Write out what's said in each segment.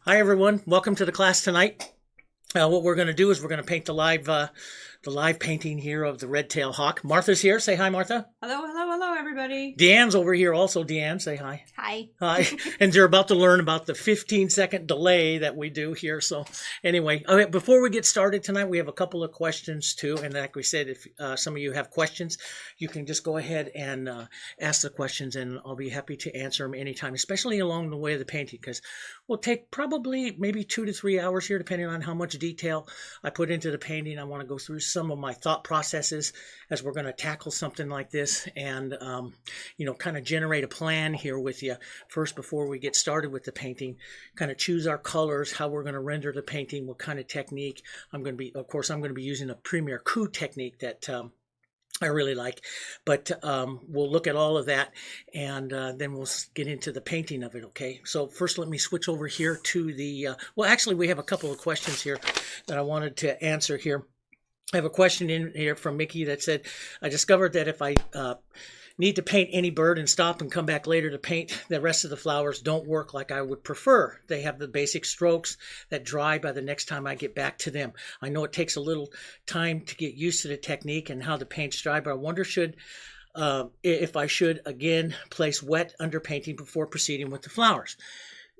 Hi everyone, welcome to the class tonight. What we're going to do is we're going to paint the live painting here of the red-tailed hawk. Martha's here. Say hi, Martha. Hello, hello, hello, everybody. Deanne's over here also. Deanne, say hi. Hi. Hi. And they're about to learn about the 15-second delay that we do here. So anyway, before we get started tonight, we have a couple of questions too. And like we said, if some of you have questions, you can just go ahead and ask the questions, and I'll be happy to answer them anytime, especially along the way of the painting, because we'll take probably maybe 2 to 3 hours here, depending on how much detail I put into the painting. I want to go through some of my thought processes as we're going to tackle something like this, and kind of generate a plan here with you first before we get started with the painting. Kind of choose our colors, how we're going to render the painting, what kind of technique. I'm going to be using a Premier coup technique that I really like, but we'll look at all of that, and then we'll get into the painting of it. Okay, so first let me switch over here to the well, actually we have a couple of questions here that I wanted to answer here. I have a question in here from Mickey that said, I discovered that if I need to paint any bird and stop and come back later to paint the rest of the flowers, don't work like I would prefer. They have the basic strokes that dry by the next time I get back to them. I know it takes a little time to get used to the technique and how the paints dry, but I wonder if I should again place wet underpainting before proceeding with the flowers.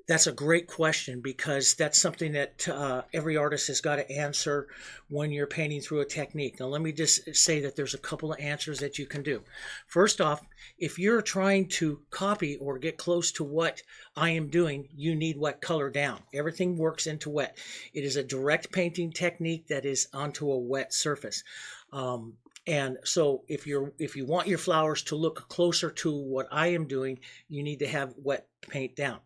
That's a great question, because that's something that every artist has got to answer when you're painting through a technique. Now, let me just say that there's a couple of answers that you can do. First off, if you're trying to copy or get close to what I am doing, you need wet color down. Everything works into wet. It is a direct painting technique that is onto a wet surface. And so if you want your flowers to look closer to what I am doing, you need to have wet paint down.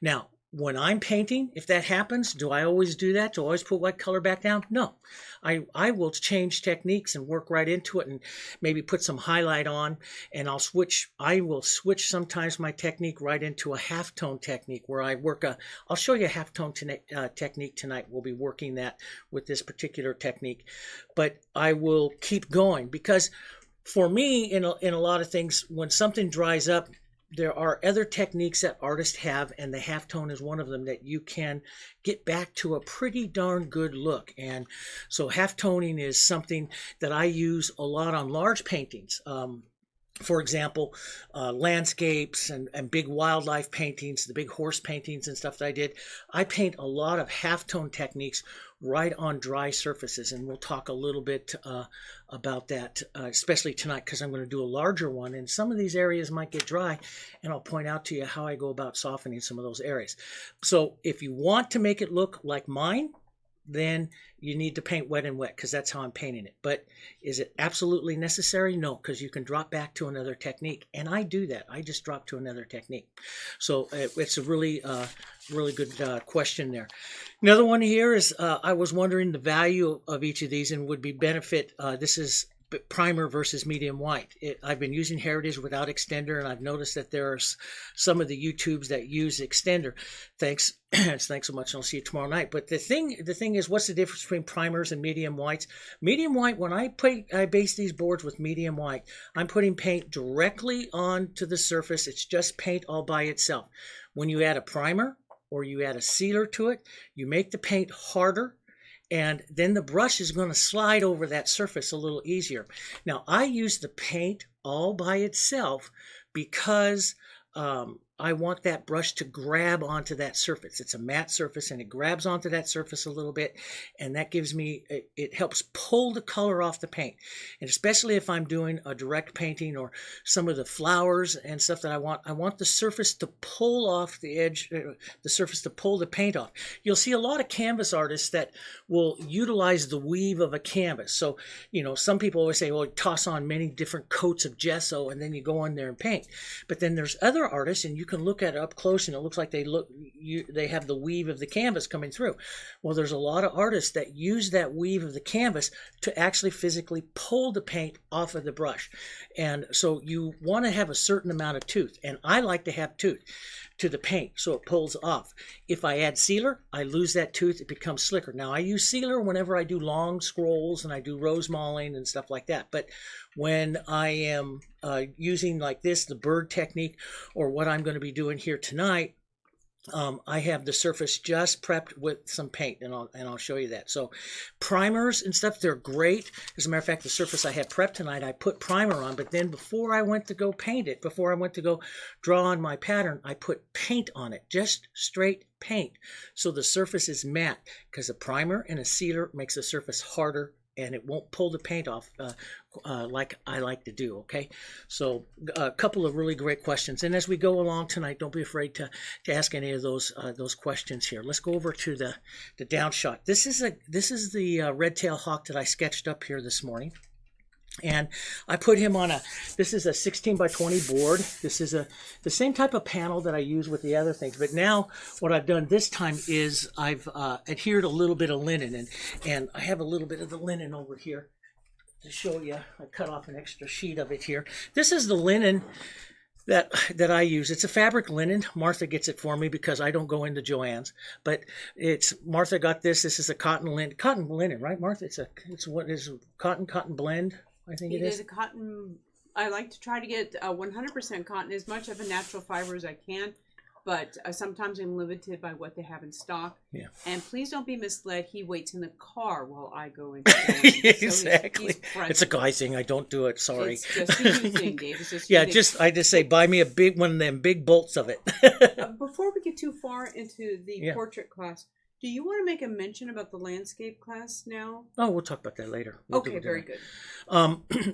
Now, when I'm painting, if that happens, do I always do that? Do I always put wet color back down? No. I will change techniques and work right into it, and maybe put some highlight on, and I will switch sometimes my technique right into a halftone technique where I'll show you a halftone technique tonight. We'll be working that with this particular technique, but I will keep going, because for me, in a lot of things, when something dries up, there are other techniques that artists have, and the halftone is one of them, that you can get back to a pretty darn good look. And so halftoning is something that I use a lot on large paintings. For example, landscapes and big wildlife paintings, the big horse paintings and stuff that I did, I paint a lot of halftone techniques right on dry surfaces, and we'll talk a little bit about that, especially tonight, because I'm going to do a larger one, and some of these areas might get dry, and I'll point out to you how I go about softening some of those areas. So if you want to make it look like mine, then you need to paint wet and wet, because that's how I'm painting it. But is it absolutely necessary? No, because you can drop back to another technique, and I do that. I just drop to another technique. So it's a really good question there. Another one here is I was wondering the value of each of these and would be benefit. This is primer versus medium white. I've been using Heritage without extender, and I've noticed that there's some of the YouTubes that use extender. Thanks so much. I'll see you tomorrow night. But the thing is, what's the difference between primers and medium whites? Medium white, when I base these boards with medium white, I'm putting paint directly onto the surface. It's just paint all by itself. When you add a primer or you add a sealer to it, you make the paint harder, and then the brush is going to slide over that surface a little easier. Now, I use the paint all by itself because I want that brush to grab onto that surface. It's a matte surface, and it grabs onto that surface a little bit, and that gives me, it helps pull the color off the paint. And especially if I'm doing a direct painting or some of the flowers and stuff that I want the surface to pull off the edge, the surface to pull the paint off. You'll see a lot of canvas artists that will utilize the weave of a canvas. So, some people always say, well, toss on many different coats of gesso and then you go on there and paint. But then there's other artists, and you can look at it up close, and it looks like they have the weave of the canvas coming through. Well, there's a lot of artists that use that weave of the canvas to actually physically pull the paint off of the brush. And so you want to have a certain amount of tooth, and I like to have tooth to the paint so it pulls off. If I add sealer, I lose that tooth, it becomes slicker. Now, I use sealer whenever I do long scrolls and I do rose mauling and stuff like that. But when I am using like this, the bird technique, or what I'm going to be doing here tonight, I have the surface just prepped with some paint, and I'll show you that. So primers and stuff, they're great. As a matter of fact, the surface I had prepped tonight, I put primer on, but then before I went to go paint it, before I went to go draw on my pattern, I put paint on it, just straight paint. So the surface is matte, because a primer and a sealer makes the surface harder and it won't pull the paint off like I like to do, okay? So a couple of really great questions. And as we go along tonight, don't be afraid to ask any of those questions here. Let's go over to the down shot. This is the red-tailed hawk that I sketched up here this morning. And I put him on this is a 16 by 20 board. This is the same type of panel that I use with the other things. But now what I've done this time is I've adhered a little bit of linen. And I have a little bit of the linen over here to show you. I cut off an extra sheet of it here. This is the linen that I use. It's a fabric linen. Martha gets it for me because I don't go into Joann's. But Martha got this. This is a cotton linen, right, Martha? It's what is cotton blend. I think it is. It is a cotton. I like to try to get 100% cotton, as much of a natural fiber as I can, but sometimes I'm limited by what they have in stock. Yeah. And please don't be misled. He waits in the car while I go into exactly. So it's a guy thing. I don't do it. Sorry. It's just a you thing, Dave. It's just yeah. I just say buy me a big one of them big bolts of it. Before we get too far into the portrait class, do you want to make a mention about the landscape class now? Oh, we'll talk about that later. Okay, very good.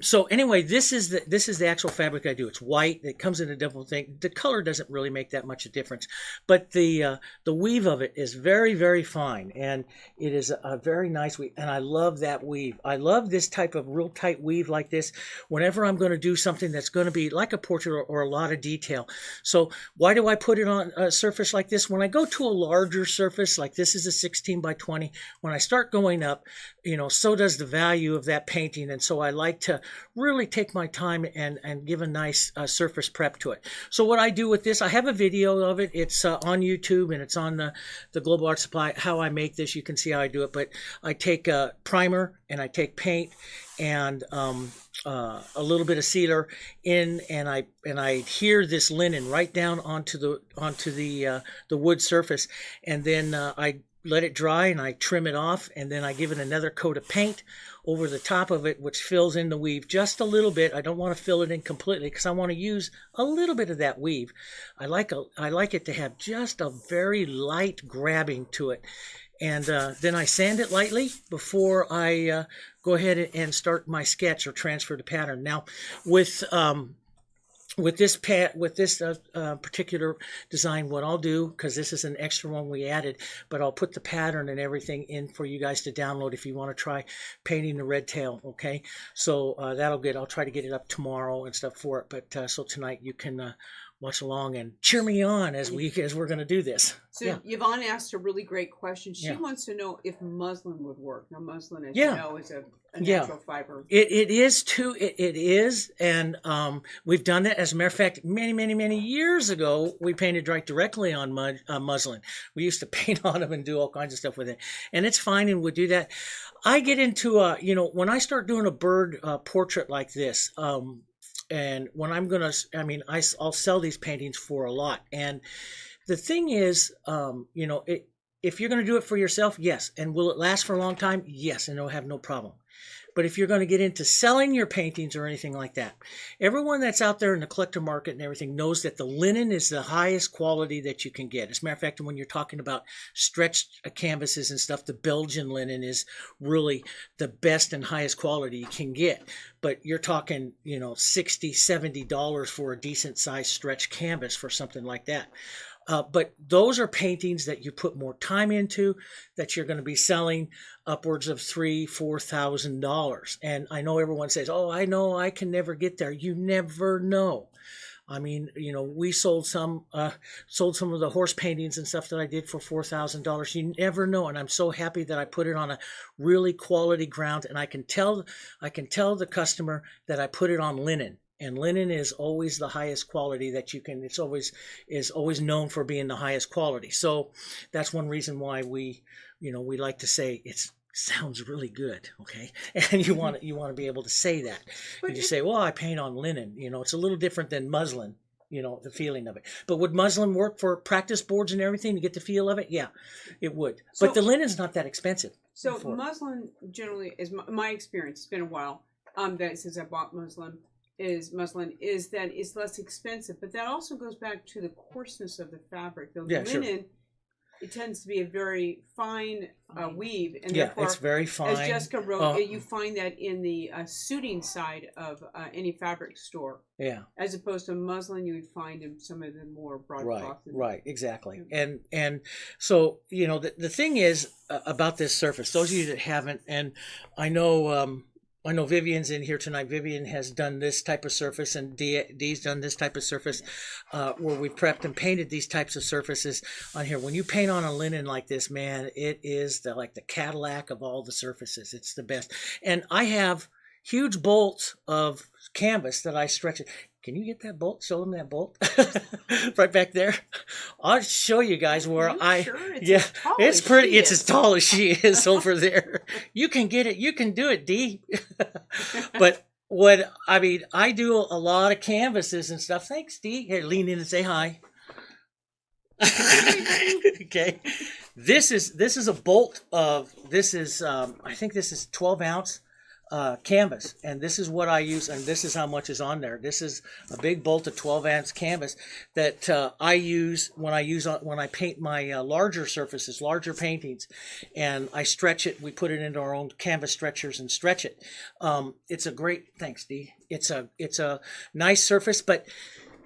So anyway, this is the actual fabric I do. It's white. It comes in a different thing. The color doesn't really make that much of a difference, but the weave of it is very, very fine, and it is a very nice weave. And I love that weave. I love this type of real tight weave like this. Whenever I'm going to do something that's going to be like a portrait or a lot of detail. So why do I put it on a surface like this? When I go to a larger surface like this is a 16 by 20. When I start going up, so does the value of that painting. And so I like to really take my time and give a nice surface prep to it. So what I do with this, I have a video of it. It's on YouTube and it's on the Global Art Supply, how I make this. You can see how I do it. But I take a primer and I take paint and a little bit of sealer in, and I adhere this linen right down onto the wood surface, and then I let it dry and I trim it off, and then I give it another coat of paint over the top of it, which fills in the weave just a little bit. I don't want to fill it in completely because I want to use a little bit of that weave. I like it to have just a very light grabbing to it. And then I sand it lightly before I go ahead and start my sketch or transfer the pattern. Now, with this particular design, what I'll do, because this is an extra one we added, but I'll put the pattern and everything in for you guys to download if you want to try painting the red tail. Okay, so that'll get. I'll try to get it up tomorrow and stuff for it. But so tonight you can watch along and cheer me on as we're going to do this. So Yvonne asked a really great question. She wants to know if muslin would work. Now, muslin, as you know, is a natural fiber. It is too. It is, and we've done that. As a matter of fact, many years ago, we painted right directly on muslin. We used to paint on them and do all kinds of stuff with it, and it's fine, and we'll do that. I get into when I start doing a bird portrait like this. And when I'll sell these paintings for a lot. And the thing is, if you're going to do it for yourself, yes. And will it last for a long time? Yes. And it'll have no problem. But if you're going to get into selling your paintings or anything like that, everyone that's out there in the collector market and everything knows that the linen is the highest quality that you can get. As a matter of fact, when you're talking about stretched canvases and stuff, the Belgian linen is really the best and highest quality you can get. But you're talking, $60, $70 for a decent sized stretched canvas for something like that. But those are paintings that you put more time into, that you're going to be selling upwards of $3,000-$4,000. And I know everyone says, "Oh, I know I can never get there." You never know. I mean, we sold some of the horse paintings and stuff that I did for $4,000. You never know, and I'm so happy that I put it on a really quality ground, and I can tell the customer that I put it on linen. And linen is always the highest quality that you can. It's always known for being the highest quality. So that's one reason why we like to say it sounds really good. Okay, and you want to be able to say that. But you say, "Well, I paint on linen." It's a little different than muslin. the feeling of it. But would muslin work for practice boards and everything to get the feel of it? Yeah, it would. So- But the linen's not that expensive. So for it. muslin generally is my experience. It's been a while. That since I bought muslin is that it's less expensive, but that also goes back to the coarseness of the fabric. The Yeah, sure. linen, it tends to be a very fine weave, and Yeah, therefore, it's very fine. as Jessica wrote, you find that in the suiting side of any fabric store, Yeah. as opposed to muslin you would find in some of the more broadcloth. Right, exactly. And so the thing is about this surface. Those of you that haven't, and I know Vivian's in here tonight. Vivian has done this type of surface, and Dee's done this type of surface, where we've prepped and painted these types of surfaces on here. When you paint on a linen like this, man, it is like the Cadillac of all the surfaces. It's the best. And I have huge bolts of canvas that I stretch it. Can you get that bolt? Show them that bolt right back there. I'll show you guys where it's pretty. It's as tall as she is over there. You can get it. You can do it, Dee. But I do a lot of canvases and stuff. Thanks, Dee. Here, lean in and say hi. Okay. This is a bolt of I think this is 12 ounce canvas, and this is what I use, and this is how much is on there. This is a big bolt of 12 ounce canvas that I use when I paint my larger surfaces, larger paintings, and I stretch it. We put it into our own canvas stretchers and stretch it. It's a great, thanks, Dee. It's a nice surface, but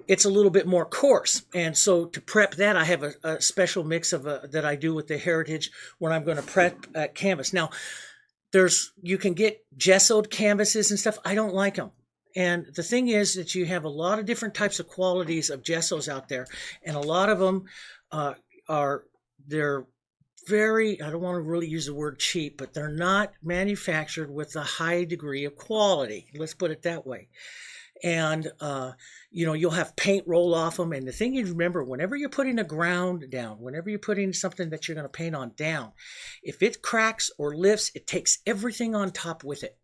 it's a little bit more coarse. And so to prep that, I have a special mix of that I do with the Heritage when I'm going to prep canvas. Now, you can get gessoed canvases and stuff. I don't like them. And the thing is that you have a lot of different types of qualities of gessos out there. And a lot of them they're very, I don't want to really use the word cheap, but they're not manufactured with a high degree of quality. Let's put it that way. And, you'll have paint roll off them. And the thing is, remember, whenever you're putting a ground down, whenever you're putting something that you're going to paint on down, if it cracks or lifts, it takes everything on top with it.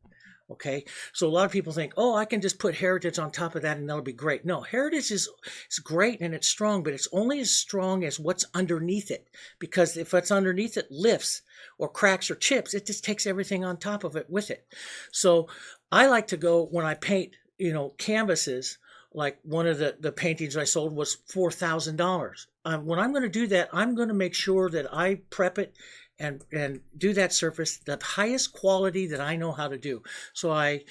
Okay. So a lot of people think, oh, I can just put Heritage on top of that and that'll be great. No, Heritage is great and it's strong, but it's only as strong as what's underneath it. Because if what's underneath it lifts or cracks or chips, it just takes everything on top of it with it. So I like to go, when I paint canvases, like one of the paintings I sold was $4,000. When I'm going to do that, I'm going to make sure that I prep it and do that surface the highest quality that I know how to do. So I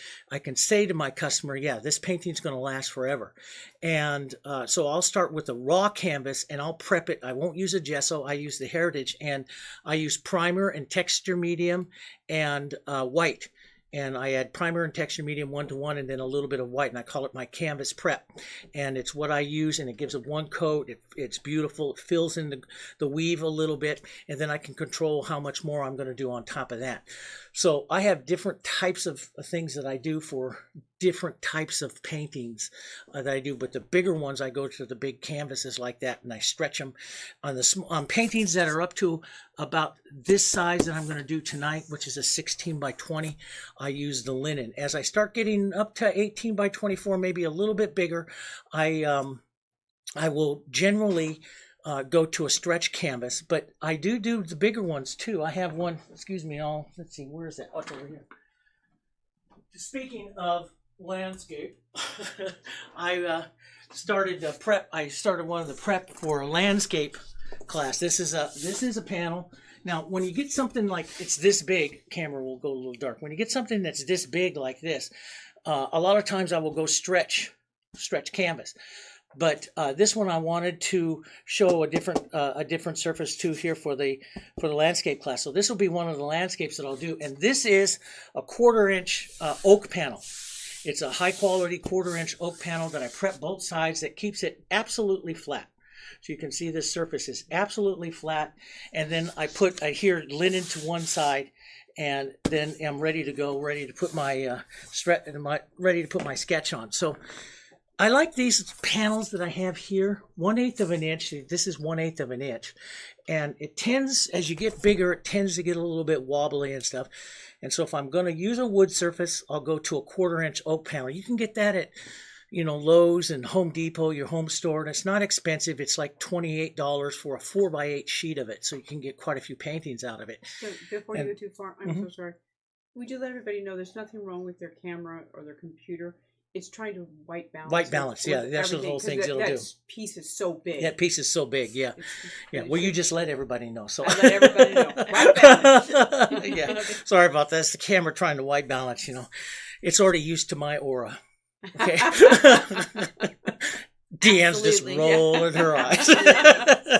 can say to my customer, yeah, this painting's going to last forever. And so I'll start with the raw canvas and I'll prep it. I won't use a gesso. I use the Heritage, and I use primer and texture medium and white. And I add primer and texture medium 1-to-1 and then a little bit of white, and I call it my canvas prep. And it's what I use, and it gives it one coat. It's beautiful. It fills in the weave a little bit, and then I can control how much more I'm going to do on top of that. So I have different types of things that I do for different types of paintings that I do. But the bigger ones, I go to the big canvases like that, and I stretch them on paintings that are up to about this size that I'm going to do tonight, which is a 16 by 20. I use the linen. As I start getting up to 18 by 24, maybe a little bit bigger, I will generally go to a stretch canvas, but I do the bigger ones too. I have one, excuse me, let's see, where is that? Oh, it's over here. Speaking of landscape, I started one of the prep for a landscape class. This is a panel. Now, when you get something like it's this big, camera will go a little dark. When you get something that's this big like this, a lot of times I will go stretch canvas. But this one I wanted to show a different surface too here for the landscape class. So this will be one of the landscapes that I'll do, and this is a 1/4-inch oak panel. It's a high quality 1/4-inch oak panel that I prep both sides that keeps it absolutely flat. So you can see this surface is absolutely flat, and then I adhere linen to one side, and then I'm ready to go, ready to put my sketch on. So I like these panels that I have here, 1/8 of an inch. This is 1/8 of an inch. And it tends, as you get bigger, it tends to get a little bit wobbly and stuff. And so if I'm going to use a wood surface, I'll go to a 1/4-inch oak panel. You can get that at, Lowe's and Home Depot, your home store, and it's not expensive. It's like $28 for a 4x8 sheet of it, so you can get quite a few paintings out of it. So before you go too far, I'm so sorry. Would you let everybody know there's nothing wrong with their camera or their computer? It's trying to white balance. White balance, yeah. That's the little things it'll do. That piece is so big. That piece is so big, yeah. Yeah. Well, you just let everybody know. So I let everybody know. White balance. Yeah. Sorry about that. It's the camera trying to white balance. It's already used to my aura. Okay. Deanne's just rolling her eyes.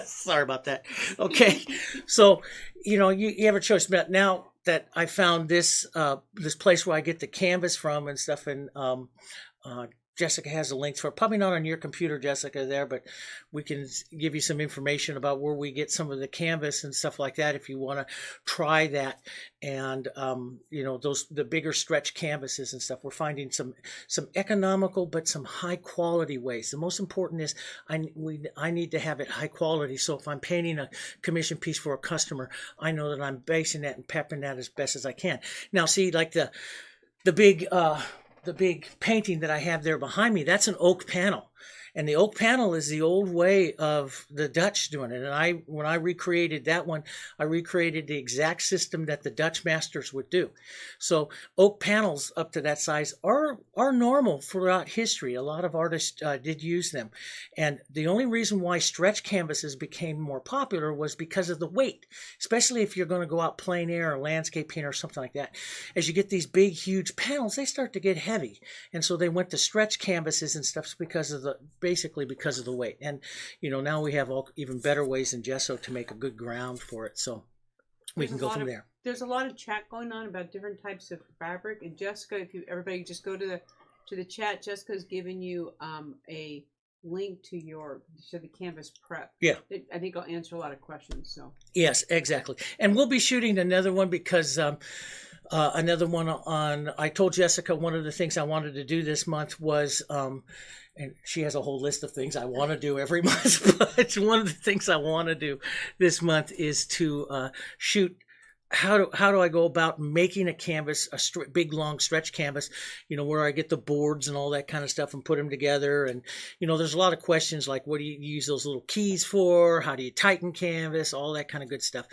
Sorry about that. Okay. So, you have a choice. But now that I found this place where I get the canvas from and stuff, and Jessica has a link for it. Probably not on your computer, Jessica, there, but we can give you some information about where we get some of the canvas and stuff like that if you want to try that. And the bigger stretch canvases and stuff. We're finding some economical but some high quality ways. The most important is I need to have it high quality. So if I'm painting a commission piece for a customer, I know that I'm basing that and peppering that as best as I can. Now, see, like the big painting that I have there behind me, that's an oak panel. And the oak panel is the old way of the Dutch doing it. And when I recreated that one, I recreated the exact system that the Dutch masters would do. So oak panels up to that size are normal throughout history. A lot of artists did use them. And the only reason why stretch canvases became more popular was because of the weight, especially if you're going to go out plein air or landscape paint or something like that. As you get these big, huge panels, they start to get heavy. And so they went to stretch canvases and stuff basically because of the weight. And now we have even better ways than gesso to make a good ground for it, so we can go from there. There's a lot of chat going on about different types of fabric, and Jessica, if everybody just go to the chat, Jessica's given you a link to the canvas prep. Yeah, I think I'll answer a lot of questions. So yes, exactly. And we'll be shooting another one because I told Jessica one of the things I wanted to do this month was and she has a whole list of things I want to do every month, but one of the things I want to do this month is to shoot how do I go about making a canvas, big long stretch canvas, where I get the boards and all that kind of stuff and put them together. And there's a lot of questions like, what do you use those little keys for? How do you tighten canvas? All that kind of good stuff.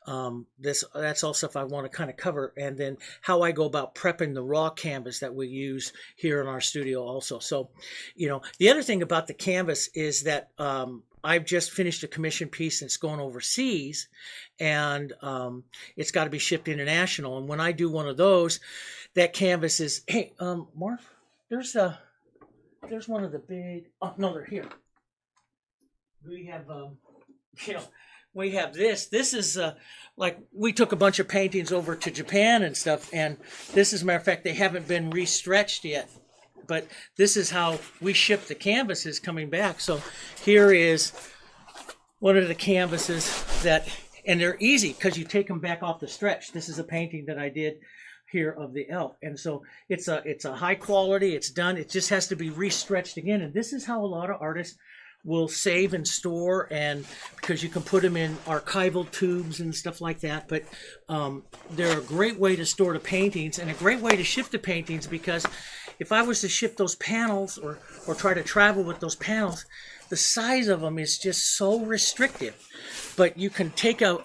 That's all stuff I want to kind of cover, and then how I go about prepping the raw canvas that we use here in our studio also. So, the other thing about the canvas is that I've just finished a commission piece that's going overseas, and it's got to be shipped international. And when I do one of those, that canvas is, hey, Marv, there's one of the big, oh no, they're here. We have, we have this. This is like we took a bunch of paintings over to Japan and stuff, and this, as a matter of fact, they haven't been restretched yet. But this is how we ship the canvases coming back. So here is one of the canvases and they're easy because you take them back off the stretch. This is a painting that I did here of the elk, and so it's a high quality. It's done. It just has to be restretched again, and this is how a lot of artists will save and store, and because you can put them in archival tubes and stuff like that. But they're a great way to store the paintings and a great way to ship the paintings, because if I was to ship those panels or try to travel with those panels, the size of them is just so restrictive. But you can take a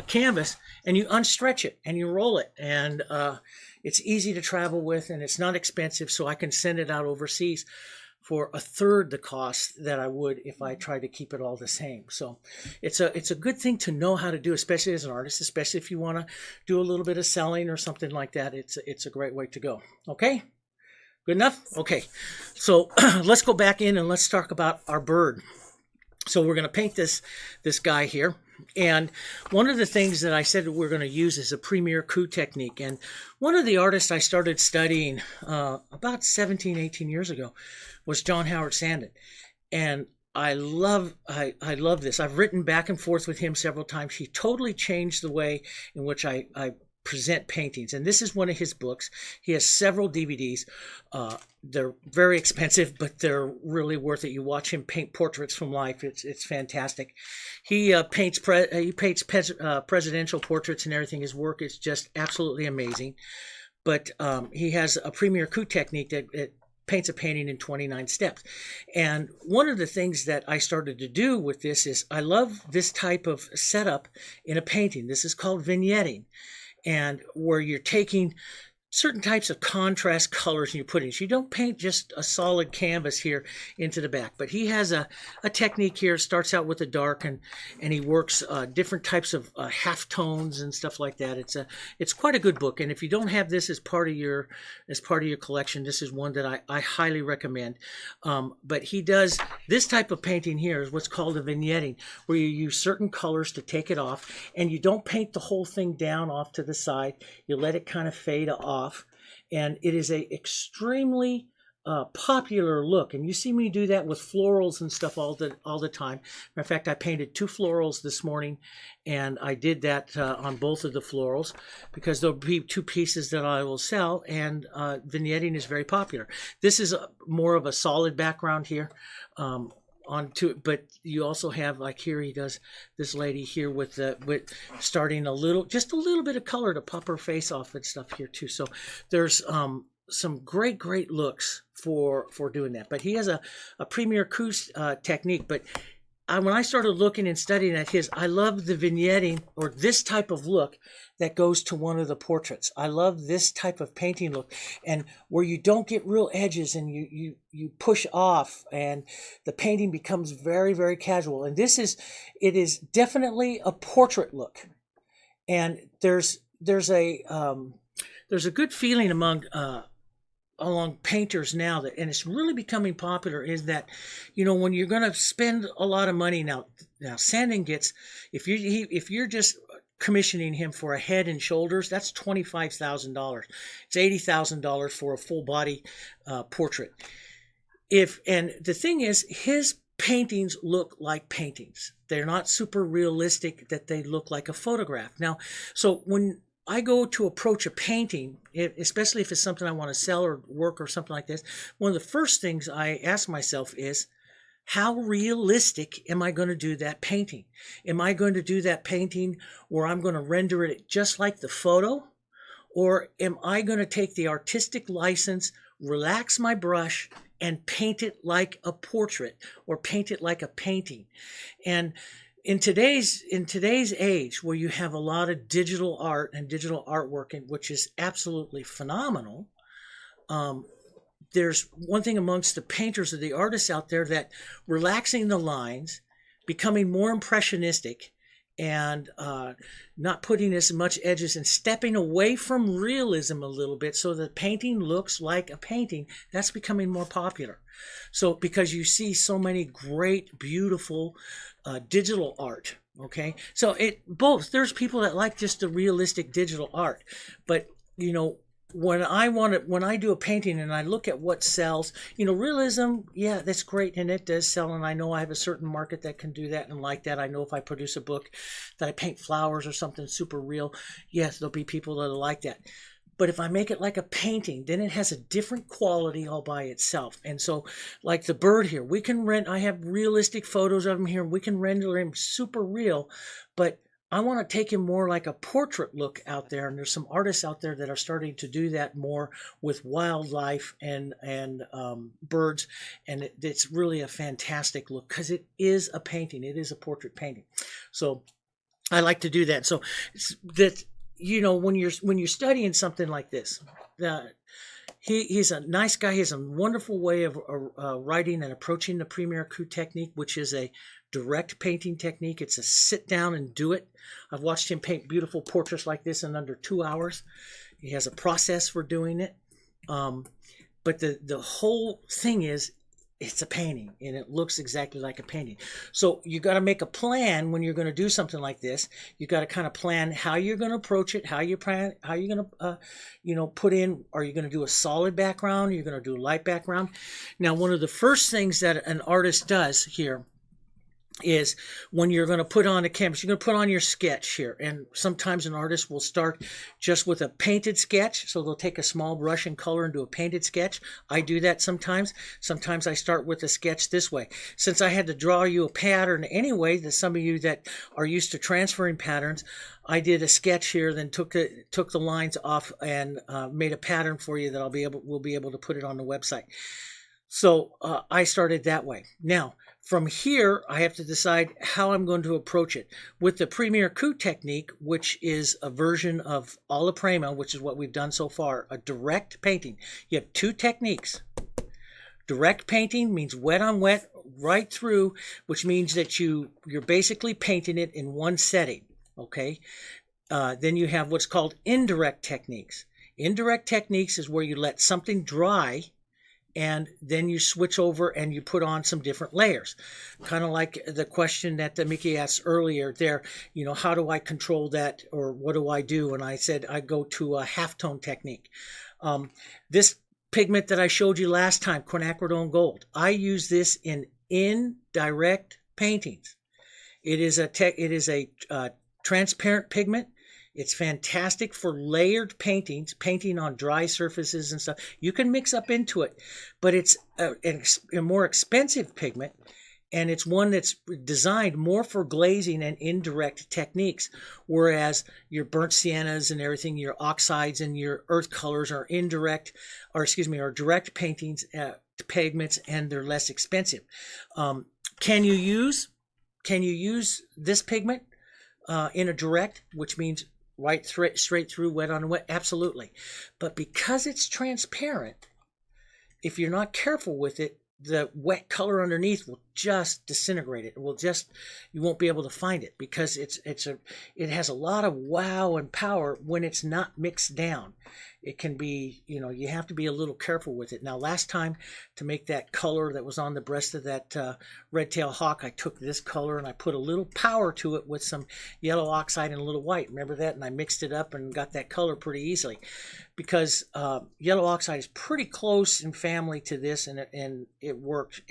canvas and you unstretch it and you roll it, and it's easy to travel with, and it's not expensive, so I can send it out overseas for a third the cost that I would if I tried to keep it all the same. So it's a good thing to know how to do, especially as an artist, especially if you want to do a little bit of selling or something like that. It's a great way to go. Okay? Good enough? Okay. So let's go back in and let's talk about our bird. So we're going to paint this guy here. And one of the things that I said that we're going to use is a premier coup technique. And one of the artists I started studying about 17, 18 years ago was John Howard Sandon. And I love this. I've written back and forth with him several times. He totally changed the way in which I present paintings. And this is one of his books. He has several DVDs. They're very expensive, but they're really worth it. You watch him paint portraits from life. It's fantastic. He paints presidential portraits and everything. His work is just absolutely amazing. But he has a premier coup technique that paints a painting in 29 steps. And one of the things that I started to do with this is I love this type of setup in a painting. This is called vignetting, and where you're taking certain types of contrast colors and you put in. So you don't paint just a solid canvas here into the back, but he has a technique here. Starts out with a dark, and he works different types of half tones and stuff like that. It's quite a good book, and if you don't have this as part of your collection, this is one that I highly recommend. But he does this type of painting here is what's called a vignetting, where you use certain colors to take it off, and you don't paint the whole thing down off to the side. You let it kind of fade off. And it is a extremely popular look, and you see me do that with florals and stuff all the time. Matter of fact, I painted 2 florals this morning, and I did that on both of the florals because there'll be 2 pieces that I will sell, and vignetting is very popular. This is more of a solid background here. Onto it, but you also have, like here he does this lady here with starting just a little bit of color to pop her face off and stuff here too. So there's some great looks for doing that. But he has a premier coup technique. But when I started looking and studying at his, I love the vignetting, or this type of look that goes to one of the portraits. I love this type of painting look, and where you don't get real edges and you push off, and the painting becomes very casual. And it is definitely a portrait look. And there's a good feeling along painters now, that, and it's really becoming popular, is that, when you're going to spend a lot of money now Sandin gets, if you're just commissioning him for a head and shoulders, that's $25,000. It's $80,000 for a full body portrait. And the thing is, his paintings look like paintings. They're not super realistic that they look like a photograph. Now, so when I go to approach a painting, especially if it's something I want to sell or work or something like this, one of the first things I ask myself is, how realistic am I going to do that painting? Am I going to do that painting where I'm going to render it just like the photo? Or am I going to take the artistic license, relax my brush, and paint it like a portrait or paint it like a painting? And in today's age, where you have a lot of digital art and digital artwork, which is absolutely phenomenal, there's one thing amongst the painters or the artists out there, that relaxing the lines, becoming more impressionistic, and not putting as much edges, and stepping away from realism a little bit so the painting looks like a painting, that's becoming more popular. So because you see so many great, beautiful digital art, okay? So there's people that like just the realistic digital art, but when I do a painting and I look at what sells, realism, yeah, that's great, and it does sell, and I know I have a certain market that can do that and like that. I know if I produce a book that I paint flowers or something super real, yes, there'll be people that'll like that. But if I make it like a painting, then it has a different quality all by itself. And so, like the bird here, I have realistic photos of him here. We can render him super real, but I want to take him more like a portrait look out there, and there's some artists out there that are starting to do that more with wildlife and birds, and it's really a fantastic look because it is a painting. It is a portrait painting. So I like to do that. So that when you're studying something like this, he's a nice guy. He has a wonderful way of writing and approaching the premier coup technique, which is a direct painting technique. It's a sit down and do it. I've watched him paint beautiful portraits like this in under 2 hours. He has a process for doing it. But the whole thing is, it's a painting, and it looks exactly like a painting. So you got to make a plan when you're going to do something like this. You got to kind of plan how you're going to approach it, how you're going to put in. Are you going to do a solid background? Are you going to do a light background? Now, one of the first things that an artist does here is when you're going to put on a canvas, you're going to put on your sketch here. And sometimes an artist will start just with a painted sketch. So they'll take a small brush and color and do a painted sketch. I do that sometimes. Sometimes I start with a sketch this way. Since I had to draw you a pattern anyway, that some of you that are used to transferring patterns, I did a sketch here, then took the lines off and made a pattern for you that we'll be able to put it on the website. So I started that way. Now, from here, I have to decide how I'm going to approach it. With the Premier Coup technique, which is a version of alla prima, which is what we've done so far, a direct painting. You have two techniques. Direct painting means wet on wet, right through, which means that you're basically painting it in one setting, okay? Then you have what's called indirect techniques. Indirect techniques is where you let something dry, and then you switch over and you put on some different layers. Kind of like the question that Mickey asked earlier there, how do I control that, or what do I do? And I said I go to a halftone technique. This pigment that I showed you last time, quinacridone gold, I use this in indirect paintings. It is a transparent pigment. It's fantastic for layered paintings, painting on dry surfaces and stuff. You can mix up into it, but it's a more expensive pigment, and it's one that's designed more for glazing and indirect techniques, whereas your burnt siennas and everything, your oxides and your earth colors are direct paintings, pigments, and they're less expensive. Can you use this pigment in a direct, which means straight through, wet on wet? Absolutely. But because it's transparent, if you're not careful with it, the wet color underneath will just disintegrate it. You won't be able to find it, because it has a lot of wow and power when it's not mixed down. It can be, you have to be a little careful with it. Now, last time, to make that color that was on the breast of that red-tailed hawk, I took this color and I put a little power to it with some yellow oxide and a little white. Remember that? And I mixed it up and got that color pretty easily, because yellow oxide is pretty close in family to this, and it worked.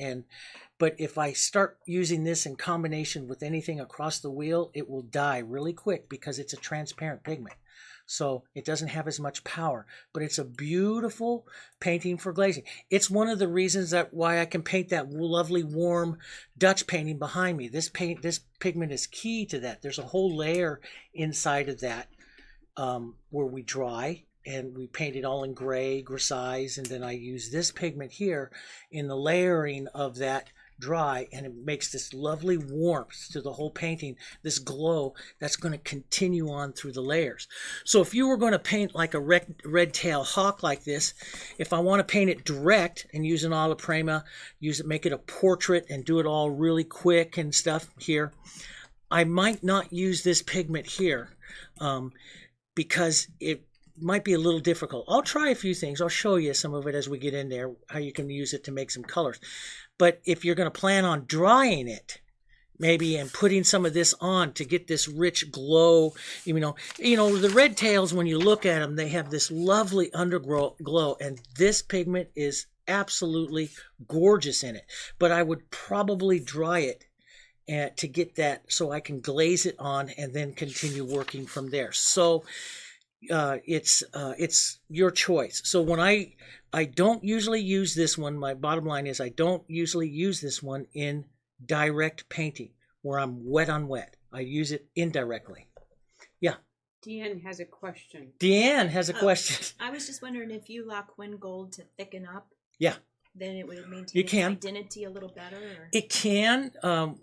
But if I start using this in combination with anything across the wheel, it will die really quick, because it's a transparent pigment. So it doesn't have as much power, but it's a beautiful painting for glazing. It's one of the reasons why I can paint that lovely warm Dutch painting behind me. This pigment is key to that. There's a whole layer inside of that where we dry, and we paint it all in gray, grisaille, and then I use this pigment here in the layering of that dry, and it makes this lovely warmth to the whole painting, this glow that's going to continue on through the layers. So if you were going to paint like a red-tailed hawk like this, if I want to paint it direct and use an alla prima, make it a portrait and do it all really quick and stuff here, I might not use this pigment here because it might be a little difficult. I'll try a few things. I'll show you some of it as we get in there, how you can use it to make some colors. But if you're going to plan on drying it, maybe, and putting some of this on to get this rich glow, the red tails, when you look at them, they have this lovely underglow, and this pigment is absolutely gorgeous in it. But I would probably dry it to get that, so I can glaze it on and then continue working from there. So it's your choice. So when I don't usually use this one, my bottom line is I don't usually use this one in direct painting where I'm wet on wet. I use it indirectly. Yeah. Deanne has a question. Deanne has a question. I was just wondering if you allow Quin Gold to thicken up. Yeah. Then it would maintain You its can. identity a little better? Or? It can.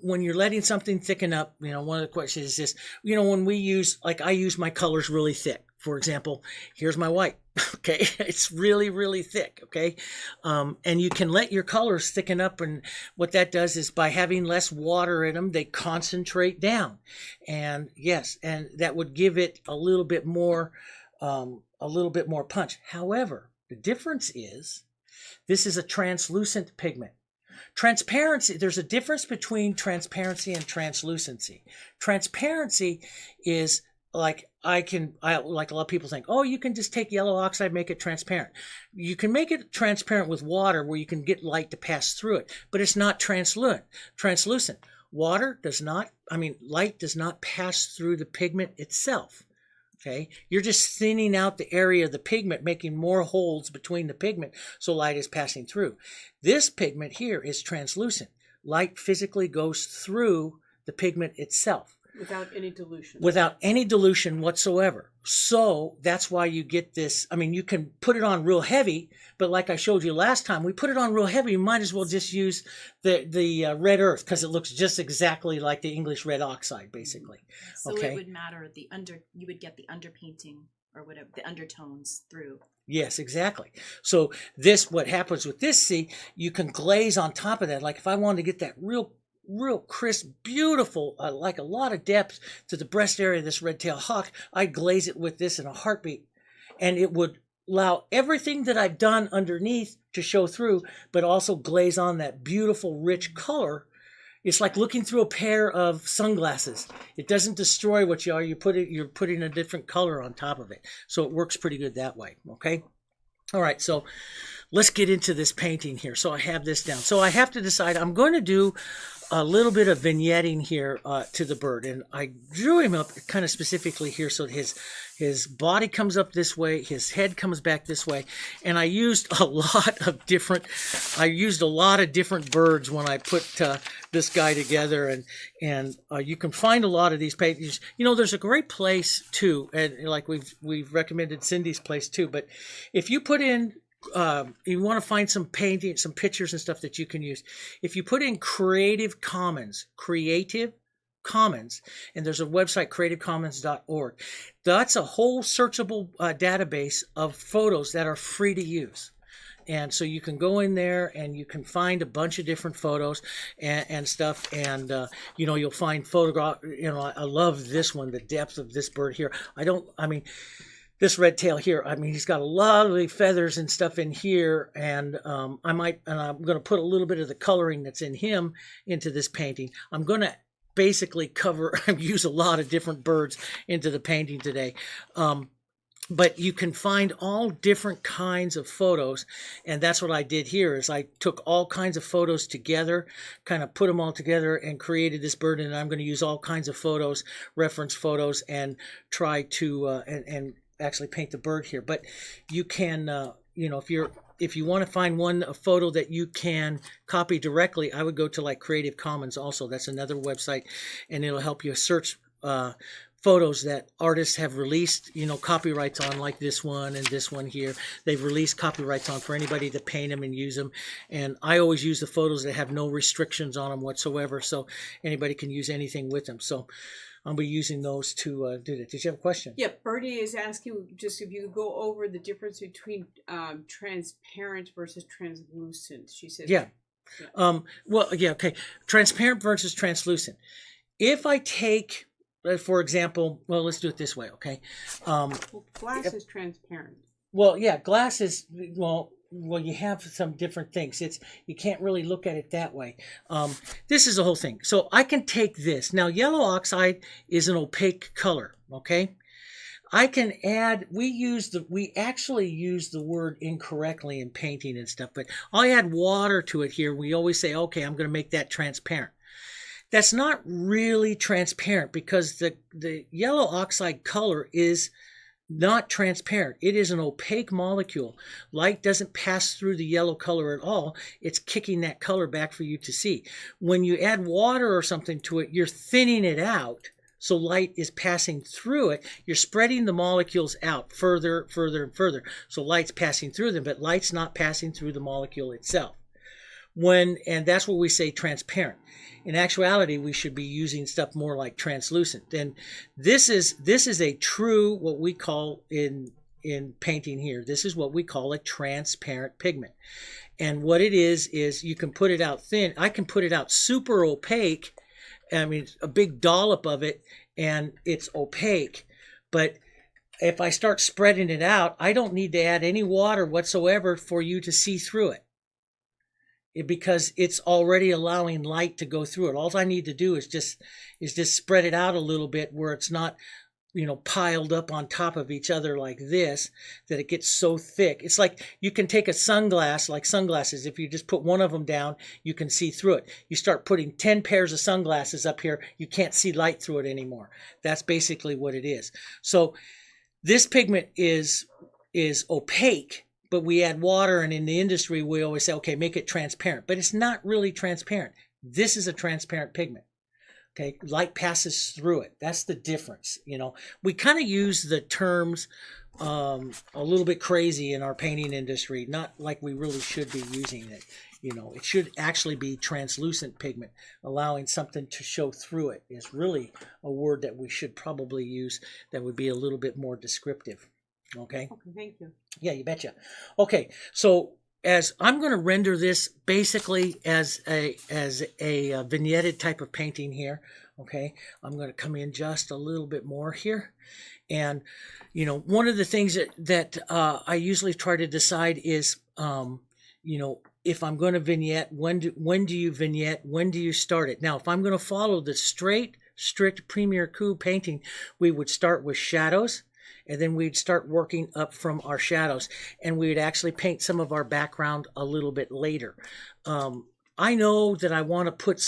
When you're letting something thicken up, one of the questions is this, when we use, like I use my colors really thick. For example, here's my white. Okay. It's really, really thick. Okay. And you can let your colors thicken up. And what that does is, by having less water in them, they concentrate down. And yes, and that would give it a little bit more punch. However, the difference is, this is a translucent pigment. Transparency, there's a difference between transparency and translucency. Transparency is like, like a lot of people think, oh, you can just take yellow oxide, make it transparent. You can make it transparent with water where you can get light to pass through it, but it's not translucent. light does not pass through the pigment itself. Okay, you're just thinning out the area of the pigment, making more holes between the pigment so light is passing through. This pigment here is translucent. Light physically goes through the pigment itself. Without any dilution whatsoever. So that's why you get this. I mean, you can put it on real heavy, but like I showed you last time, we put it on real heavy. You might as well just use the red earth because it looks just exactly like the English red oxide, basically. So okay? It would matter you would get the underpainting or whatever, the undertones through. Yes, exactly. So what happens with this, see, you can glaze on top of that. Like if I wanted to get that real crisp, beautiful, like a lot of depth to the breast area of this red-tailed hawk, I'd glaze it with this in a heartbeat. And it would allow everything that I've done underneath to show through, but also glaze on that beautiful, rich color. It's like looking through a pair of sunglasses. It doesn't destroy what you are. You're putting a different color on top of it. So it works pretty good that way, okay? All right, so let's get into this painting here. So I have this down. So I have to decide, I'm going to do a little bit of vignetting here to the bird. And I drew him up kind of specifically here so his body comes up this way, his head comes back this way. And I used a lot of different birds when I put this guy together. And you can find a lot of these paintings. You know, there's a great place too, and like we've recommended Cindy's place too. But if you put in you want to find some painting, some pictures and stuff that you can use. If you put in Creative Commons, and there's a website, creativecommons.org. That's a whole searchable database of photos that are free to use. And so you can go in there and you can find a bunch of different photos and stuff. And, you'll find photograph. I love this one, the depth of this bird here. This red tail here, he's got a lot of the feathers and stuff in here, and I'm going to put a little bit of the coloring that's in him into this painting. I'm going to basically use a lot of different birds into the painting today. But you can find all different kinds of photos, and that's what I did here. Is I took all kinds of photos together, kind of put them all together, and created this bird. And I'm going to use all kinds of photos, reference photos, and try to and actually paint the bird here. But you can, if you want to find a photo that you can copy directly, I would go to like Creative Commons also. That's another website, and it'll help you search photos that artists have released, copyrights on, like this one and this one here. They've released copyrights on for anybody to paint them and use them. And I always use the photos that have no restrictions on them whatsoever, so anybody can use anything with them. So I'll be using those to do that. Did you have a question? Yeah, Bertie is asking just if you could go over the difference between transparent versus translucent. She said. Yeah. Okay. Transparent versus translucent. If I take, for example, let's do it this way, okay? Glass is transparent. Well, yeah, glass is, you have some different things. You can't really look at it that way. This is the whole thing. So I can take this. Now, yellow oxide is an opaque color, okay? I can add, we actually use the word incorrectly in painting and stuff, but I add water to it here. We always say, okay, I'm going to make that transparent. That's not really transparent because the yellow oxide color is not transparent. It is an opaque molecule. Light doesn't pass through the yellow color at all. It's kicking that color back for you to see. When you add water or something to it, you're thinning it out. So light is passing through it. You're spreading the molecules out further, and further. So light's passing through them, but light's not passing through the molecule itself. And that's what we say transparent. In actuality, we should be using stuff more like translucent. And this is a true, what we call in painting here, this is what we call a transparent pigment. And what it is you can put it out thin. I can put it out super opaque. A big dollop of it, and it's opaque. But if I start spreading it out, I don't need to add any water whatsoever for you to see through it. Because it's already allowing light to go through it. All I need to do is just spread it out a little bit where it's not piled up on top of each other like this, that it gets so thick. It's like you can take a sunglass, like sunglasses. If you just put one of them down, you can see through it. You start putting 10 pairs of sunglasses up here, you can't see light through it anymore. That's basically what it is. So this pigment is opaque, but we add water, and in the industry we always say, okay, make it transparent, but it's not really transparent. This is a transparent pigment. Okay, light passes through it. That's the difference. We kind of use the terms a little bit crazy in our painting industry, not like we really should be using it. It should actually be translucent pigment. Allowing something to show through it is really a word that we should probably use that would be a little bit more descriptive. Okay? Okay, thank you. Yeah, you betcha. Okay, so as I'm going to render this basically as a vignetted type of painting here. Okay, I'm going to come in just a little bit more here, and one of the things that I usually try to decide is if I'm going to vignette, when do you vignette, when do you start it? Now, if I'm going to follow the strict Premier Coup painting, we would start with shadows. And then we'd start working up from our shadows, and we'd actually paint some of our background a little bit later. I know that I want to put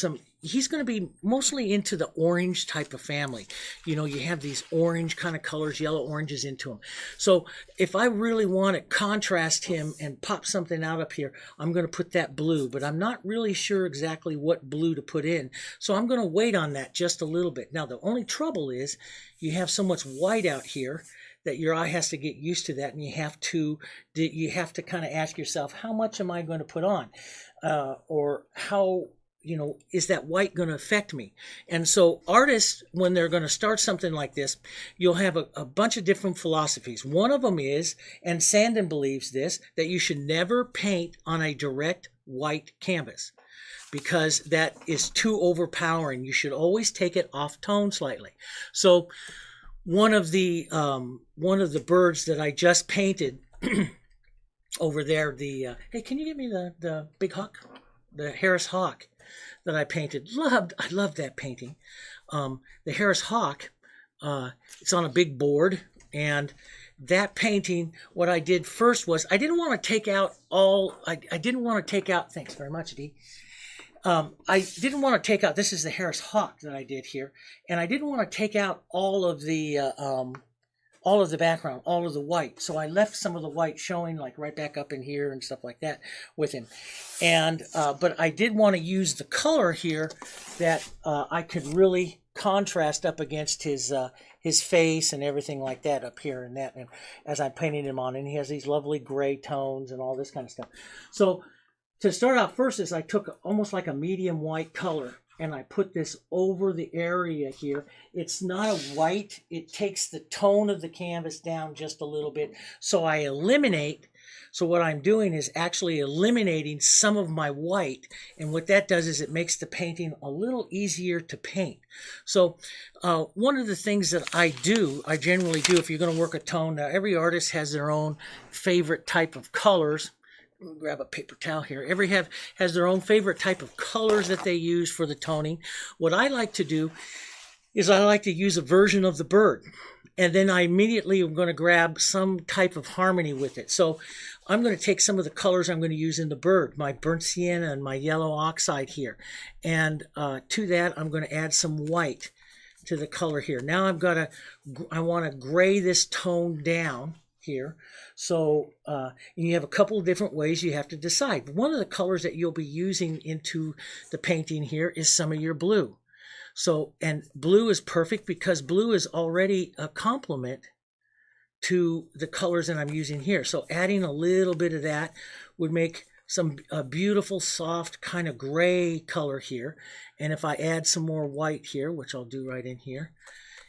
he's going to be mostly into the orange type of family. You have these orange kind of colors, yellow oranges into him. So if I really want to contrast him and pop something out up here, I'm going to put that blue, but I'm not really sure exactly what blue to put in. So I'm going to wait on that just a little bit. Now, the only trouble is you have so much white out here that your eye has to get used to that, and you have to kind of ask yourself, how much am I going to put on, or how is that white going to affect me? And so artists, when they're going to start something like this, you'll have a bunch of different philosophies. One of them is, and Sandin believes this, that you should never paint on a direct white canvas, because that is too overpowering. You should always take it off tone slightly. So one of the birds that I just painted over there, hey, can you give me the big hawk, the Harris hawk that I painted? I loved that painting. The Harris hawk, it's on a big board, and that painting, what I did first was I didn't want to take out thanks very much, Dee. I didn't want to take out, this is the Harris hawk that I did here, and I didn't want to take out all of the background, all of the white. So I left some of the white showing, like right back up in here and stuff like that with him. And but I did want to use the color here that I could really contrast up against his face and everything like that up here and that. And as I'm painting him on, and he has these lovely gray tones and all this kind of stuff. So to start out first is I took almost like a medium white color, and I put this over the area here. It's not a white. It takes the tone of the canvas down just a little bit. So what I'm doing is actually eliminating some of my white. And what that does is it makes the painting a little easier to paint. So one of the things that I generally do if you're going to work a tone, now every artist has their own favorite type of colors. Grab a paper towel here. Has their own favorite type of colors that they use for the toning. What I like to do is I like to use a version of the bird, and then I immediately am going to grab some type of harmony with it. So I'm going to take some of the colors I'm going to use in the bird, my burnt sienna and my yellow oxide here, and to that I'm going to add some white to the color here. Now I want to gray this tone down here. So you have a couple of different ways you have to decide. One of the colors that you'll be using into the painting here is some of your blue. So, and blue is perfect because blue is already a complement to the colors that I'm using here. So adding a little bit of that would make a beautiful soft kind of gray color here. And if I add some more white here, which I'll do right in here,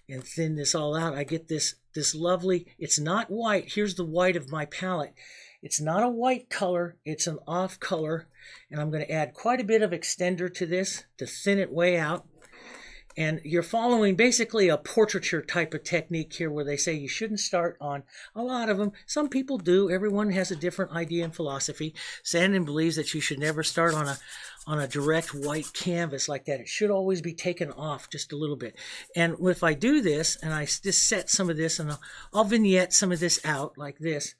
and thin this all out, I get this lovely, it's not white. Here's the white of my palette. It's not a white color, it's an off color, and I'm going to add quite a bit of extender to this to thin it way out. And you're following basically a portraiture type of technique here where they say you shouldn't start on a lot of them. Some people do. Everyone has a different idea and philosophy. Sandin believes that you should never start on a direct white canvas like that. It should always be taken off just a little bit. And if I do this and I just set some of this and I'll vignette some of this out like this,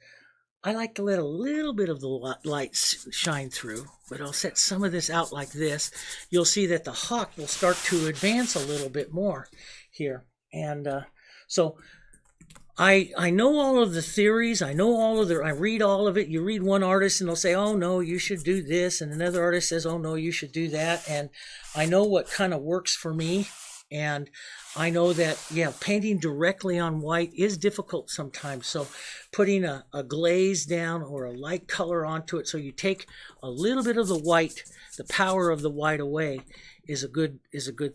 I like to let a little bit of the light shine through, but I'll set some of this out like this. You'll see that the hawk will start to advance a little bit more here. And so I know all of the theories. I know all of I read all of it. You read one artist and they'll say, oh, no, you should do this. And another artist says, oh, no, you should do that. And I know what kind of works for me. And I know that, yeah, painting directly on white is difficult sometimes. So putting a glaze down or a light color onto it so you take a little bit of the white, the power of the white away is a good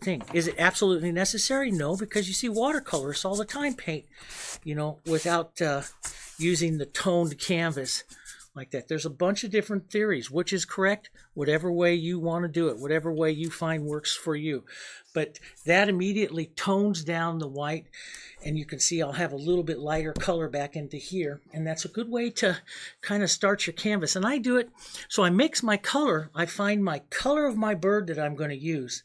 thing. Is it absolutely necessary? No, because you see watercolorists all the time paint, without using the toned canvas like that. There's a bunch of different theories. Which is correct? Whatever way you want to do it, whatever way you find works for you. But that immediately tones down the white, and you can see I'll have a little bit lighter color back into here, and that's a good way to kind of start your canvas. And I do it, so I mix my color. I find my color of my bird that I'm going to use,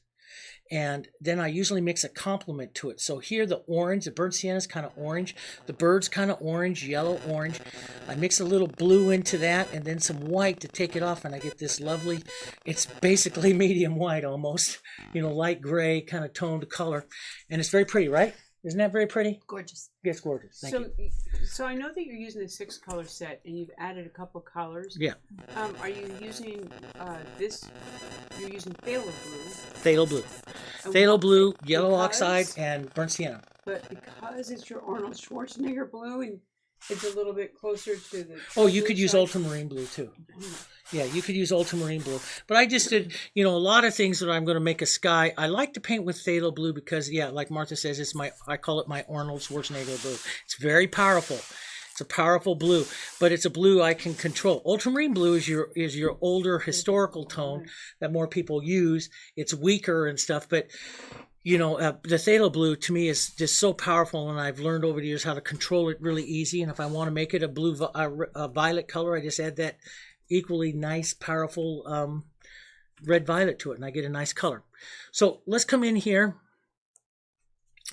and then I usually mix a complement to it. So here the orange, the burnt sienna is kind of orange, the bird's kind of orange, yellow, orange. I mix a little blue into that and then some white to take it off, and I get this lovely, it's basically medium white almost, light gray kind of toned color. And it's very pretty, right? Isn't that very pretty? Gorgeous. Yes, gorgeous. Thank you. So I know that you're using a 6-color set, and you've added a couple colors. Yeah. Are you using this? You're using phthalo blue. Phthalo blue. Phthalo blue, yellow oxide, and burnt sienna. But because it's your Arnold Schwarzenegger blue, and it's a little bit closer to the... Oh, you could use ultramarine blue too. Yeah, you could use ultramarine blue. But I just did, a lot of things that I'm going to make a sky. I like to paint with phthalo blue because, yeah, like Martha says, I call it my Arnold Schwarzenegger blue. It's very powerful. It's a powerful blue, but it's a blue I can control. Ultramarine blue is your older historical tone that more people use. It's weaker and stuff, but the phthalo blue to me is just so powerful, and I've learned over the years how to control it really easy. And if I want to make it a violet color, I just add that equally nice, powerful red violet to it, and I get a nice color. So let's come in here,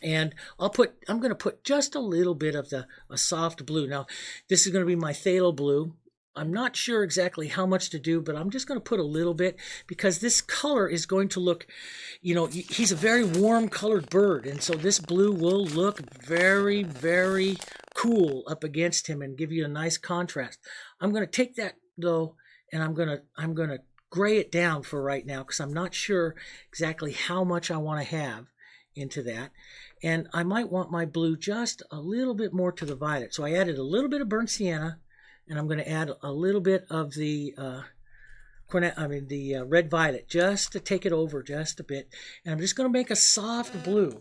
and I'm going to put just a little bit of a soft blue. Now, this is going to be my phthalo blue. I'm not sure exactly how much to do, but I'm just going to put a little bit because this color is going to look, he's a very warm colored bird. And so this blue will look very, very cool up against him and give you a nice contrast. I'm going to take that though, and I'm going to gray it down for right now because I'm not sure exactly how much I want to have into that. And I might want my blue just a little bit more to the violet. So I added a little bit of burnt sienna, and I'm going to add a little bit of the red violet just to take it over just a bit. And I'm just going to make a soft blue.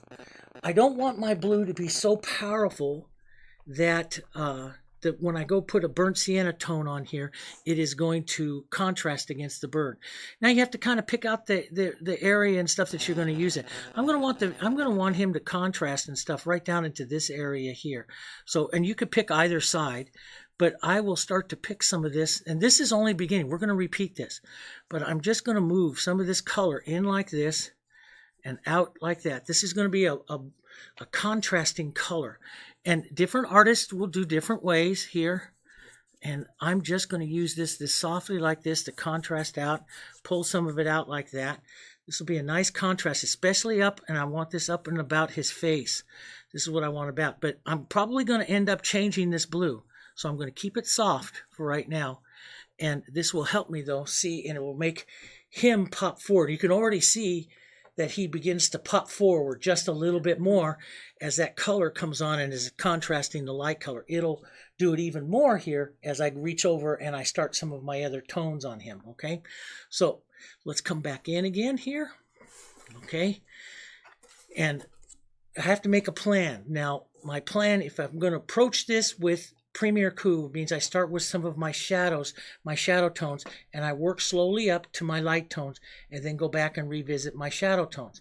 I don't want my blue to be so powerful that that when I go put a burnt sienna tone on here, it is going to contrast against the bird. Now you have to kind of pick out the area and stuff that you're going to use it. I'm going to want him to contrast and stuff right down into this area here. So, and you could pick either side, but I will start to pick some of this, and this is only beginning. We're going to repeat this, but I'm just going to move some of this color in like this and out like that. This is going to be a contrasting color. And different artists will do different ways here. And I'm just going to use this softly like this to contrast out, pull some of it out like that. This will be a nice contrast, especially up, and I want this up and about his face. This is what I want about. But I'm probably going to end up changing this blue. So I'm going to keep it soft for right now. And this will help me, though, see, and it will make him pop forward. You can already see that he begins to pop forward just a little bit more as that color comes on and is contrasting the light color. It'll do it even more here as I reach over and I start some of my other tones on him, okay? So let's come back in again here, okay? And I have to make a plan. Now, my plan, if I'm going to approach this with Premier Coup, means I start with some of my shadows, my shadow tones, and I work slowly up to my light tones and then go back and revisit my shadow tones.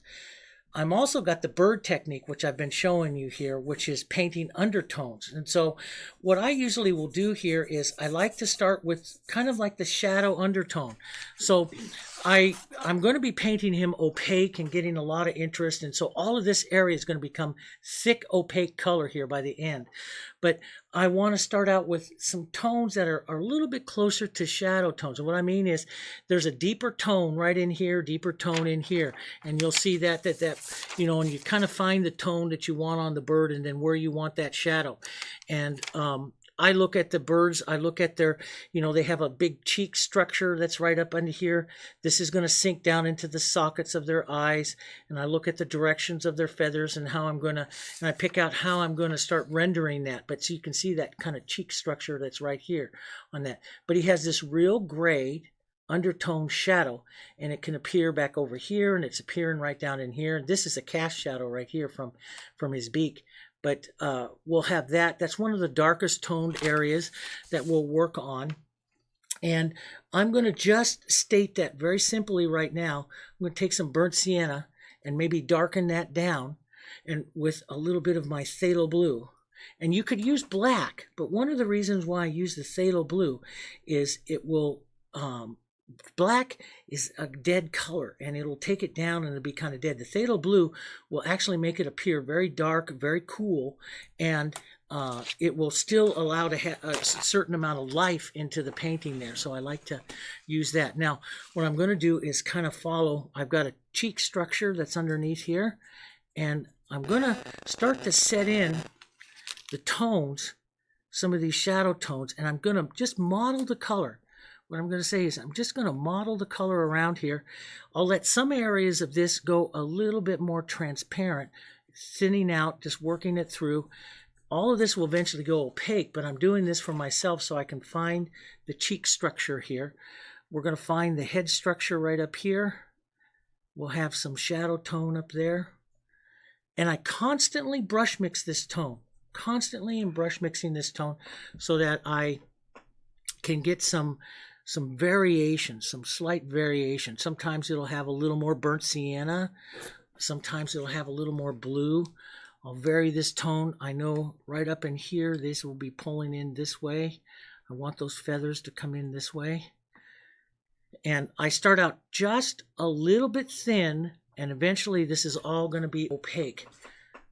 I'm also got the bird technique, which I've been showing you here, which is painting undertones. And so what I usually will do here is I like to start with kind of like the shadow undertone. So I'm going to be painting him opaque and getting a lot of interest. And so all of this area is going to become thick, opaque color here by the end. But I want to start out with some tones that are a little bit closer to shadow tones. And what I mean is there's a deeper tone right in here, deeper tone in here. And you'll see that, and you kind of find the tone that you want on the bird and then where you want that shadow. And I look at the birds, I look at their, they have a big cheek structure that's right up under here. This is going to sink down into the sockets of their eyes. And I look at the directions of their feathers and and I pick out how I'm going to start rendering that. But so you can see that kind of cheek structure that's right here on that. But he has this real gray undertone shadow, and it can appear back over here, and it's appearing right down in here. This is a cast shadow right here from his beak. But we'll have that. That's one of the darkest toned areas that we'll work on. And I'm going to just state that very simply right now. I'm going to take some burnt sienna and maybe darken that down and with a little bit of my phthalo blue. And you could use black, but one of the reasons why I use the phthalo blue is it will black is a dead color, and it'll take it down and it'll be kind of dead. The phthalo blue will actually make it appear very dark, very cool, and it will still allow to have a certain amount of life into the painting there. So I like to use that. Now, what I'm going to do is kind of follow. I've got a cheek structure that's underneath here, and I'm going to start to set in the tones, some of these shadow tones, and I'm going to just model the color. What I'm going to say is I'm just going to model the color around here. I'll let some areas of this go a little bit more transparent, thinning out, just working it through. All of this will eventually go opaque, but I'm doing this for myself so I can find the cheek structure here. We're going to find the head structure right up here. We'll have some shadow tone up there. And I constantly brush mix this tone, constantly in brush mixing this tone so that I can get some variation, some slight variation. Sometimes it'll have a little more burnt sienna. Sometimes it'll have a little more blue. I'll vary this tone. I know right up in here, this will be pulling in this way. I want those feathers to come in this way. And I start out just a little bit thin, and eventually this is all going to be opaque.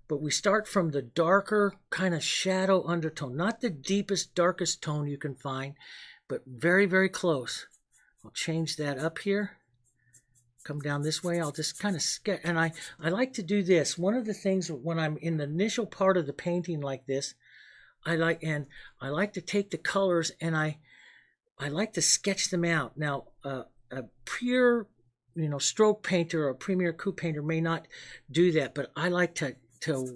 But we start from the darker kind of shadow undertone, not the deepest, darkest tone you can find, but very, very close. I'll change that up here. Come down this way. I'll just kind of sketch. And I like to do this. One of the things when I'm in the initial part of the painting like this, I like to take the colors and I like to sketch them out. Now, a pure, stroke painter or a premier coup painter may not do that, but I like to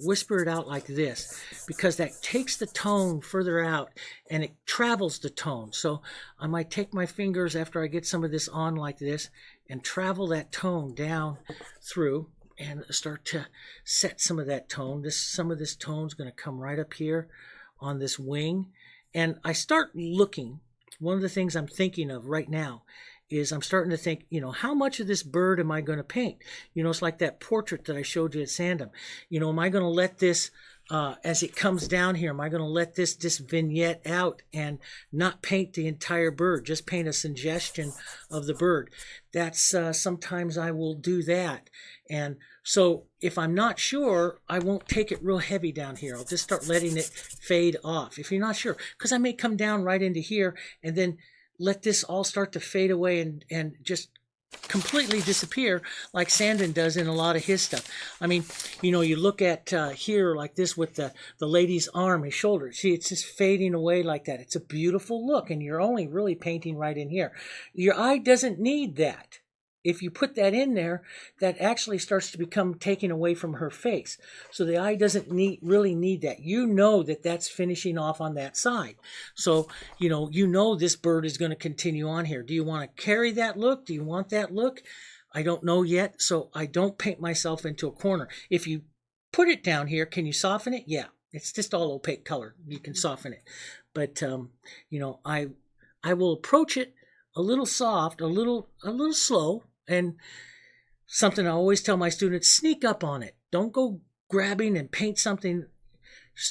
whisper it out like this because that takes the tone further out and it travels the tone. So I might take my fingers after I get some of this on like this and travel that tone down through and start to set some of that tone. Some of this tone is going to come right up here on this wing. And I start looking. One of the things I'm thinking of right now is I'm starting to think, how much of this bird am I going to paint? It's like that portrait that I showed you at Sandham. Am I going to let this, as it comes down here, am I going to let this vignette out and not paint the entire bird, just paint a suggestion of the bird? That's sometimes I will do that. And so if I'm not sure, I won't take it real heavy down here. I'll just start letting it fade off. If you're not sure, because I may come down right into here and then let this all start to fade away and just completely disappear like Sandin does in a lot of his stuff. I mean, you look at here like this with the lady's arm, his shoulder. See, it's just fading away like that. It's a beautiful look, and you're only really painting right in here. Your eye doesn't need that. If you put that in there, that actually starts to become taken away from her face. So the eye doesn't really need that. That's finishing off on that side. So, this bird is going to continue on here. Do you want to carry that look? Do you want that look? I don't know yet, so I don't paint myself into a corner. If you put it down here, can you soften it? Yeah, it's just all opaque color. You can soften it. But, I will approach it a little soft, a little slow, and something I always tell my students, sneak up on it. Don't go grabbing and paint something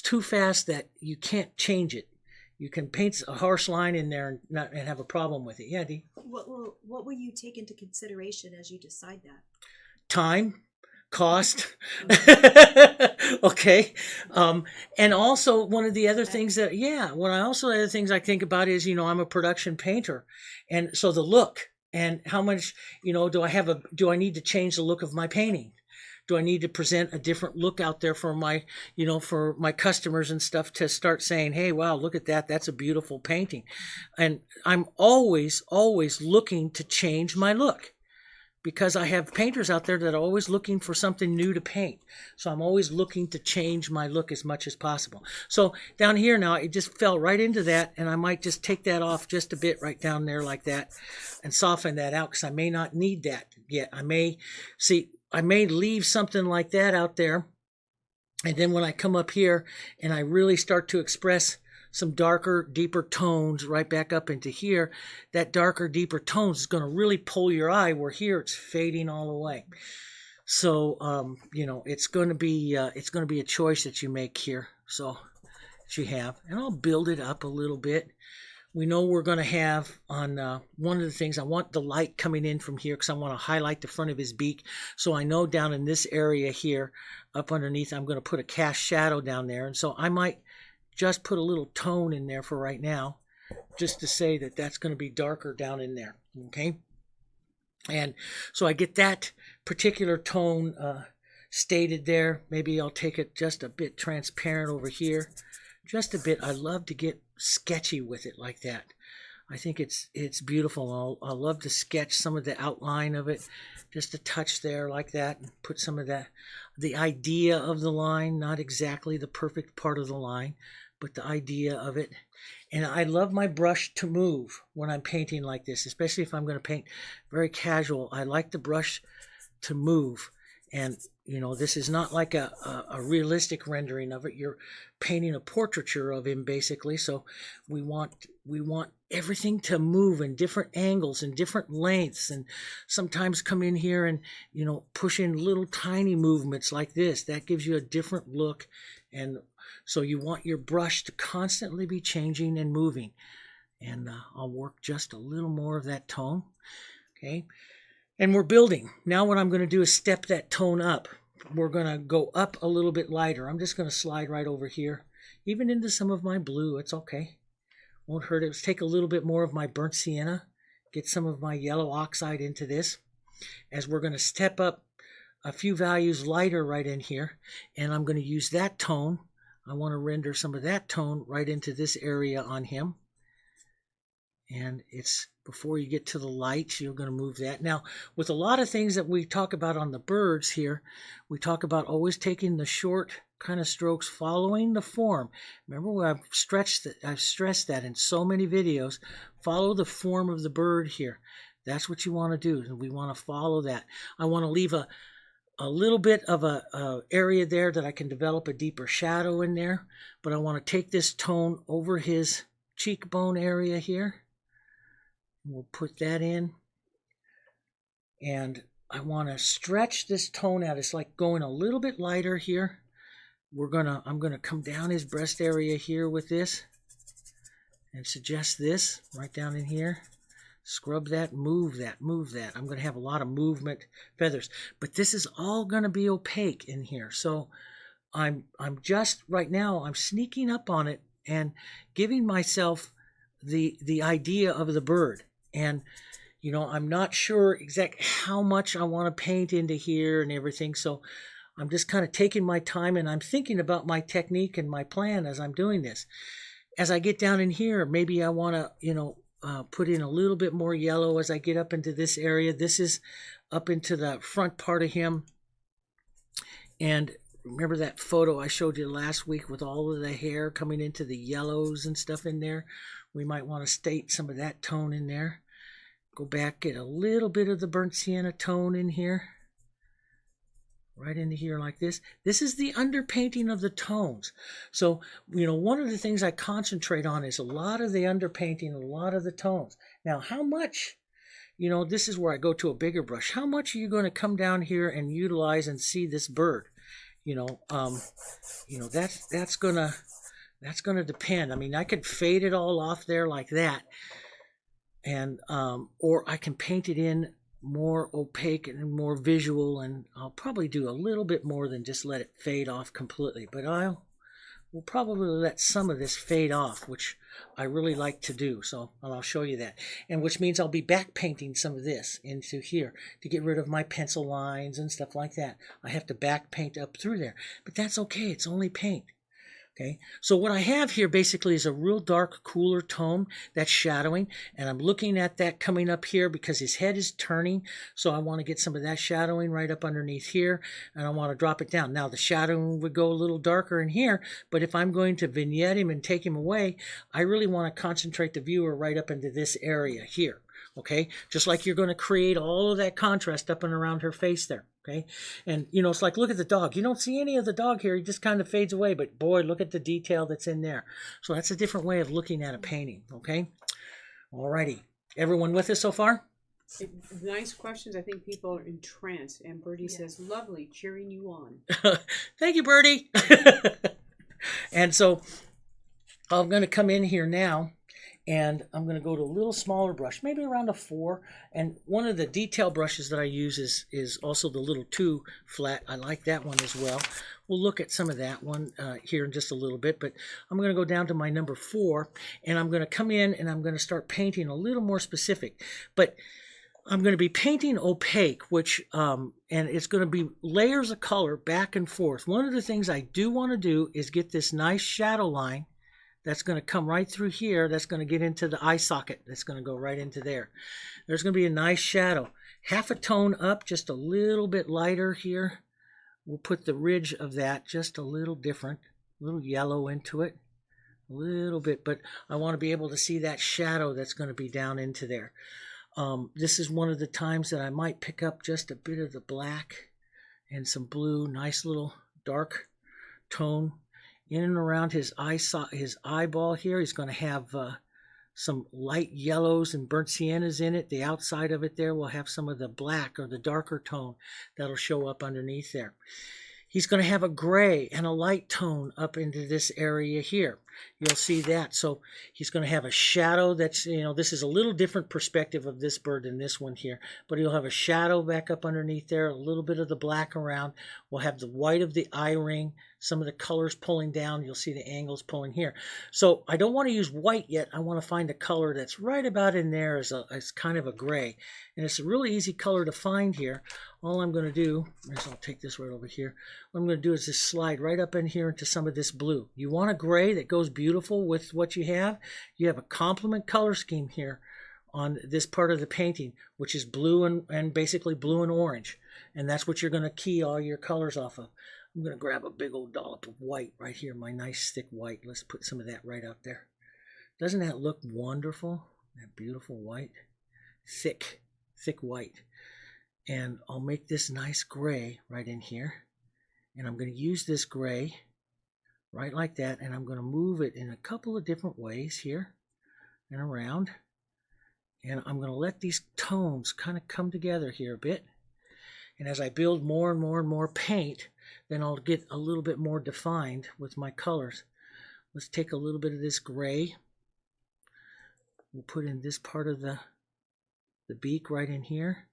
too fast that you can't change it. You can paint a harsh line in there and have a problem with it. Yeah, Dee? What will you take into consideration as you decide that? Time, cost. Okay. And also one of the other things that, other things I think about is, I'm a production painter. And so the look and how much, do I need to change the look of my painting? Do I need to present a different look out there for for my customers and stuff to start saying, hey, wow, look at that. That's a beautiful painting. And I'm always, always looking to change my look, because I have painters out there that are always looking for something new to paint. So I'm always looking to change my look as much as possible. So down here now, it just fell right into that, and I might just take that off just a bit right down there like that and soften that out, because I may not need that yet. I may leave something like that out there, and then when I come up here and I really start to express some darker, deeper tones right back up into here, that darker, deeper tones is going to really pull your eye, where here it's fading all away. So, it's going to be a choice that you make here. So that you have, and I'll build it up a little bit. We know we're going to have on one of the things, I want the light coming in from here because I want to highlight the front of his beak. So I know down in this area here, up underneath, I'm going to put a cast shadow down there. And so I might just put a little tone in there for right now, just to say that that's going to be darker down in there. Okay. And so I get that particular tone stated there. Maybe I'll take it just a bit transparent over here. Just a bit. I love to get sketchy with it like that. I think it's beautiful. I'll love to sketch some of the outline of it, just a touch there like that, and put some of the idea of the line, not exactly the perfect part of the line, but the idea of it. And I love my brush to move when I'm painting like this, especially if I'm going to paint very casual. I like the brush to move. And, this is not like a realistic rendering of it. You're painting a portraiture of him, basically. So we want everything to move in different angles and different lengths, and sometimes come in here and, push in little tiny movements like this. That gives you a different look. And so you want your brush to constantly be changing and moving. And I'll work just a little more of that tone. Okay. And we're building. Now what I'm going to do is step that tone up. We're going to go up a little bit lighter. I'm just going to slide right over here, even into some of my blue. It's okay. Won't hurt it. Let's take a little bit more of my burnt sienna, get some of my yellow oxide into this, as we're going to step up a few values lighter right in here. And I'm going to use that tone. I want to render some of that tone right into this area on him. And it's before you get to the lights, you're going to move that. Now, with a lot of things that we talk about on the birds here, we talk about always taking the short kind of strokes, following the form. Remember where I've stressed that in so many videos. Follow the form of the bird here. That's what you want to do. We want to follow that. I want to leave a little bit of a area there that I can develop a deeper shadow in there. But I want to take this tone over his cheekbone area here. We'll put that in, and I want to stretch this tone out. It's like going a little bit lighter here. I'm gonna come down his breast area here with this, and suggest this right down in here. Scrub that, move that, move that. I'm gonna have a lot of movement feathers, but this is all gonna be opaque in here. So I'm just right now I'm sneaking up on it and giving myself the idea of the bird. And I'm not sure exactly how much I want to paint into here and everything, so I'm just kind of taking my time, and I'm thinking about my technique and my plan as I'm doing this. As I get down in here, maybe I want to put in a little bit more yellow as I get up into this area. This is up into the front part of him, and remember that photo I showed you last week with all of the hair coming into the yellows and stuff in there? We might want to state some of that tone in there. Go back, get a little bit of the burnt sienna tone in here. Right into here like this. This is the underpainting of the tones. So, one of the things I concentrate on is a lot of the underpainting, a lot of the tones. Now, how much? you know, this is where I go to a bigger brush. How much are you going to come down here and utilize and see this bird? You know, that's gonna depend. I mean, I could fade it all off there like that, and or I can paint it in more opaque and more visual, and I'll probably do a little bit more than just let it fade off completely. But we'll probably let some of this fade off, which I really like to do. So I'll show you that. And which means I'll be back painting some of this into here to get rid of my pencil lines and stuff like that. I have to back paint up through there, but that's okay. It's only paint. Okay, so what I have here basically is a real dark, cooler tone that's shadowing, and I'm looking at that coming up here because his head is turning, so I want to get some of that shadowing right up underneath here, and I want to drop it down. Now the shadowing would go a little darker in here, but if I'm going to vignette him and take him away, I really want to concentrate the viewer right up into this area here. Okay, just like you're going to create all of that contrast up and around her face there. Okay, and you know, it's like, look at the dog. You don't see any of the dog here. He just kind of fades away, but boy, look at the detail that's in there. So that's a different way of looking at a painting. Okay, alrighty, everyone with us so far? Nice questions. I think people are entranced. And Birdie says, lovely, cheering you on. Thank you, Birdie. And so I'm going to come in here now, and I'm going to go to a little smaller brush, maybe around a 4. And one of the detail brushes that I use is also the little 2 flat. I like that one as well. We'll look at some of that one here in just a little bit, but I'm going to go down to my number 4, and I'm going to come in and I'm going to start painting a little more specific. But I'm going to be painting opaque, which and it's going to be layers of color back and forth. One of the things I do want to do is get this nice shadow line that's going to come right through here. That's going to get into the eye socket. That's going to go right into there. There's going to be a nice shadow. Half a tone up, just a little bit lighter here. We'll put the ridge of that just a little different, a little yellow into it, a little bit. But I want to be able to see that shadow that's going to be down into there. This is one of the times that I might pick up just a bit of the black and some blue, nice little dark tone in and around his eyeball here. He's going to have some light yellows and burnt siennas in it. The outside of it there will have some of the black or the darker tone that'll show up underneath there. He's going to have a gray and a light tone up into this area here. You'll see that. So he's going to have a shadow that's, you know, this is a little different perspective of this bird than this one here, but he'll have a shadow back up underneath there, a little bit of the black around. We'll have the white of the eye ring, some of the colors pulling down. You'll see the angles pulling here. So I don't want to use white yet. I want to find a color that's right about in there as kind of a gray. And it's a really easy color to find here. All I'm going to do is I'll take this right over here. What I'm going to do is just slide right up in here into some of this blue. You want a gray that goes beautiful with what you have. You have a complement color scheme here on this part of the painting, which is blue and basically blue and orange. And that's what you're going to key all your colors off of. I'm going to grab a big old dollop of white right here, my nice thick white. Let's put some of that right out there. Doesn't that look wonderful? That beautiful white. Thick white. And I'll make this nice gray right in here. And I'm going to use this gray right like that. And I'm going to move it in a couple of different ways here and around. And I'm going to let these tones kind of come together here a bit. And as I build more and more and more paint, then I'll get a little bit more defined with my colors. Let's take a little bit of this gray. We'll put in this part of the beak right in here.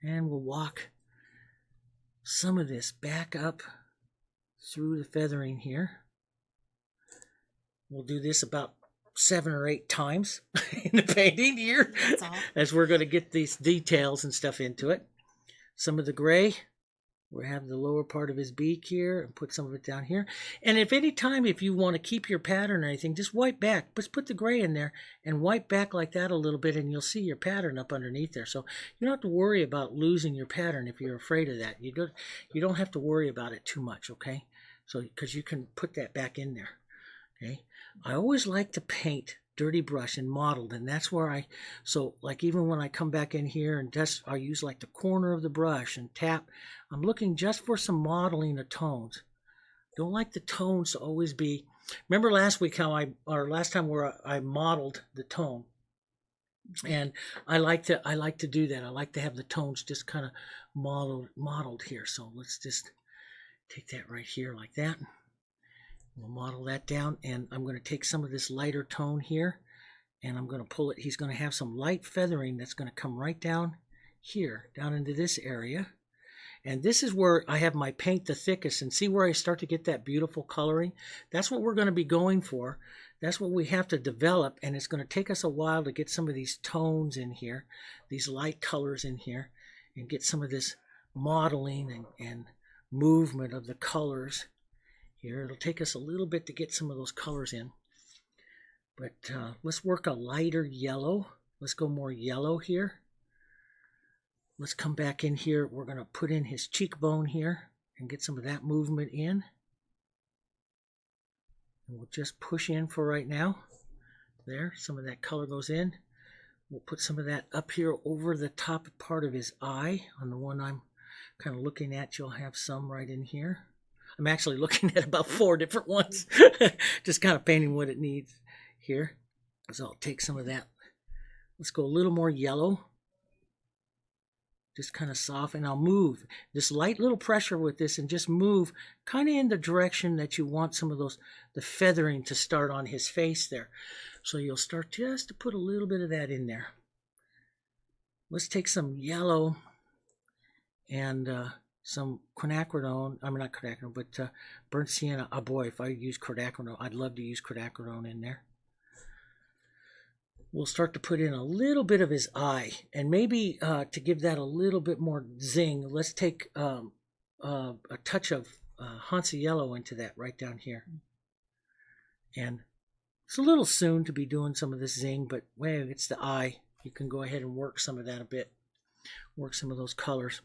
And we'll walk some of this back up through the feathering here. We'll do this about 7 or 8 times in the painting here. That's all. As we're going to get these details and stuff into it. Some of the gray. We'll have the lower part of his beak here and put some of it down here. And if any time, if you want to keep your pattern or anything, just wipe back. Just put the gray in there and wipe back like that a little bit, and you'll see your pattern up underneath there. So you don't have to worry about losing your pattern if you're afraid of that. You don't have to worry about it too much, okay? So because you can put that back in there, okay? I always like to paint dirty brush and modeled, and that's where so like even when I come back in here and just I use like the corner of the brush and tap, I'm looking just for some modeling of tones. Don't like the tones to always be, remember last week last time where I modeled the tone. And I like to do that. I like to have the tones just kind of modeled here. So let's just take that right here like that. We'll model that down, and I'm going to take some of this lighter tone here, and I'm going to pull it. He's going to have some light feathering that's going to come right down here, down into this area. And this is where I have my paint the thickest, and see where I start to get that beautiful coloring? That's what we're going to be going for. That's what we have to develop, and it's going to take us a while to get some of these tones in here, these light colors in here, and get some of this modeling and movement of the colors here. It'll take us a little bit to get some of those colors in. But let's work a lighter yellow. Let's go more yellow here. Let's come back in here. We're going to put in his cheekbone here and get some of that movement in. And we'll just push in for right now. There, some of that color goes in. We'll put some of that up here over the top part of his eye. On the one I'm kind of looking at, you'll have some right in here. I'm actually looking at about 4 different ones. Just kind of painting what it needs here. So I'll take some of that. Let's go a little more yellow. Just kind of soften. I'll move this light little pressure with this and just move kind of in the direction that you want some of the feathering to start on his face there. So you'll start just to put a little bit of that in there. Let's take some yellow and some quinacridone. I mean, not quinacridone, but burnt sienna. Oh boy, if I use quinacridone, I'd love to use quinacridone in there. We'll start to put in a little bit of his eye, and maybe to give that a little bit more zing, let's take a touch of Hansa yellow into that right down here. And it's a little soon to be doing some of this zing, but well, it's the eye. You can go ahead and work some of that a bit, work some of those colors.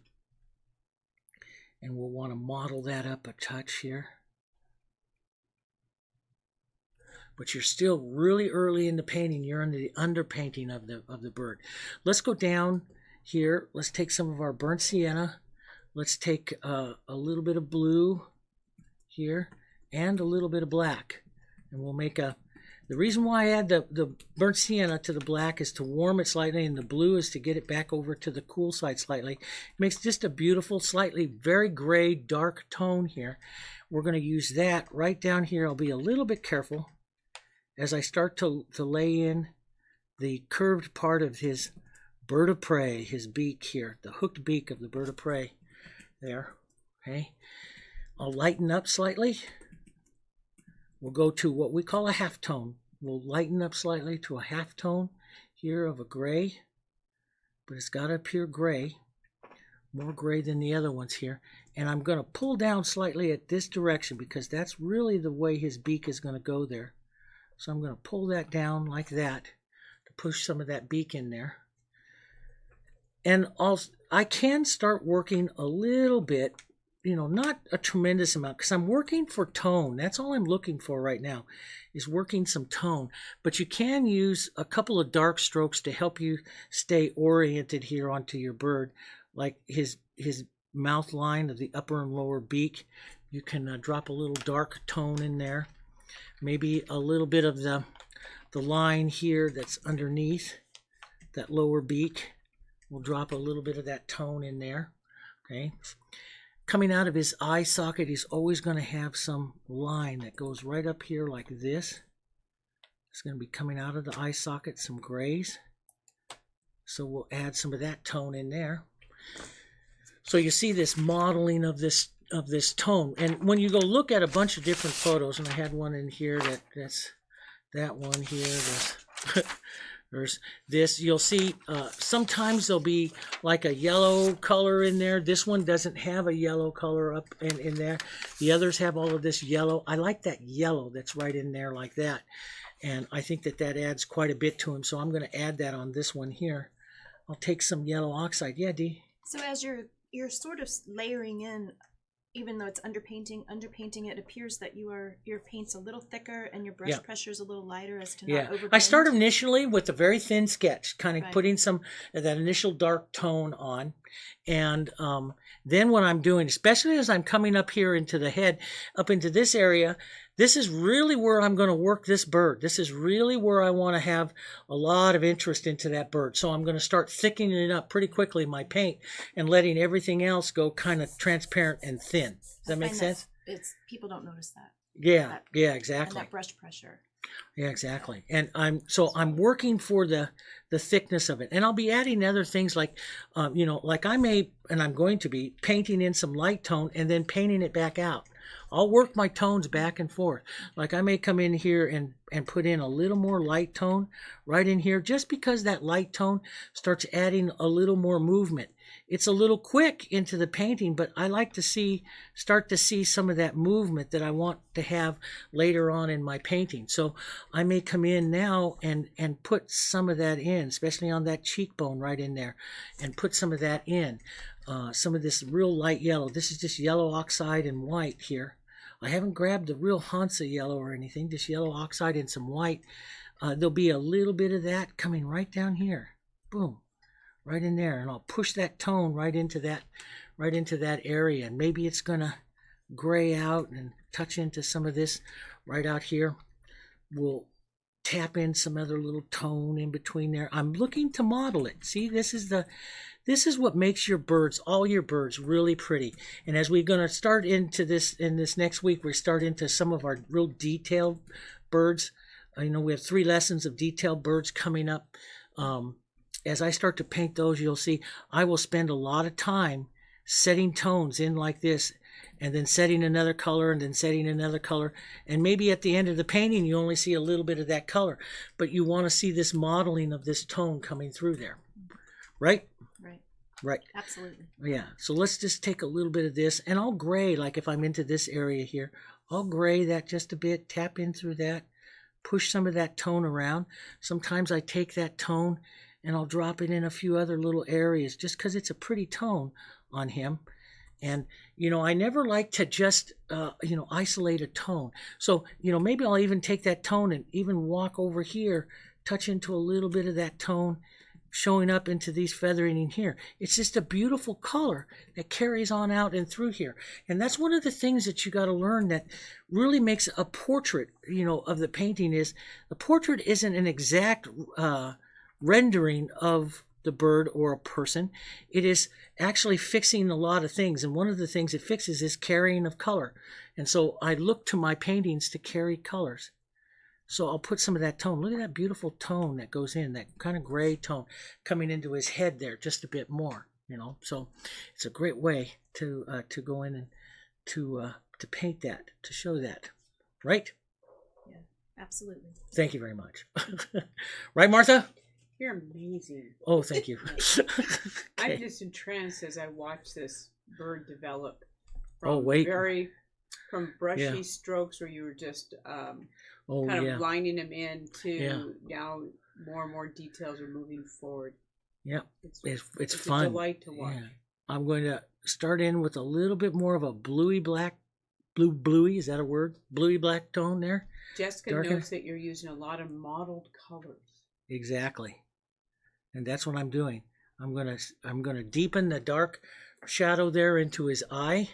And we'll want to model that up a touch here. But you're still really early in the painting. You're under the underpainting of the bird. Let's go down here. Let's take some of our burnt sienna. Let's take a little bit of blue here and a little bit of black. And we'll make the reason why I add the burnt sienna to the black is to warm it slightly, and the blue is to get it back over to the cool side slightly. It makes just a beautiful, slightly very gray, dark tone here. We're going to use that right down here. I'll be a little bit careful as I start to lay in the curved part of his bird of prey, his beak here, the hooked beak of the bird of prey there. Okay, I'll lighten up slightly. We'll go to what we call a halftone. We'll lighten up slightly to a halftone here of a gray, but it's got to appear gray, more gray than the other ones here. And I'm going to pull down slightly at this direction because that's really the way his beak is going to go there. So I'm going to pull that down like that to push some of that beak in there. And also, I can start working a little bit, not a tremendous amount, because I'm working for tone. That's all I'm looking for right now, is working some tone. But you can use a couple of dark strokes to help you stay oriented here onto your bird, like his mouth line of the upper and lower beak. You can drop a little dark tone in there. Maybe a little bit of the line here that's underneath that lower beak. We'll drop a little bit of that tone in there. Okay. Coming out of his eye socket, he's always going to have some line that goes right up here like this. It's going to be coming out of the eye socket, some grays. So we'll add some of that tone in there. So you see this modeling of this tone. And when you go look at a bunch of different photos, and I had one in here that's that one here, there's this, you'll see sometimes there'll be like a yellow color in there. This one doesn't have a yellow color up in there. The others have all of this yellow. I like that yellow that's right in there like that. And I think that adds quite a bit to him. So I'm going to add that on this one here. I'll take some yellow oxide. Yeah, Dee? So as you're sort of layering in, even though it's underpainting, it appears that your paint's a little thicker and your brush pressure is a little lighter as to not overblend. I start initially with a very thin sketch, kind of putting some of that initial dark tone on. And then what I'm doing, especially as I'm coming up here into the head, up into this area, this is really where I'm going to work this bird. This is really where I want to have a lot of interest into that bird. So I'm going to start thickening it up pretty quickly, my paint, and letting everything else go kind of transparent and thin. Does that make sense? It's people don't notice that. Yeah, yeah, And exactly. that brush pressure. Yeah, exactly. And I'm working for the thickness of it, and I'll be adding other things like, like I may, and I'm going to be painting in some light tone and then painting it back out. I'll work my tones back and forth. Like I may come in here and put in a little more light tone right in here, just because that light tone starts adding a little more movement. It's a little quick into the painting, but I like to start to see some of that movement that I want to have later on in my painting. So I may come in now and put some of that in, especially on that cheekbone right in there, and put some of that in. Some of this real light yellow. This is just yellow oxide and white here. I haven't grabbed the real Hansa yellow or anything, just yellow oxide and some white. There'll be a little bit of that coming right down here. Boom. Right in there, and I'll push that tone right into that area, and maybe it's gonna gray out and touch into some of this right out here. We'll tap in some other little tone in between there. I'm looking to model it. See, this is what makes your birds, all your birds, really pretty. And as we're gonna start into this in this next week, we start into some of our real detailed birds. We have 3 lessons of detailed birds coming up. As I start to paint those, you'll see I will spend a lot of time setting tones in like this, and then setting another color, and then setting another color. And maybe at the end of the painting, you only see a little bit of that color, but you want to see this modeling of this tone coming through there. Right? Right. Right. Absolutely. Yeah. So let's just take a little bit of this, and I'll gray, like if I'm into this area here, I'll gray that just a bit, tap in through that, push some of that tone around. Sometimes I take that tone and I'll drop it in a few other little areas just because it's a pretty tone on him. And, I never like to just, isolate a tone. So, maybe I'll even take that tone and even walk over here, touch into a little bit of that tone, showing up into these feathering in here. It's just a beautiful color that carries on out and through here. And that's one of the things that you got to learn that really makes a portrait, of the painting is the portrait isn't an exact, rendering of the bird or a person. It is actually fixing a lot of things, and one of the things it fixes is carrying of color. And so I look to my paintings to carry colors. So I'll put some of that tone. Look at that beautiful tone that goes in, that kind of gray tone coming into his head there just a bit more. So it's a great way to go in and to paint that, to show that, right? Yeah, absolutely. Thank you very much. Right, Martha? You're amazing. Oh, thank you. I'm Okay. just entranced as I watch this bird develop. Oh, wait. From brushy Yeah. strokes where you were just Oh, kind yeah. of lining them in to Yeah. now more and more details are moving forward. Yeah. It's It's a fun. delight to watch. Yeah. I'm going to start in with a little bit more of a bluey, is that a word? Bluey black tone there. Jessica Darken. notes that you're using a lot of mottled colors. Exactly. And that's what I'm doing. I'm gonna deepen the dark shadow there into his eye.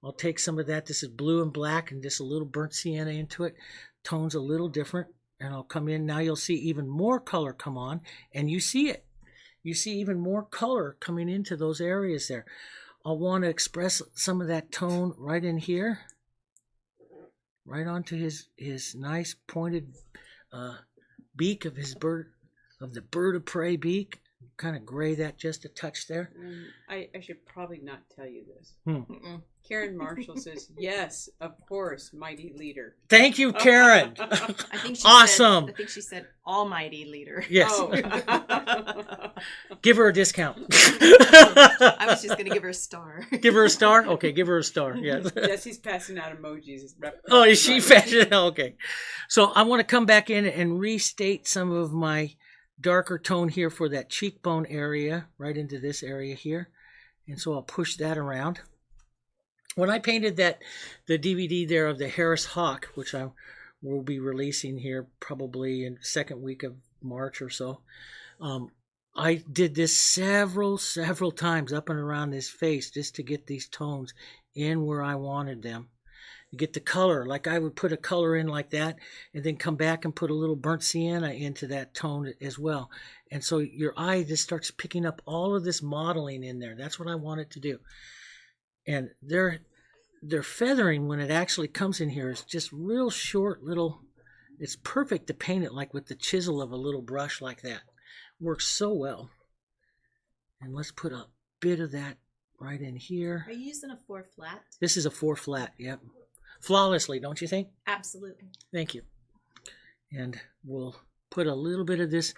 I'll take some of that. This is blue and black and just a little burnt sienna into it. Tone's a little different. And I'll come in. Now you'll see even more color come on. And you see it. You see even more color coming into those areas there. I'll want to express some of that tone right in here. Right onto his nice pointed beak of his bird, of the bird of prey beak. Kind of gray that just a touch there. I should probably not tell you this. Mm-mm. Karen Marshall says, yes, of course, mighty leader. Thank you, Karen. I think she Awesome. Said, I think she said almighty leader. Yes. Oh. Give her a discount. I was just going to give her a star. Give her a star? Okay, give her a star. Yes. Jesse's passing out emojis. Oh, is she fashion? Okay. So I want to come back in and restate some of my darker tone here for that cheekbone area, right into this area here. And so I'll push that around. When I painted the DVD there of the Harris Hawk, which I will be releasing here probably in the second week of March or so, I did this several times up and around his face just to get these tones in where I wanted them. You get the color, like I would put a color in like that, and then come back and put a little burnt sienna into that tone as well. And so your eye just starts picking up all of this modeling in there. That's what I want it to do. And their feathering, when it actually comes in here, is just real short little. It's perfect to paint it like with the chisel of a little brush like that. Works so well. And let's put a bit of that right in here. Are you using a 4 flat? This is a 4 flat, yep. Flawlessly, don't you think? Absolutely. Thank you. And we'll put a little bit of this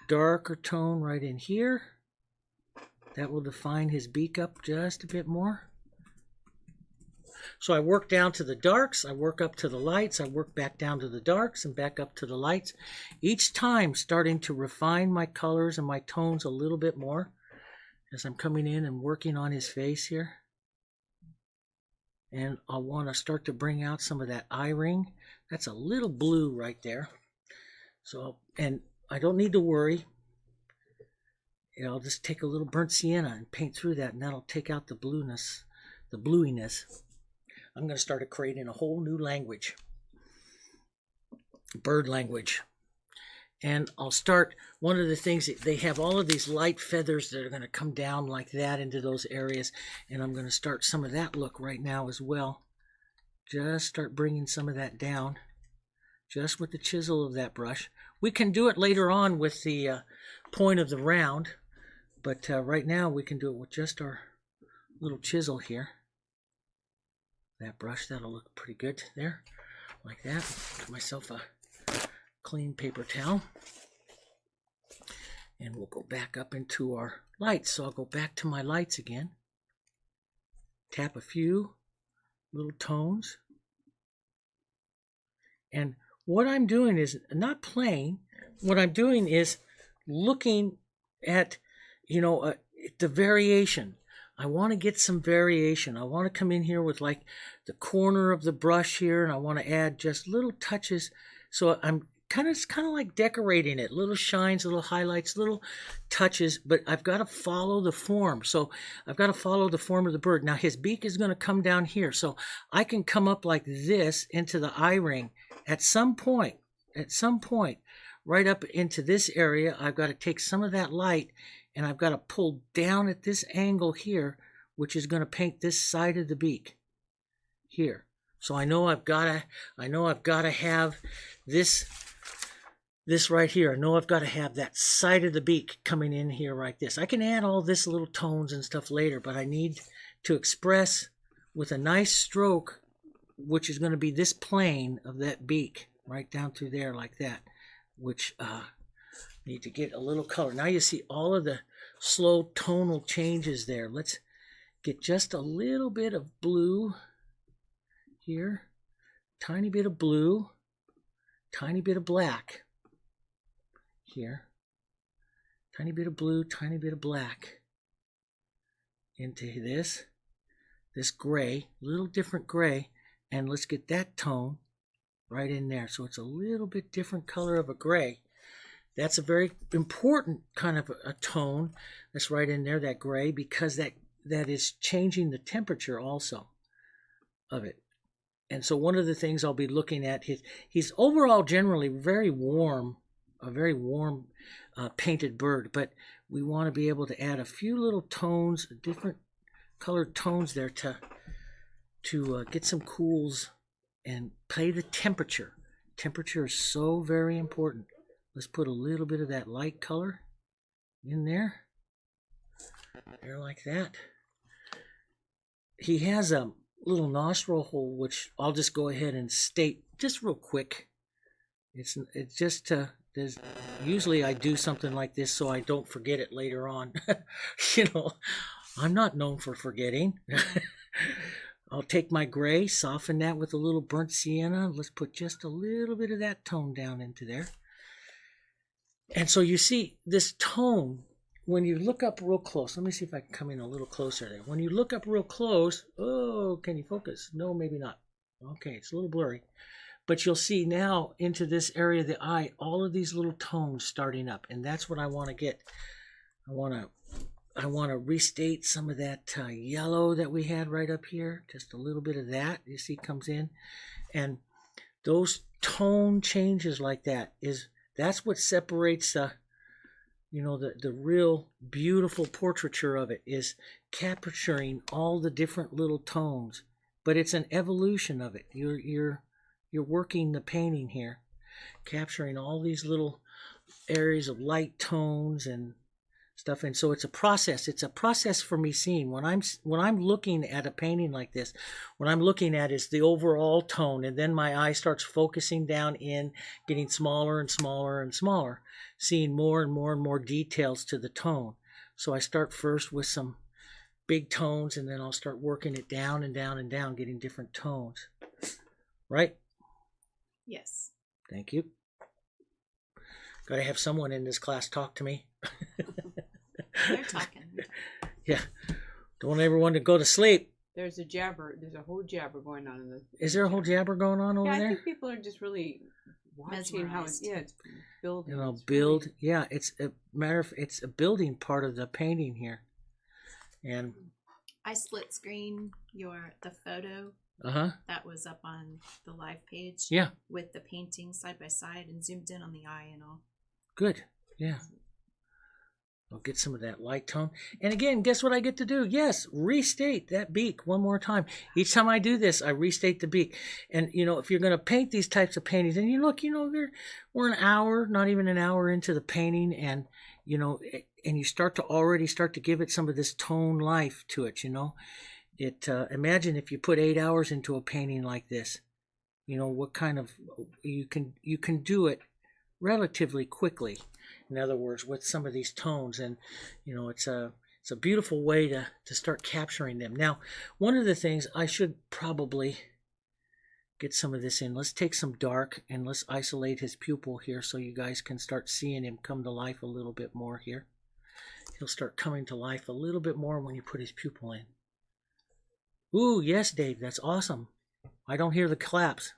darker tone right in here. That will define his beak up just a bit more. So I work down to the darks, I work up to the lights, I work back down to the darks and back up to the lights. Each time starting to refine my colors and my tones a little bit more as I'm coming in and working on his face here. And I want to start to bring out some of that eye ring. That's a little blue right there. So, and I don't need to worry. I'll just take a little burnt sienna and paint through that, and that'll take out the blueness, the bluiness. I'm going to start creating a whole new language, bird language. And I'll start, one of the things, they have all of these light feathers that are going to come down like that into those areas. And I'm going to start some of that look right now as well. Just start bringing some of that down, just with the chisel of that brush. We can do it later on with the point of the round, but right now we can do it with just our little chisel here. That brush, that'll look pretty good there, like that. Get myself a clean paper towel, and we'll go back up into our lights. So I'll go back to my lights again, tap a few little tones, and what I'm doing is not playing. What I'm doing is looking at, the variation. I want to get some variation. I want to come in here with like the corner of the brush here, and I want to add just little touches. So I'm it's kind of like decorating it, little shines, little highlights, little touches, but I've got to follow the form. So I've got to follow the form of the bird. Now his beak is going to come down here, so I can come up like this into the eye ring at some point, right up into this area. I've got to take some of that light and I've got to pull down at this angle here, which is going to paint this side of the beak here. So I know I've got to have this right here. I know I've got to have that side of the beak coming in here like this. I can add all this little tones and stuff later, but I need to express with a nice stroke, which is going to be this plane of that beak right down through there like that, which need to get a little color. Now you see all of the slow tonal changes there. Let's get just a little bit of blue here, tiny bit of blue, tiny bit of black here, tiny bit of blue, tiny bit of black into this gray, little different gray, and let's get that tone right in there. So it's a little bit different color of a gray. That's a very important kind of a tone that's right in there, that gray, because that is changing the temperature also of it. And so one of the things I'll be looking at, he's overall generally very warm, a very warm painted bird, but we want to be able to add a few little tones, different colored tones there to get some cools and play the temperature. Temperature is so very important. Let's put a little bit of that light color in there like that. He has a little nostril hole, which I'll just go ahead and state just real quick. It's just usually I do something like this so I don't forget it later on. I'm not known for forgetting. I'll take my gray, soften that with a little burnt sienna. Let's put just a little bit of that tone down into there. And so you see this tone, when you look up real close, let me see if I can come in a little closer there. When you look up real close, oh, can you focus? No, maybe not. Okay, it's a little blurry. But you'll see now into this area of the eye, all of these little tones starting up. And that's what I want to get. I want I want to restate some of that yellow that we had right up here. Just a little bit of that, you see, comes in. And those tone changes like that's what separates the real beautiful portraiture of it, is capturing all the different little tones. But it's an evolution of it. You're working the painting here, capturing all these little areas of light tones and stuff. And so it's a process for me seeing when I'm looking at a painting like this. What I'm looking at is the overall tone, and then my eye starts focusing down in, getting smaller and smaller and smaller, seeing more and more and more details to the tone. So I start first with some big tones, and then I'll start working it down and down and down, getting different tones. Right? Yes. Thank you. Got to have someone in this class talk to me. They're talking. Yeah. Don't ever want to go to sleep. There's a whole jabber going on in the. Is there a whole jabber going on over Yeah, I there? think people are just really watching how it's building. Build. Yeah, it's a building part of the painting here. And I split screen the photo that was up on the live page. Yeah. With the painting side by side and zoomed in on the eye and all. Good. Yeah. I'll get some of that light tone. And again, guess what I get to do? Yes, restate that beak one more time. Each time I do this, I restate the beak. And, if you're going to paint these types of paintings, and you look, we're an hour, not even an hour into the painting, and, and you already start to give it some of this tone life to it, imagine if you put 8 hours into a painting like this, what kind of, you can do it relatively quickly. In other words, with some of these tones, and it's a beautiful way to start capturing them. Now, one of the things I should probably get some of this in. Let's take some dark and let's isolate his pupil here so you guys can start seeing him come to life a little bit more here. He'll start coming to life a little bit more when you put his pupil in. Ooh, yes, Dave, that's awesome. I don't hear the claps.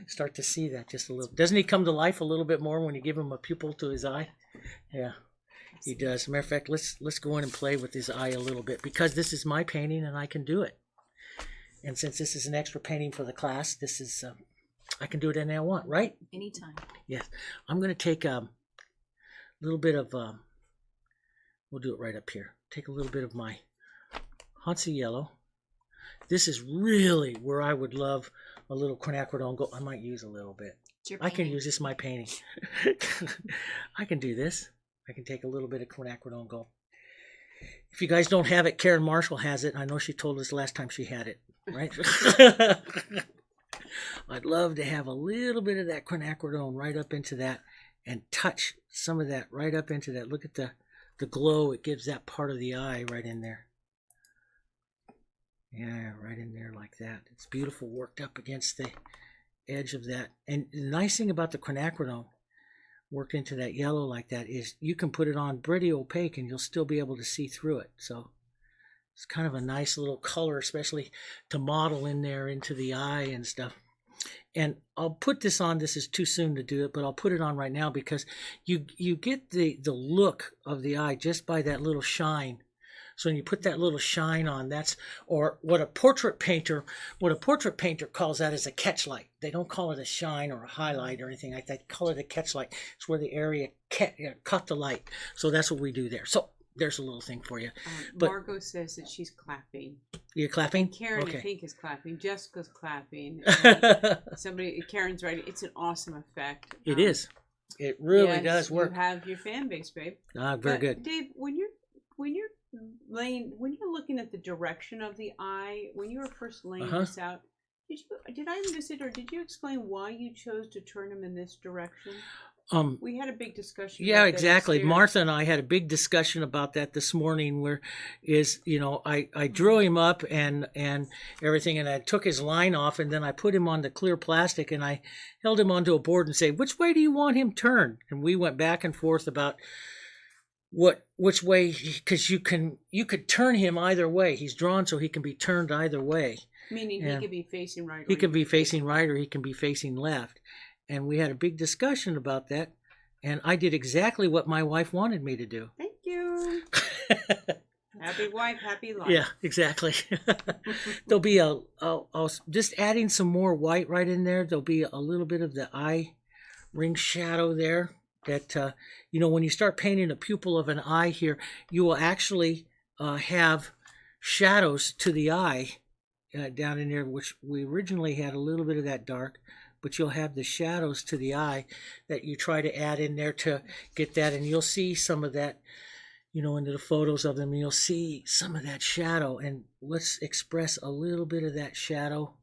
Start to see that just a little. Doesn't he come to life a little bit more when you give him a pupil to his eye? Yeah, he does. As a matter of fact, let's go in and play with his eye a little bit, because this is my painting and I can do it. And since this is an extra painting for the class, this is I can do it any I want, right? Anytime. Yes. I'm going to take a little bit of, we'll do it right up here. Take a little bit of my Hansa yellow. This is really where I would love a little quinacridone gold. I might use a little bit. I can use this, my painting. I can do this. I can take a little bit of quinacridone gold. If you guys don't have it, Karen Marshall has it. I know she told us last time she had it, right? I'd love to have a little bit of that quinacridone right up into that and touch some of that right up into that. Look at the glow it gives that part of the eye right in there. Yeah, right in there like that. It's beautiful, worked up against the edge of that. And the nice thing about the quinacridone worked into that yellow like that is you can put it on pretty opaque and you'll still be able to see through it. So it's kind of a nice little color, especially to model in there into the eye and stuff. And I'll put this on. This is too soon to do it, but I'll put it on right now because you get the look of the eye just by that little shine. So when you put that little shine on, or what a portrait painter calls that is a catch light. They don't call it a shine or a highlight or anything like that. They call it a catch light. It's where the area caught the light. So that's what we do there. So there's a little thing for you. Margot says that she's clapping. You're clapping? Karen, okay. I think, is clapping. Jessica's clapping. Karen's writing. It's an awesome effect. It is. It really does work. You have your fan base, babe. Very good. Dave, when you're looking at the direction of the eye, when you were first laying this out, did I miss it, or did you explain why you chose to turn him in this direction? We had a big discussion. Yeah, exactly. Martha and I had a big discussion about that this morning. I drew him up and everything, and I took his line off, and then I put him on the clear plastic, and I held him onto a board and said, "Which way do you want him turned?" And we went back and forth about which way, because you could turn him either way. He's drawn so he can be turned either way. Meaning he could be facing right. He can be facing right, or he can be facing left. And we had a big discussion about that. And I did exactly what my wife wanted me to do. Thank you. Happy wife, happy life. Yeah, exactly. There'll be I'll just adding some more white right in there. There'll be a little bit of the eye ring shadow there that, when you start painting a pupil of an eye here, you will actually have shadows to the eye down in there, which we originally had a little bit of that dark, but you'll have the shadows to the eye that you try to add in there to get that, and you'll see some of that, into the photos of them, and you'll see some of that shadow, and let's express a little bit of that shadow,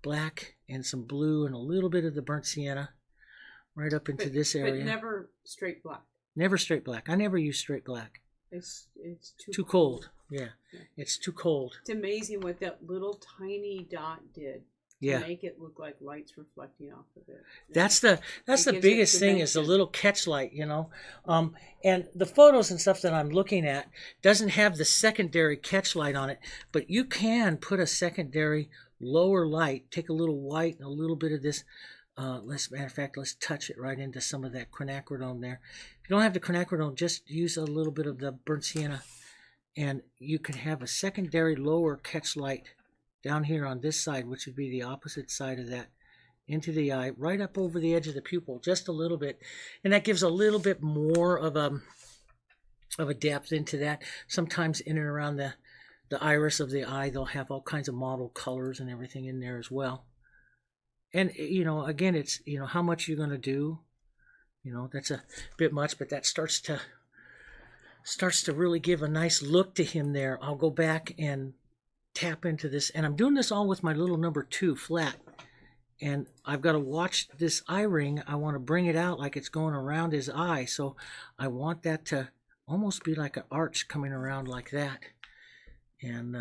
black and some blue and a little bit of the burnt sienna right up into this area. But never straight black. Never straight black. I never use straight black. It's too cold. Yeah, it's too cold. It's amazing what that little tiny dot did to make it look like light's reflecting off of it. That's the biggest thing, is the little catch light, and the photos and stuff that I'm looking at doesn't have the secondary catch light on it, but you can put a secondary lower light, take a little white and a little bit of this. Matter of fact, let's touch it right into some of that quinacridone there. If you don't have the quinacridone, just use a little bit of the burnt sienna, and you can have a secondary lower catch light down here on this side, which would be the opposite side of that, into the eye, right up over the edge of the pupil, just a little bit, and that gives a little bit more of a depth into that. Sometimes in and around the iris of the eye, they'll have all kinds of model colors and everything in there as well. And, again, it's, how much you're going to do. That's a bit much, but that starts to really give a nice look to him there. I'll go back and tap into this. And I'm doing this all with my little number 2 flat. And I've got to watch this eye ring. I want to bring it out like it's going around his eye. So I want that to almost be like an arch coming around like that. And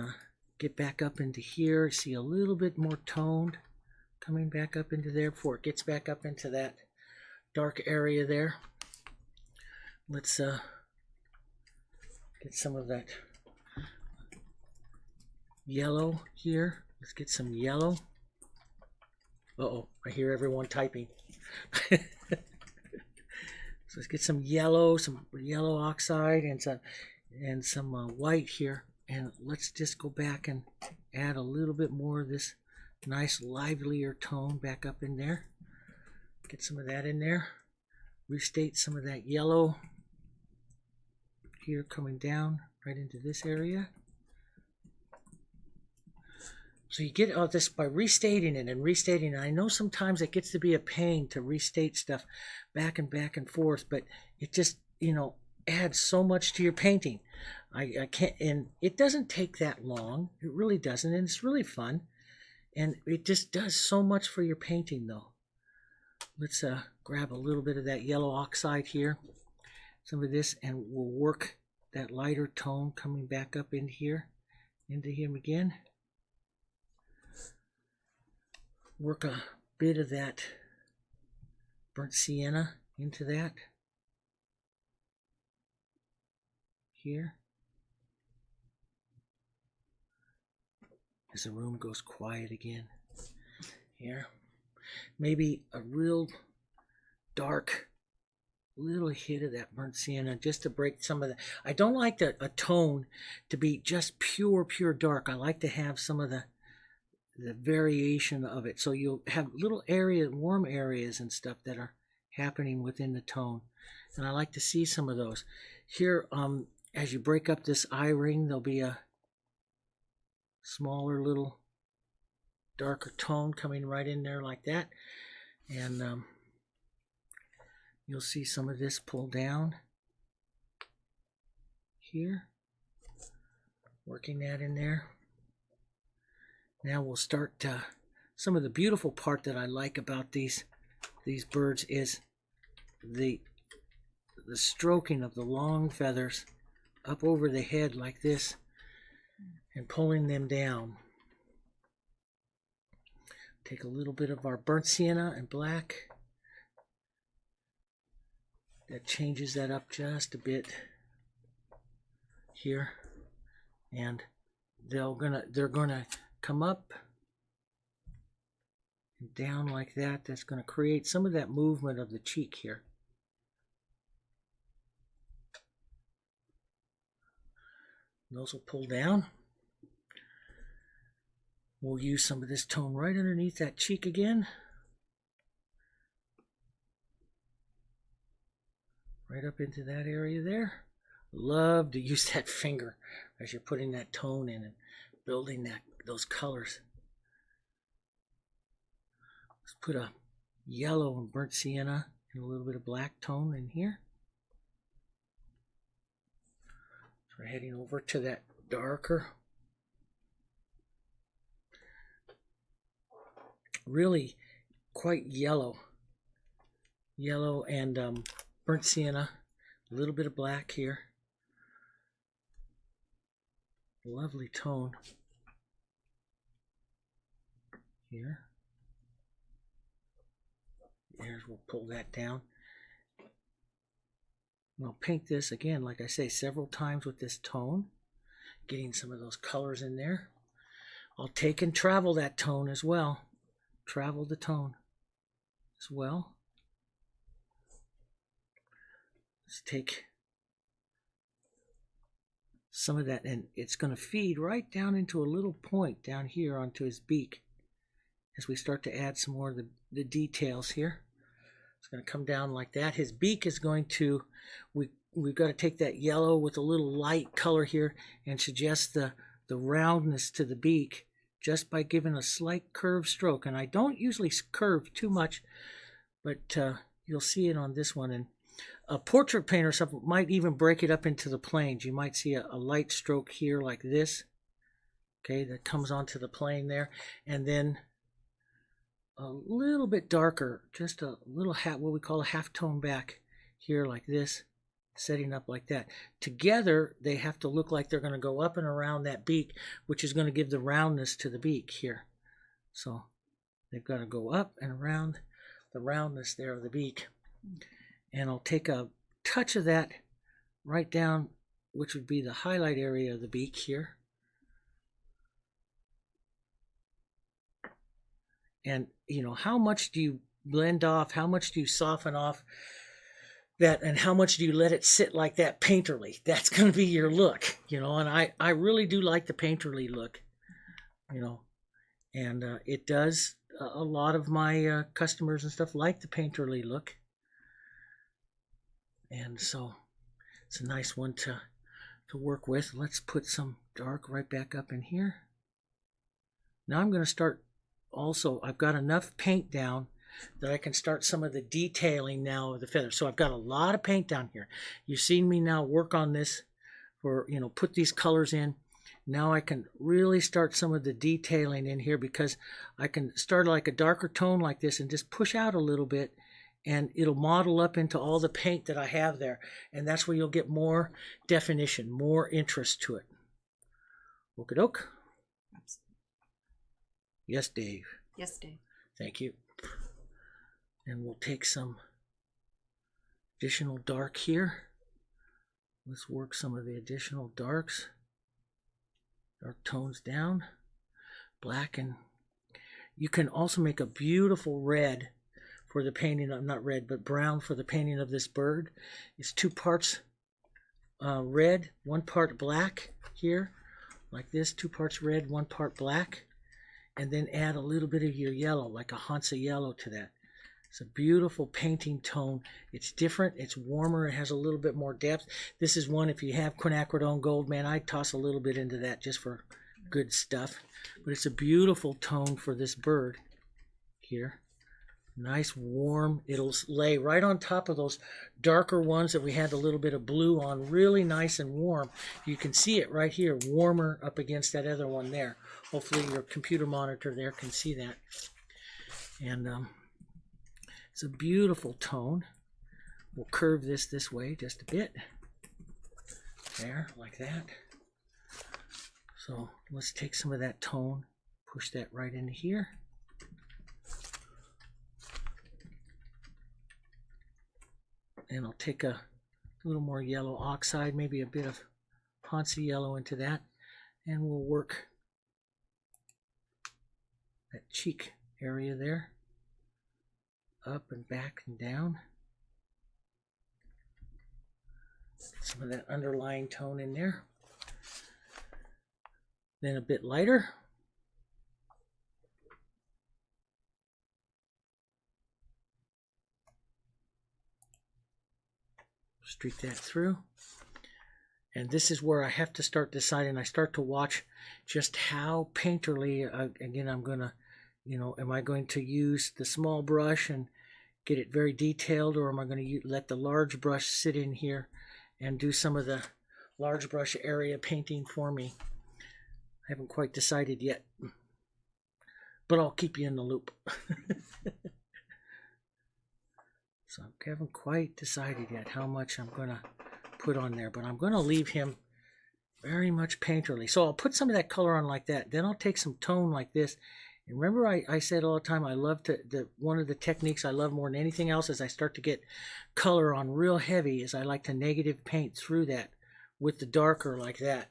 get back up into here. See a little bit more toned. Coming back up into there before it gets back up into that dark area there. Let's get some of that yellow here. Let's get some yellow. Uh-oh, I hear everyone typing. So let's get some yellow oxide and some white here. And let's just go back and add a little bit more of this nice livelier tone back up in there. Get some of that in there. Restate some of that yellow here coming down right into this area. So you get all this by restating it and restating it. I know sometimes it gets to be a pain to restate stuff back and forth, but it just, adds so much to your painting. I can't, and it doesn't take that long. It really doesn't, and it's really fun. And it just does so much for your painting, though. Let's grab a little bit of that yellow oxide here, some of this, and we'll work that lighter tone coming back up in here, into him again. Work a bit of that burnt sienna into that here. As the room goes quiet again. Here. Maybe a real dark little hit of that burnt sienna just to break some of the... I don't like a tone to be just pure dark. I like to have some of the variation of it. So you'll have little warm areas and stuff that are happening within the tone. And I like to see some of those. Here, as you break up this eye ring, there'll be a smaller little darker tone coming right in there like that, and you'll see some of this pull down here, working that in there. Now we'll start some of the beautiful part that I like about these birds is the stroking of the long feathers up over the head like this and pulling them down. Take a little bit of our burnt sienna and black. That changes that up just a bit here. And they're gonna come up and down like that. That's gonna create some of that movement of the cheek here. Those will pull down. We'll use some of this tone right underneath that cheek again. Right up into that area there. Love to use that finger as you're putting that tone in and building those colors. Let's put a yellow and burnt sienna and a little bit of black tone in here. So we're heading over to that darker, really quite yellow and burnt sienna, a little bit of black here. Lovely tone here. Here's, we'll pull that down. And I'll paint this again, like I say, several times with this tone, getting some of those colors in there. I'll take and travel that tone as well. Travel the tone as well. Let's take some of that, and it's going to feed right down into a little point down here onto his beak as we start to add some more of the details here. It's going to come down like that. His beak is going to, we've got to take that yellow with a little light color here and suggest the roundness to the beak just by giving a slight curved stroke. And I don't usually curve too much, but you'll see it on this one. And a portrait paint or something might even break it up into the planes. You might see a light stroke here like this, okay, that comes onto the plane there, and then a little bit darker, just a little what we call a half tone back here like this, setting up like that. Together they have to look like they're going to go up and around that beak, which is going to give the roundness to the beak here. So they've got to go up and around the roundness there of the beak. And I'll take a touch of that right down, which would be the highlight area of the beak here. And, you know, how much do you blend off? How much do you soften off that? And how much do you let it sit like that painterly? That's going to be your look, you know. And I really do like the painterly look, you know. And it does, a lot of my customers and stuff like the painterly look. And so it's a nice one to work with. Let's put some dark right back up in here. Now I'm going to start also, I've got enough paint down that I can start some of the detailing now of the feather. So I've got a lot of paint down here. You've seen me now work on this for, you know, put these colors in. Now I can really start some of the detailing in here because I can start like a darker tone like this and just push out a little bit, and it'll model up into all the paint that I have there. And that's where you'll get more definition, more interest to it. Okie-doke. Yes, Dave. Yes, Dave. Thank you. And we'll take some additional dark here. Let's work some of the additional darks. Dark tones down. Black, and you can also make a beautiful red for the painting, not red, but brown for the painting of this bird. It's 2 parts red, 1 part black here, like this, 2 parts red, 1 part black, and then add a little bit of your yellow, like a Hansa yellow to that. It's a beautiful painting tone. It's different, it's warmer, it has a little bit more depth. This is one, if you have quinacridone gold, man, I'd toss a little bit into that just for good stuff. But it's a beautiful tone for this bird here. Nice warm, it'll lay right on top of those darker ones that we had a little bit of blue on, really nice and warm. You can see it right here, warmer up against that other one there. Hopefully your computer monitor there can see that. And it's a beautiful tone. We'll curve this way just a bit. There, like that. So let's take some of that tone, push that right into here. And I'll take a little more yellow oxide, maybe a bit of Hansa yellow into that, and we'll work that cheek area there, up and back and down. Some of that underlying tone in there. then a bit lighter. Streak that through. And this is where I have to start deciding. I start to watch just how painterly, again, I'm going to, am I going to use the small brush and get it very detailed, or am I going to let the large brush sit in here and do some of the large brush area painting for me? I haven't quite decided yet, but I'll keep you in the loop. So I haven't quite decided yet how much I'm going to put on there, but I'm going to leave him very much painterly. So I'll put some of that color on like that. Then I'll take some tone like this. And remember I said all the time I love one of the techniques I love more than anything else as I start to get color on real heavy is I like to negative paint through that with the darker like that.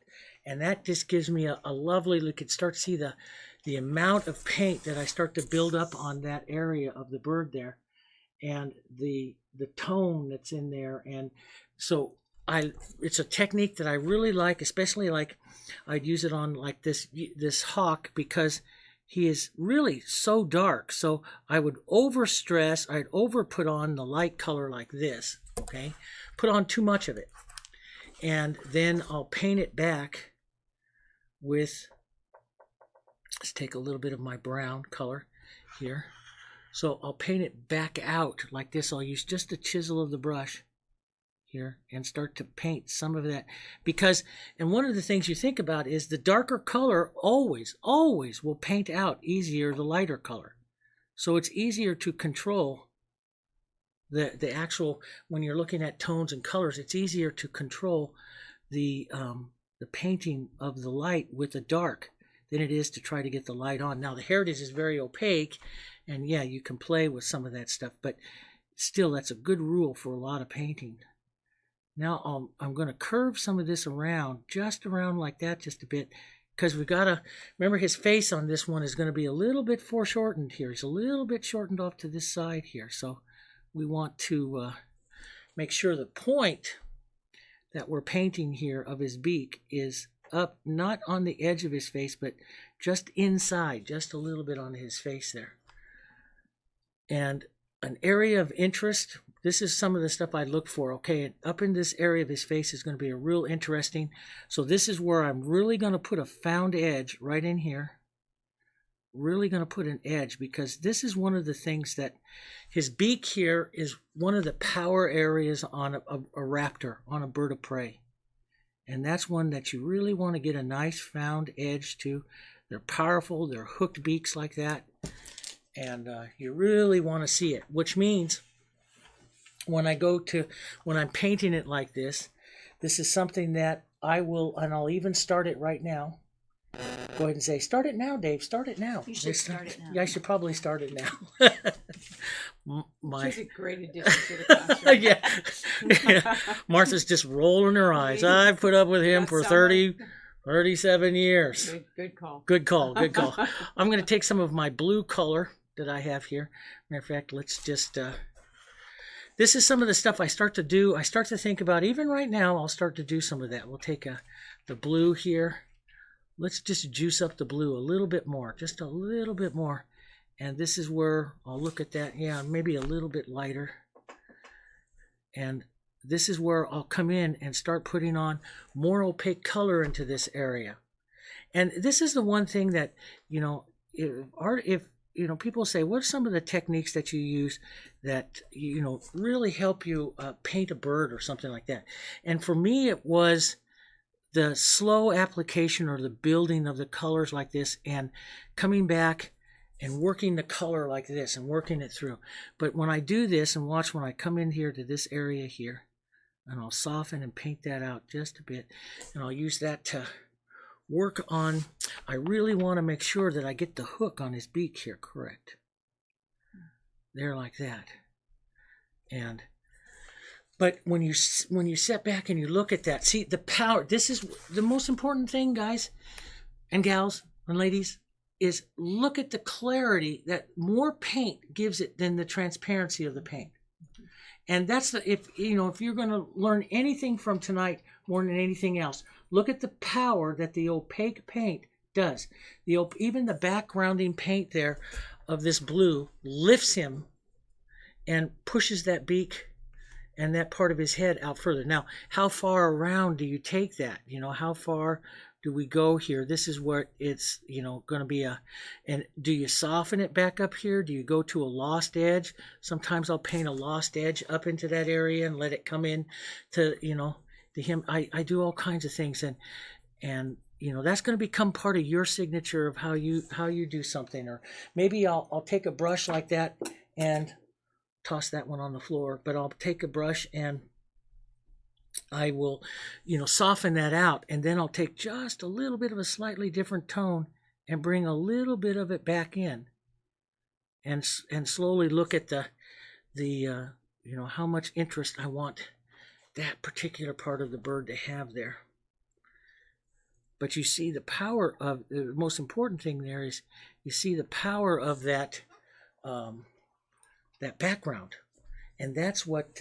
And that just gives me a lovely look. You can start to see the amount of paint that I start to build up on that area of the bird there. And the tone that's in there. And so it's a technique that I really like, especially like I'd use it on like this hawk because he is really so dark. So I would overstress, I'd over put on the light color like this, okay? Put on too much of it. And then I'll paint it back with, let's take a little bit of my brown color here. So I'll paint it back out like this. I'll use just the chisel of the brush here and start to paint some of that. Because, and one of the things you think about is the darker color always will paint out easier the lighter color. So it's easier to control the actual, when you're looking at tones and colors, it's easier to control the painting of the light with the dark than it is to try to get the light on. Now the Heritage is very opaque, and yeah, you can play with some of that stuff, but still that's a good rule for a lot of painting. Now I'm going to curve some of this around, just around like that just a bit, because we've got to, remember his face on this one is going to be a little bit foreshortened here. He's a little bit shortened off to this side here, so we want to make sure the point that we're painting here of his beak is up, not on the edge of his face, but just inside, just a little bit on his face there. And an area of interest, this is some of the stuff I look for. Okay, up in this area of his face is going to be a real interesting. So this is where I'm really going to put a found edge right in here. Really going to put an edge, because this is one of the things that his beak here is one of the power areas on a raptor, on a bird of prey. And that's one that you really want to get a nice found edge to. They're powerful, they're hooked beaks like that. And you really want to see it, which means when I'm painting it like this, this is something that I will, and I'll even start it right now. Go ahead and say, start it now, Dave, start it now. You should start it now. Yeah, I should probably start it now. She's a great addition to the classroom. Yeah. Martha's just rolling her eyes. I've put up with him for 37 years. Good call. Good call, good call. I'm going to take some of my blue color that I have here. Matter of fact, let's just, this is some of the stuff I start to do. I start to think about, even right now, I'll start to do some of that. We'll take the blue here. Let's just juice up the blue a little bit more, just a little bit more. And this is where I'll look at that. Yeah, maybe a little bit lighter. And this is where I'll come in and start putting on more opaque color into this area. And this is the one thing that, if people say, what are some of the techniques that you use that, really help you paint a bird or something like that? And for me, it was the slow application or the building of the colors like this and coming back and working the color like this and working it through. But when I do this, and watch when I come in here to this area here, and I'll soften and paint that out just a bit, and I'll use that to work on, I really want to make sure that I get the hook on his beak here correct. There, like that. But when you sit back and you look at that, see the power. This is the most important thing, guys and gals and ladies, is look at the clarity that more paint gives it than the transparency of the paint. And that's if you're going to learn anything from tonight more than anything else, look at the power that the opaque paint does. Even the backgrounding paint there of this blue lifts him and pushes that beak and that part of his head out further. Now, how far around do you take that? How far do we go here? This is what it's, going to be and do you soften it back up here? Do you go to a lost edge? Sometimes I'll paint a lost edge up into that area and let it come in to, to him. I do all kinds of things, and that's going to become part of your signature of how you do something. Or maybe I'll take a brush like that and toss that one on the floor, but I'll take a brush and I will, soften that out, and then I'll take just a little bit of a slightly different tone and bring a little bit of it back in, and slowly look at the how much interest I want that particular part of the bird to have there. But you see the power of the most important thing there is you see the power of that that background, and that's what.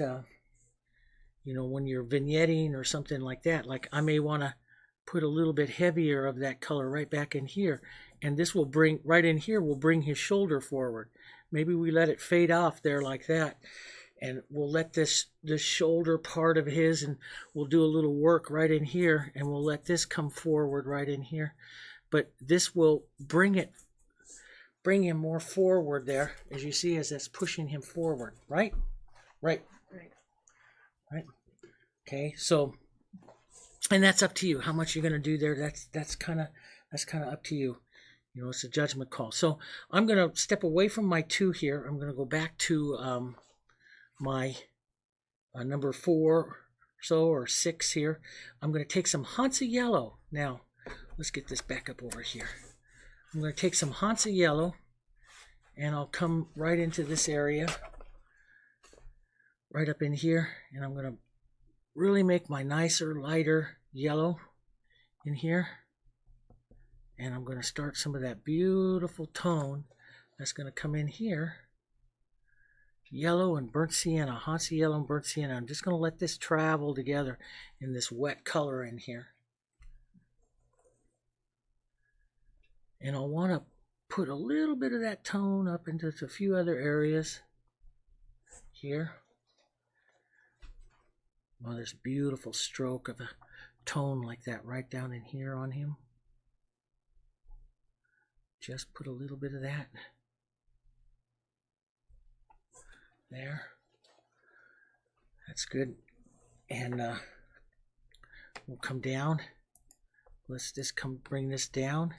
When you're vignetting or something like that, like I may want to put a little bit heavier of that color right back in here, and this will bring, right in here, will bring his shoulder forward. Maybe we let it fade off there like that, and we'll let this shoulder part of his, and we'll do a little work right in here, and we'll let this come forward right in here. But this will bring him more forward there, as you see, as that's pushing him forward, right? Right. Okay, so, and that's up to you how much you're going to do there. That's kind of up to you. It's a judgment call. So I'm going to step away from my 2 here. I'm going to go back to my number 4 or so, or 6 here. I'm going to take some Hansa yellow. Now, let's get this back up over here. I'm going to take some Hansa yellow, and I'll come right into this area, right up in here, and I'm going to really make my nicer, lighter yellow in here. And I'm going to start some of that beautiful tone that's going to come in here. Yellow and burnt sienna, Hansa yellow and burnt sienna. I'm just going to let this travel together in this wet color in here. And I'll want to put a little bit of that tone up into a few other areas here. Well, this beautiful stroke of a tone like that right down in here on him. Just put a little bit of that there. That's good. And we'll come down. Let's just bring this down.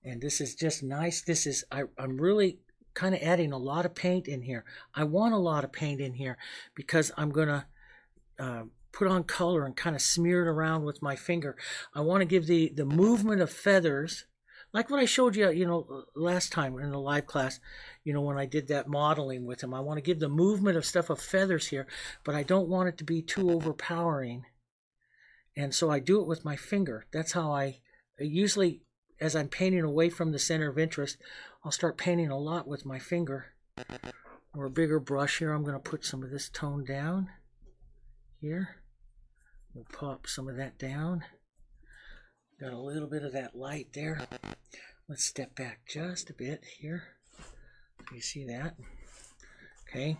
And this is just nice. This is, I'm really kind of adding a lot of paint in here. I want a lot of paint in here because I'm going to put on color and kind of smear it around with my finger. I want to give the movement of feathers, like what I showed you, last time in the live class, when I did that modeling with him. I want to give the movement of stuff of feathers here, but I don't want it to be too overpowering. And so I do it with my finger. That's how I usually, as I'm painting away from the center of interest, I'll start painting a lot with my finger or a bigger brush here. I'm going to put some of this tone down here. We'll pop some of that down. Got a little bit of that light there. Let's step back just a bit here. You see that? Okay.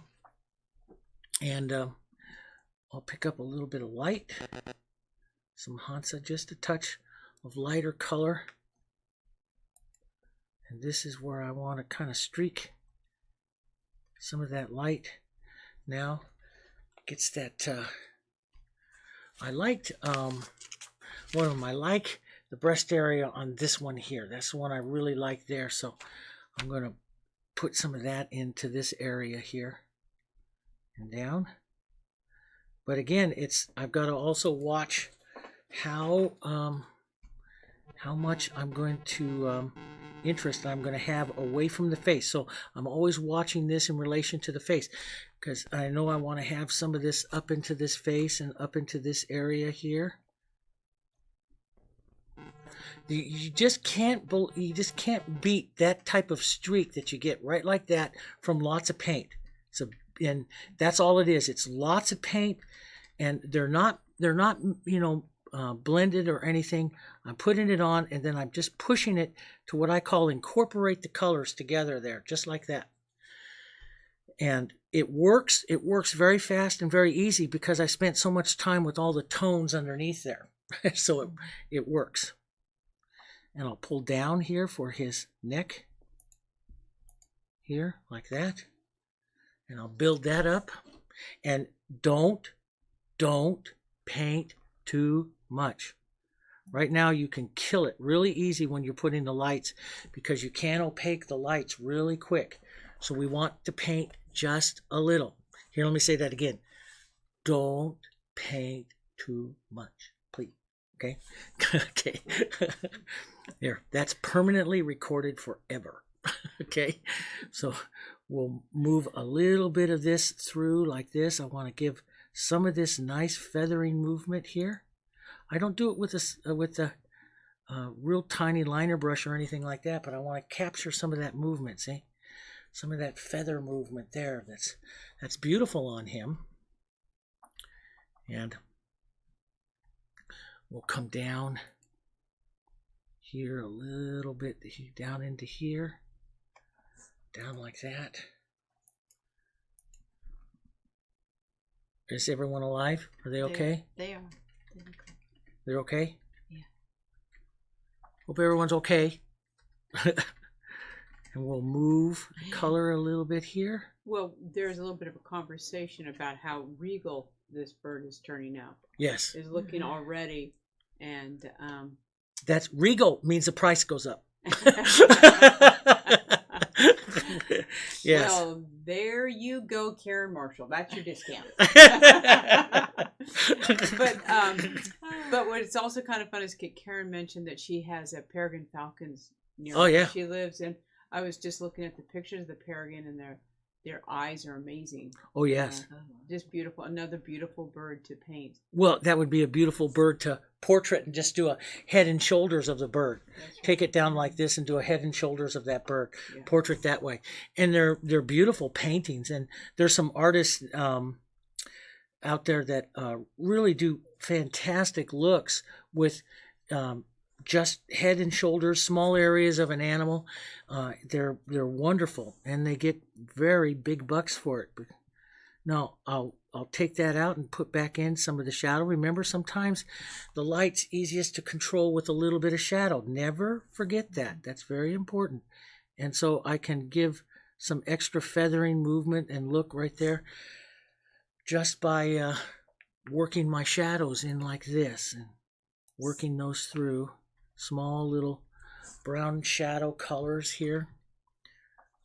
And I'll pick up a little bit of light. Some Hansa, just a touch of lighter color. And this is where I want to kind of streak some of that light. Now, gets that, I liked, one of them, I like the breast area on this one here. That's the one I really like there. So I'm going to put some of that into this area here and down. But again, I've got to also watch how much I'm going to, interest I'm going to have away from the face. So I'm always watching this in relation to the face, because I know I want to have some of this up into this face and up into this area here. You just can't beat that type of streak that you get right like that from lots of paint. So, and that's all it is. It's lots of paint, and they're not blended or anything. I'm putting it on, and then I'm just pushing it to what I call incorporate the colors together there, just like that. And it works. It works very fast and very easy because I spent so much time with all the tones underneath there. So it works. And I'll pull down here for his neck. Here, like that. And I'll build that up. And don't paint too much. Right now you can kill it really easy when you're putting the lights because you can opaque the lights really quick. So we want to paint just a little. Here, let me say that again. Don't paint too much, please. Okay? Okay. There, that's permanently recorded forever. Okay? So we'll move a little bit of this through like this. I want to give some of this nice feathering movement here. I don't do it with a real tiny liner brush or anything like that, but I want to capture some of that movement, see? Some of that feather movement there. That's beautiful on him. And we'll come down here a little bit, down into here. Down like that. Is everyone alive? Are they okay? They are. They're okay? Yeah. Hope everyone's okay. And we'll move the color a little bit here. Well, there's a little bit of a conversation about how regal this bird is turning out. Yes. Is looking already, and that's regal means the price goes up. Yes. Well, there you go, Karen Marshall. That's your discount. But what it's also kind of fun is Karen mentioned that she has a peregrine falcons near where she lives, and I was just looking at the pictures of the peregrine, and their eyes are amazing. Oh yes. Just beautiful. Another beautiful bird to paint. Well, that would be a beautiful bird to portrait and just do a head and shoulders of the bird. Right. Take it down like this and do a head and shoulders of that bird. Yeah. Portrait that way. And they're beautiful paintings. And there's some artists out there that really do fantastic looks with just head and shoulders, small areas of an animal. They're wonderful, and they get very big bucks for it. But now I'll take that out and put back in some of the shadow. Remember, sometimes the light's easiest to control with a little bit of shadow. Never forget that. That's very important. And so I can give some extra feathering movement and look right there just by working my shadows in like this and working those through. Small little brown shadow colors here.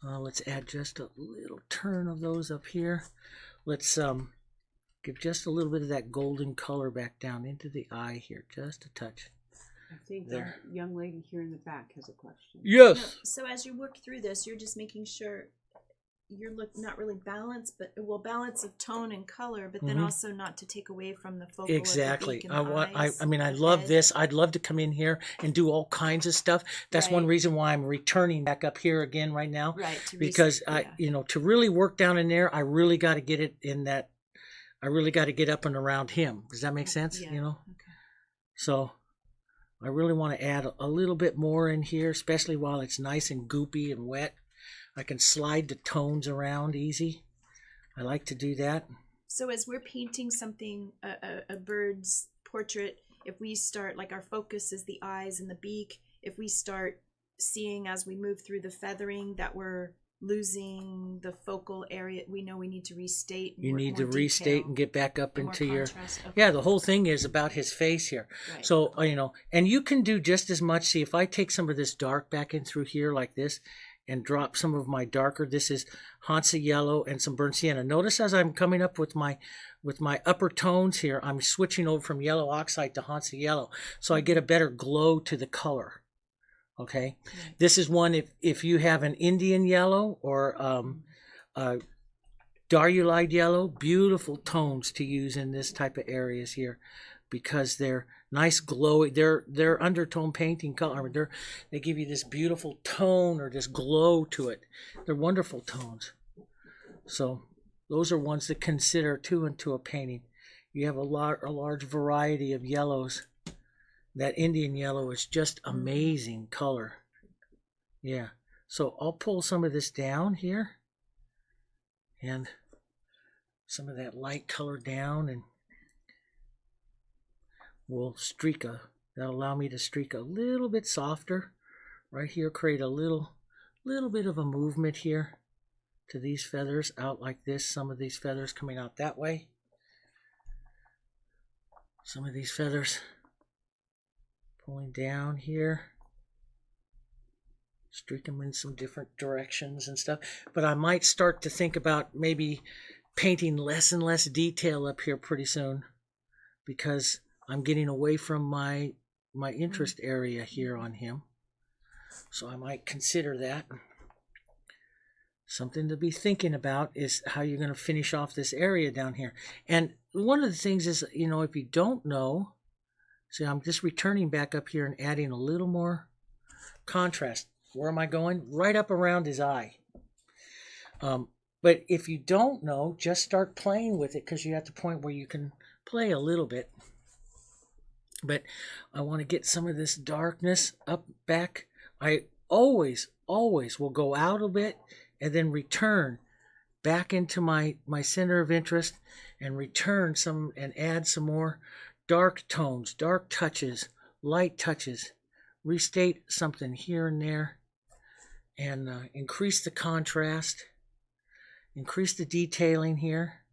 Let's add just a little turn of those up here. Let's give just a little bit of that golden color back down into the eye here, just a touch. I think the young lady here in the back has a question. Yes. No, so as you work through this, you're just making sure you're not really balanced, but balance of tone and color, but then also not to take away from the focal. Exactly. Of the beak and the eyes, I mean, I love head. this. I'd love to come in here and do all kinds of stuff. That's one reason why I'm returning back up here again right now. Right. Because to really work down in there, I really got to get it in that. I really got to get up and around him. Does that make sense? Yeah. Okay. So I really want to add a little bit more in here, especially while it's nice and goopy and wet. I can slide the tones around easy. I like to do that. So as we're painting something, a bird's portrait, if we start, like our focus is the eyes and the beak, if we start seeing as we move through the feathering that we're losing the focal area, we know we need to restate. You need to restate and get back up into your... Okay. Yeah, the whole thing is about his face here. Right. So, and you can do just as much. See, if I take some of this dark back in through here like this, and drop some of my darker. This is Hansa yellow and some burnt sienna. Notice as I'm coming up with my upper tones here, I'm switching over from yellow oxide to Hansa yellow, so I get a better glow to the color. Okay, this is one if you have an Indian yellow or Darulide yellow, beautiful tones to use in this type of areas here, because they're nice glowy. They're undertone painting color. They give you this beautiful tone or this glow to it. They're wonderful tones. So those are ones to consider too into a painting. You have a large variety of yellows That Indian yellow is just amazing color. Yeah. So I'll pull some of this down here and some of that light color down, and we'll that'll allow me to streak a little bit softer right here, create a little bit of a movement here to these feathers out like this. Some of these feathers coming out that way. Some of these feathers pulling down here. Streak them in some different directions and stuff. But I might start to think about maybe painting less and less detail up here pretty soon, because I'm getting away from my interest area here on him. So I might consider that. Something to be thinking about is how you're going to finish off this area down here. And one of the things is, you know, if you don't know, see, I'm just returning back up here and adding a little more contrast. Where am I going? Right up around his eye. But if you don't know, just start playing with it, because you're at the point where you can play a little bit. But I want to get some of this darkness up back. I always will go out a bit and then return back into my center of interest, and return some and add some more dark tones, dark touches, light touches, restate something here and there, and increase the contrast, increase the detailing here,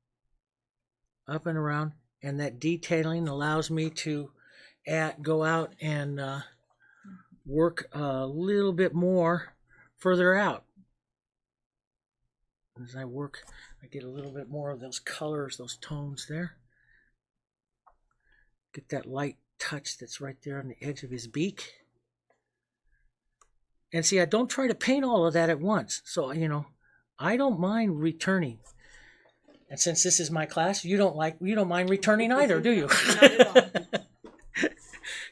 up and around. And that detailing allows me to go out and work a little bit more further out. As I work, I get a little bit more of those colors, those tones there. Get that light touch that's right there on the edge of his beak. And see, I don't try to paint all of that at once. So, you know, I don't mind returning. And since this is my class, you don't mind returning either, do you? Not at all.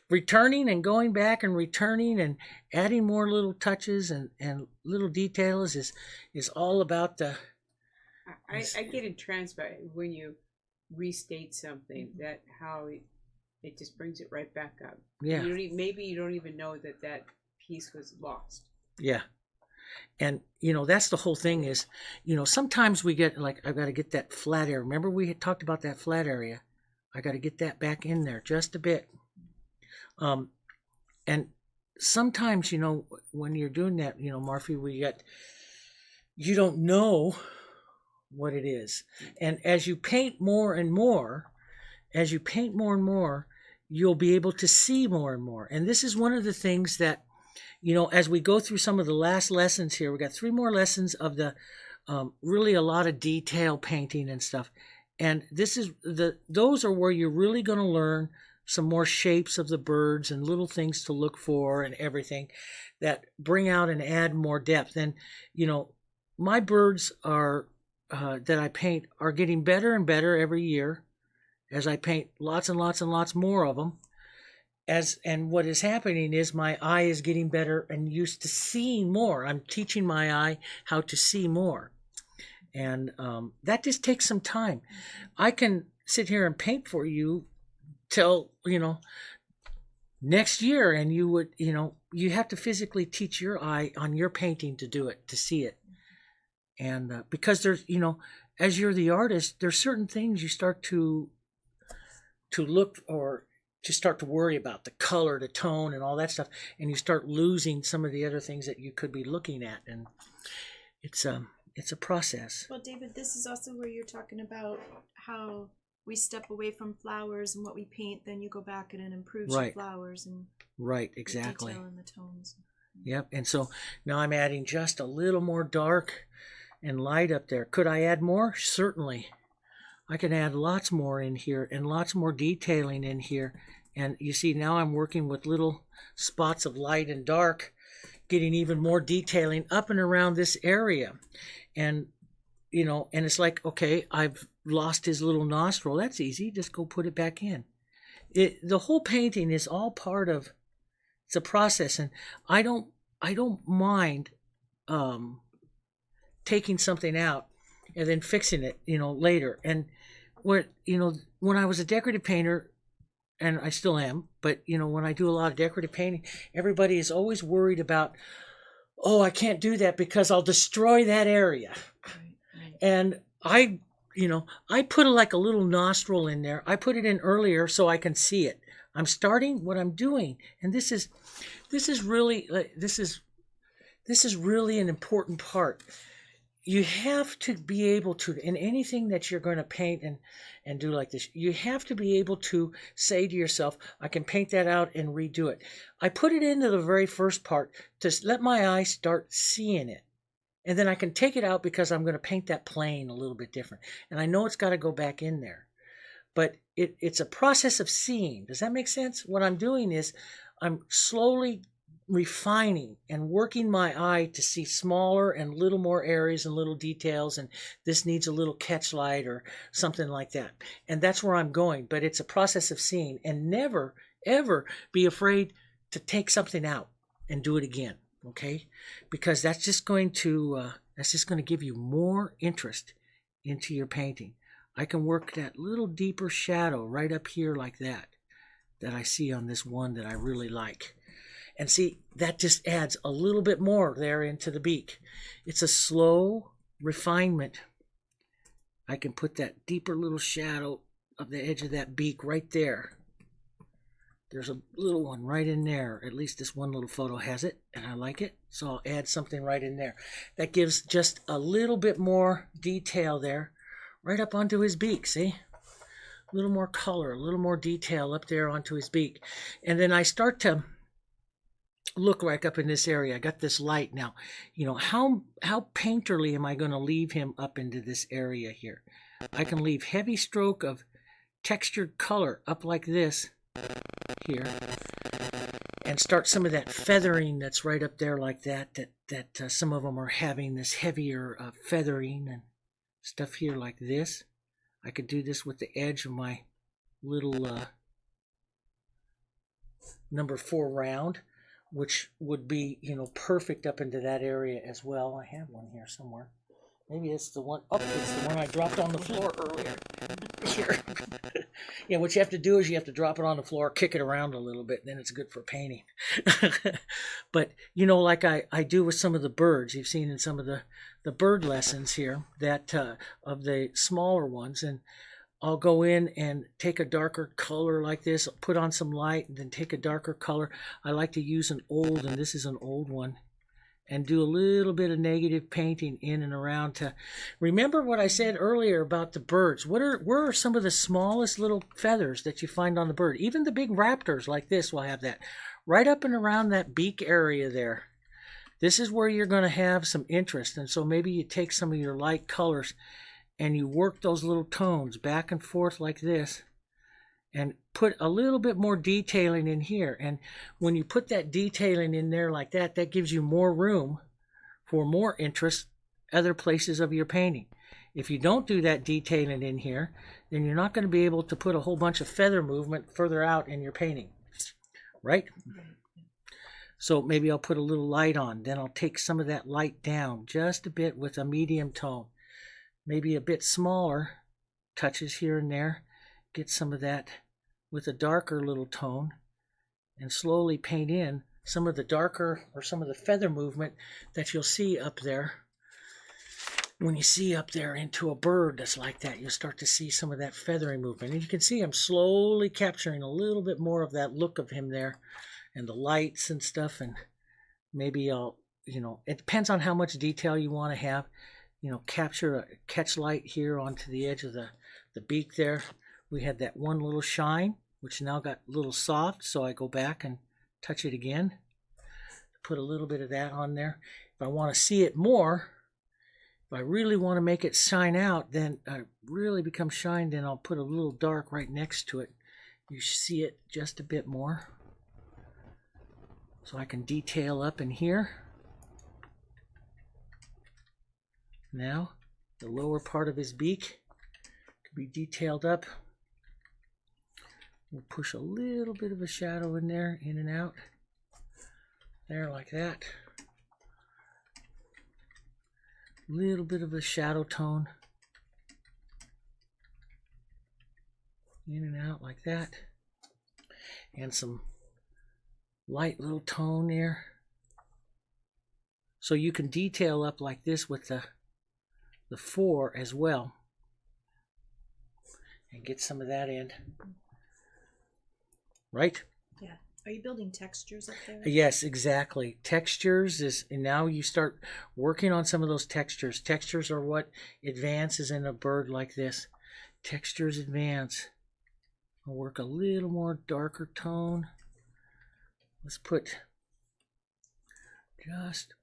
Returning and going back and returning and adding more little touches and little details is all about the... I get entranced by it when you restate something, that how it just brings it right back up. Yeah. Maybe you don't even know that piece was lost. Yeah. And, you know, that's the whole thing is, you know, sometimes we get like, I've got to get that flat area. Remember we had talked about that flat area. I got to get that back in there just a bit. And sometimes, you know, when you're doing that, you know, Marfie, you don't know what it is. And as you paint more and more, you'll be able to see more and more. And this is one of the things that, you know, as we go through some of the last lessons here, we got 3 more lessons of the really a lot of detail painting and stuff. And those are where you're really going to learn some more shapes of the birds and little things to look for and everything that bring out and add more depth. And, you know, my birds are that I paint are getting better and better every year as I paint lots and lots and lots more of them. And what is happening is my eye is getting better and used to seeing more. I'm teaching my eye how to see more. And that just takes some time. I can sit here and paint for you till, you know, next year, and you would, you know, you have to physically teach your eye on your painting to do it, to see it. And because there's, you know, as you're the artist, there's certain things you start to look or to start to worry about, the color, the tone, and all that stuff, and you start losing some of the other things that you could be looking at, and it's a process. Well, David, this is also where you're talking about how we step away from flowers and what we paint, then you go back and it improves your flowers and exactly. the detail and the tones. Yep. And so now I'm adding just a little more dark and light up there. Could I add more? Certainly. I can add lots more in here and lots more detailing in here. And you see now I'm working with little spots of light and dark, getting even more detailing up and around this area. And, you know, and it's like, okay, I've lost his little nostril. That's easy. Just go put it back in. The whole painting is all part of, it's a process. And I don't mind taking something out and then fixing it, you know, later. And where, you know, when I was a decorative painter, and I still am, but you know, when I do a lot of decorative painting, everybody is always worried about, oh, I can't do that because I'll destroy that area. Right. And I put like a little nostril in there. I put it in earlier so I can see it. I'm starting what I'm doing, and this is really an important part. You have to be able to, in anything that you're going to paint and do like this, you have to be able to say to yourself, I can paint that out and redo it. I put it into the very first part to let my eye start seeing it. And then I can take it out because I'm going to paint that plane a little bit different. And I know it's got to go back in there. But it's a process of seeing. Does that make sense? What I'm doing is I'm slowly refining and working my eye to see smaller and little more areas and little details, and this needs a little catch light or something like that. And that's where I'm going. But it's a process of seeing, and never, ever be afraid to take something out and do it again. Okay? Because that's just going to give you more interest into your painting. I can work that little deeper shadow right up here like that I see on this one that I really like. And see, that just adds a little bit more there into the beak. It's a slow refinement. I can put that deeper little shadow of the edge of that beak right there. There's a little one right in there. At least this one little photo has it, and I like it. So I'll add something right in there. That gives just a little bit more detail there, right up onto his beak, see? A little more color, a little more detail up there onto his beak. And then I start to look right up in this area. I got this light now. You know, how painterly am I going to leave him up into this area here? I can leave heavy stroke of textured color up like this here, and start some of that feathering that's right up there like that some of them are having this heavier feathering and stuff here like this. I could do this with the edge of my little number 4 round, which would be, you know, perfect up into that area as well. I have one here somewhere. Maybe it's the one. Oh, it's the one I dropped on the floor earlier. Here. Yeah, what you have to do is you have to drop it on the floor, kick it around a little bit, and then it's good for painting. But, you know, like I do with some of the birds, you've seen in some of the bird lessons here, that of the smaller ones, and I'll go in and take a darker color like this, put on some light, and then take a darker color. I like to use an old, and this is an old one, and do a little bit of negative painting in and around to remember what I said earlier about the birds. Where are some of the smallest little feathers that you find on the bird? Even the big raptors like this will have that right up and around that beak area there. This is where you're going to have some interest, and so maybe you take some of your light colors and you work those little tones back and forth like this, and put a little bit more detailing in here. And when you put that detailing in there like that, that gives you more room for more interest other places of your painting. If you don't do that detailing in here, then you're not going to be able to put a whole bunch of feather movement further out in your painting, right? So maybe I'll put a little light on, then I'll take some of that light down just a bit with a medium tone, maybe a bit smaller touches here and there. Get some of that with a darker little tone, and slowly paint in some of the darker or some of the feather movement that you'll see up there. When you see up there into a bird that's like that, you'll start to see some of that feathery movement. And you can see I'm slowly capturing a little bit more of that look of him there, and the lights and stuff. And maybe I'll, you know, it depends on how much detail you want to have. You know, capture a catch light here onto the edge of the beak there. We had that one little shine, which now got a little soft, so I go back and touch it again. Put a little bit of that on there. If I want to see it more, if I really want to make it shine out, then I really become shine, then I'll put a little dark right next to it. You see it just a bit more. So I can detail up in here. Now, the lower part of his beak could be detailed up. We'll push a little bit of a shadow in there, in and out. There, like that. A little bit of a shadow tone. In and out like that. and some light little tone there. So you can detail up like this with the 4 as well, and get some of that in. Right? Yeah. Are you building textures up there? Yes, exactly. Textures is, and now you start working on some of those textures. Textures are what advances in a bird like this. Textures advance. I'll work a little more darker tone. Let's put just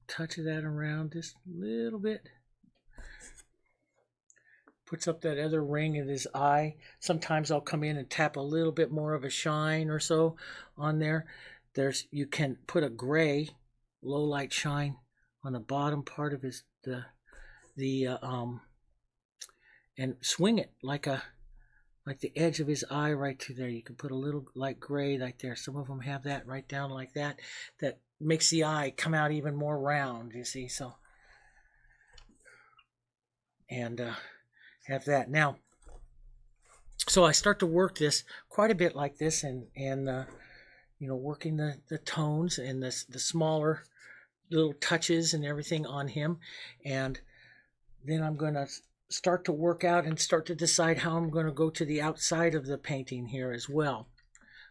a touch of that around just a little bit. Puts up that other ring in his eye. Sometimes I'll come in and tap a little bit more of a shine or so on there. You can put a gray low light shine on the bottom part of his and swing it like the edge of his eye right to there. You can put a little light gray right there. Some of them have that right down like that. That makes the eye come out even more round, you see. So, and have that now. So I start to work this quite a bit like this, and working the tones and the smaller little touches and everything on him. And then I'm going to start to work out and start to decide how I'm going to go to the outside of the painting here as well.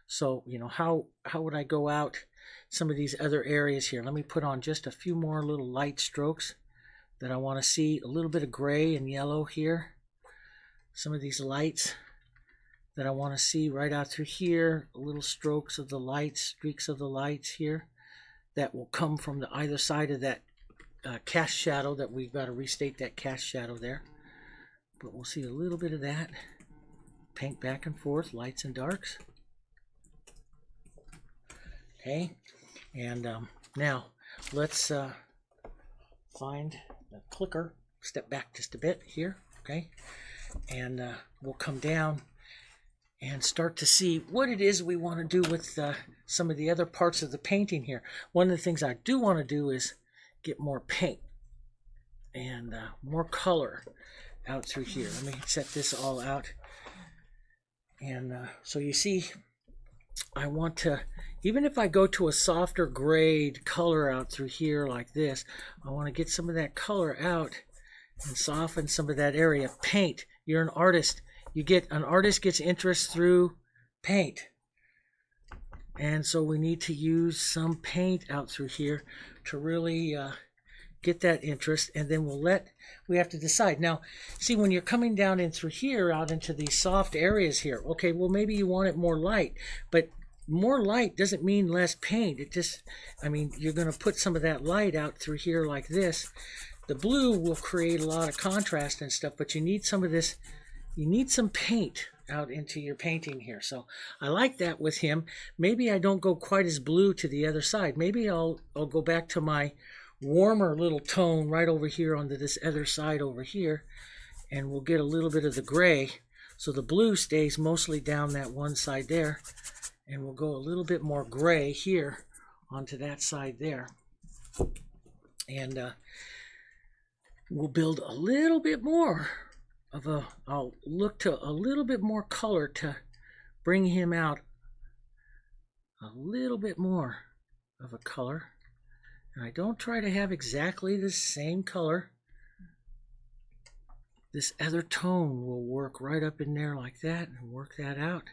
So, how would I go out some of these other areas here? Let me put on just a few more little light strokes that I want to see. A little bit of gray and yellow here. Some of these lights that I want to see right out through here. Little strokes of the lights, streaks of the lights here that will come from the either side of that cast shadow that we've got to restate that cast shadow there. But we'll see a little bit of that. Paint back and forth, lights and darks. Okay, and now let's find the clicker. Step back just a bit here, okay? And we'll come down and start to see what it is we want to do with some of the other parts of the painting here. One of the things I do want to do is get more paint and more color out through here. Let me set this all out. And so you see, I want to, even if I go to a softer grade color out through here like this, I want to get some of that color out and soften some of that area. Paint. You're an artist. An artist gets interest through paint. And so we need to use some paint out through here to really get that interest, and then we have to decide. Now, see, when you're coming down in through here, out into these soft areas here, okay, well, maybe you want it more light, but more light doesn't mean less paint. It just, you're going to put some of that light out through here like this. The blue will create a lot of contrast and stuff, but you need some of this, you need some paint out into your painting here. So I like that with him. Maybe I don't go quite as blue to the other side. Maybe I'll go back to my warmer little tone right over here onto this other side over here, and we'll get a little bit of the gray. So the blue stays mostly down that one side there, and we'll go a little bit more gray here onto that side there. And we'll build a little bit more of I'll look to a little bit more color to bring him out a little bit more of a color. And I don't try to have exactly the same color. This other tone will work right up in there like that and work that out.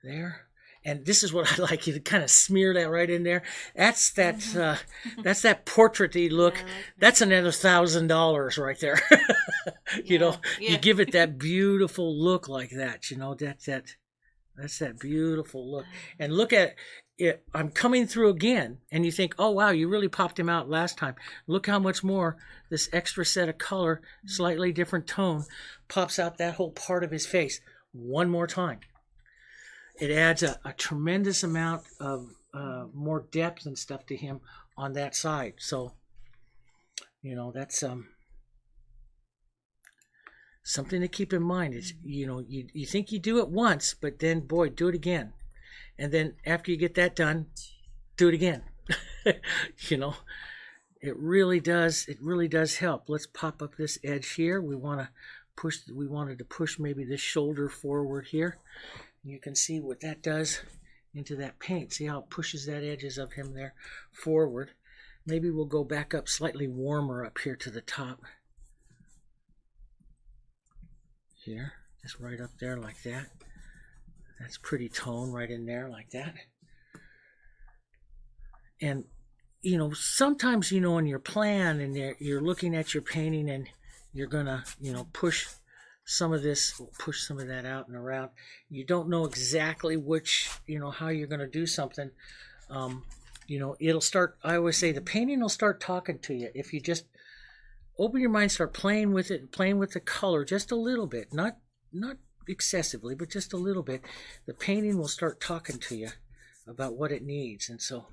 There. And this is what I like, you to kind of smear that right in there. That's that portraity look. Yeah, I like that. That's another $1,000 right there. You give it that beautiful look like that. That's that beautiful look. And look at it. I'm coming through again, and you think, oh wow, you really popped him out last time. Look how much more this extra set of color, slightly different tone, pops out that whole part of his face one more time. It adds a tremendous amount of more depth and stuff to him on that side. So, that's something to keep in mind. Is you think you do it once, but then boy, do it again, and then after you get that done, do it again. It really does. It really does help. Let's pop up this edge here. We want to we wanted to push maybe this shoulder forward here. You can see what that does into that paint. See how it pushes that edges of him there forward. Maybe we'll go back up slightly warmer up here to the top. Here, just right up there like that. That's pretty tone right in there like that. And you know, sometimes, you know, in your plan and you're looking at your painting and you're gonna, you know, push some of this, push some of that out and around. You don't know exactly which, you know, how you're gonna do something. You know, it'll start, I always say the painting will start talking to you if you just open your mind, start playing with it, playing with the color just a little bit, not excessively, but just a little bit. The painting will start talking to you about what it needs. And so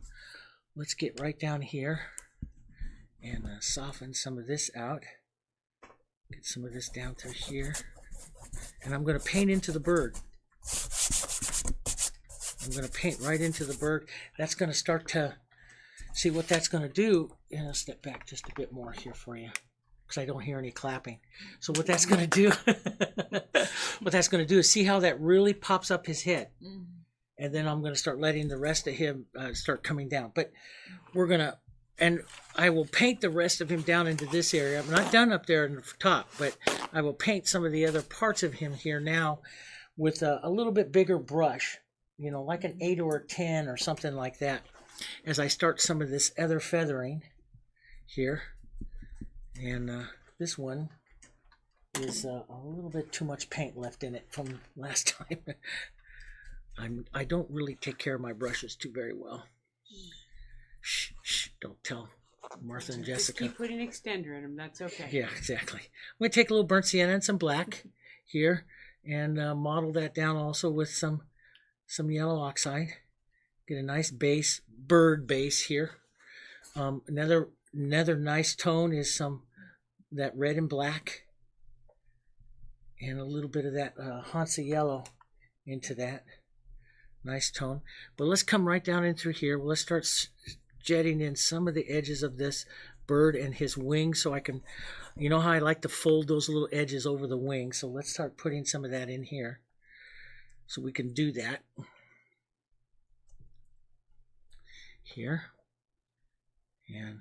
let's get right down here and soften some of this out. Get some of this down through here. And I'm going to paint into the bird. I'm going to paint right into the bird. That's going to start to see what that's going to do. And I'll step back just a bit more here for you because I don't hear any clapping. So what that's going to do, what that's going to do is see how that really pops up his head. And then I'm going to start letting the rest of him start coming down. But we're going to, and I will paint the rest of him down into this area. I'm not done up there in the top, but I will paint some of the other parts of him here now with a little bit bigger brush, you know, like an 8 or a 10 or something like that, as I start some of this other feathering here. And this one is a little bit too much paint left in it from last time. I don't really take care of my brushes too very well. Shh, shh, don't tell Martha and Jessica. Just keep putting extender in them, that's okay. Yeah, exactly. I'm going to take a little burnt sienna and some black here and model that down also with some yellow oxide. Get a nice base, bird base here. Another nice tone is that red and black and a little bit of that Hansa yellow into that. Nice tone. But let's come right down in through here. Let's start jetting in some of the edges of this bird and his wings so I can, you know how I like to fold those little edges over the wings. So let's start putting some of that in here so we can do that. Here. And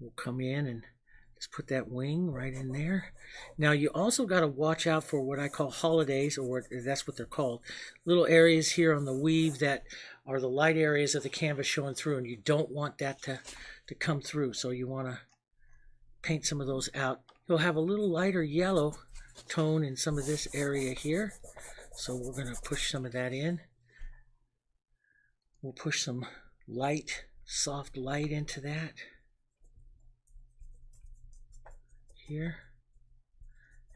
we'll come in and just put that wing right in there. Now you also got to watch out for what I call holidays, or that's what they're called. Little areas here on the weave that are the light areas of the canvas showing through, and you don't want that to come through. So you want to paint some of those out. You'll have a little lighter yellow tone in some of this area here. So we're going to push some of that in. We'll push some light, soft light into that. Here.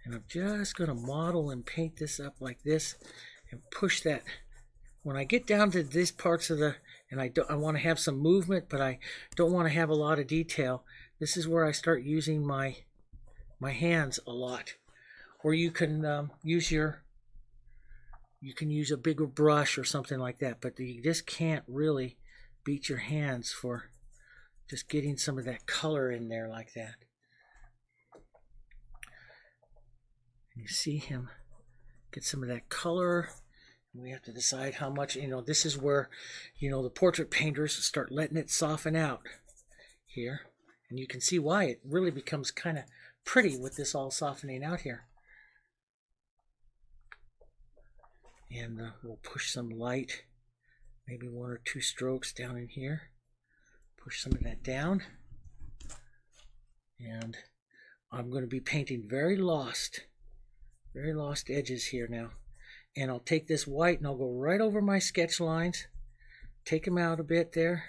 And I'm just going to model and paint this up like this and push that. When I get down to these parts of and I want to have some movement, but I don't want to have a lot of detail, this is where I start using my hands a lot. Or you can use a bigger brush or something like that, but you just can't really beat your hands for just getting some of that color in there like that. You see him get some of that color. We have to decide how much, you know, this is where, you know, the portrait painters start letting it soften out here. And you can see why it really becomes kind of pretty with this all softening out here. And we'll push some light, maybe 1 or 2 strokes down in here. Push some of that down. And I'm going to be painting very lost edges here now. And I'll take this white and I'll go right over my sketch lines, take them out a bit there,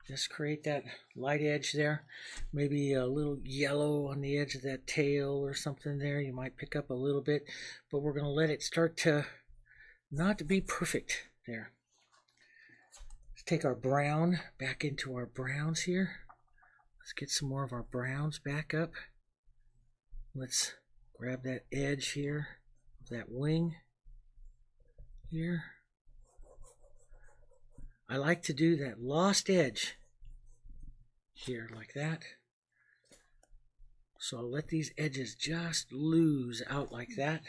just create that light edge there, maybe a little yellow on the edge of that tail or something there. You might pick up a little bit, but we're going to let it start to not to be perfect there. Let's take our brown back into our browns here. Let's get some more of our browns back up. Let's grab that edge here, that wing here. I like to do that lost edge here like that. So I'll let these edges just lose out like that.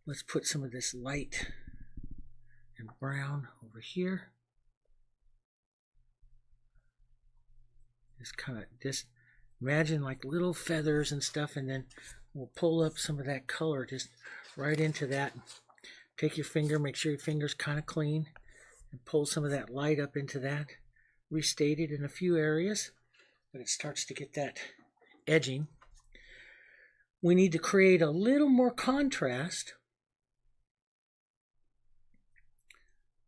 Let's put some of this light and brown over here. Just imagine like little feathers and stuff, and then we'll pull up some of that color just right into that. Take your finger, make sure your finger's kind of clean, and pull some of that light up into that. Restate it in a few areas, but it starts to get that edging. We need to create a little more contrast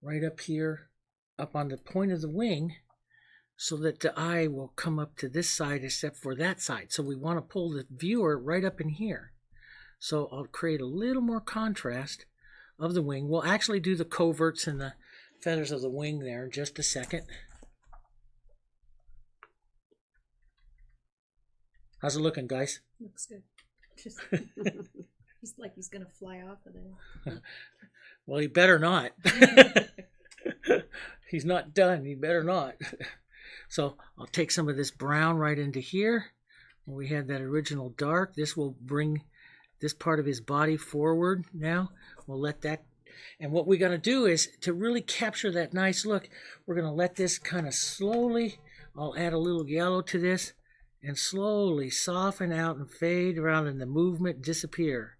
right up here, up on the point of the wing, so that the eye will come up to this side except for that side. So we want to pull the viewer right up in here. So I'll create a little more contrast of the wing. We'll actually do the coverts and the feathers of the wing there in just a second. How's it looking, guys? Looks good. He's like he's gonna fly off of there. Well, he better not. He's not done. He better not. So I'll take some of this brown right into here. We had that original dark. This will bring this part of his body forward now. We'll let that, and what we're going to do is to really capture that nice look, we're going to let this kind of slowly, I'll add a little yellow to this, and slowly soften out and fade around, and the movement disappear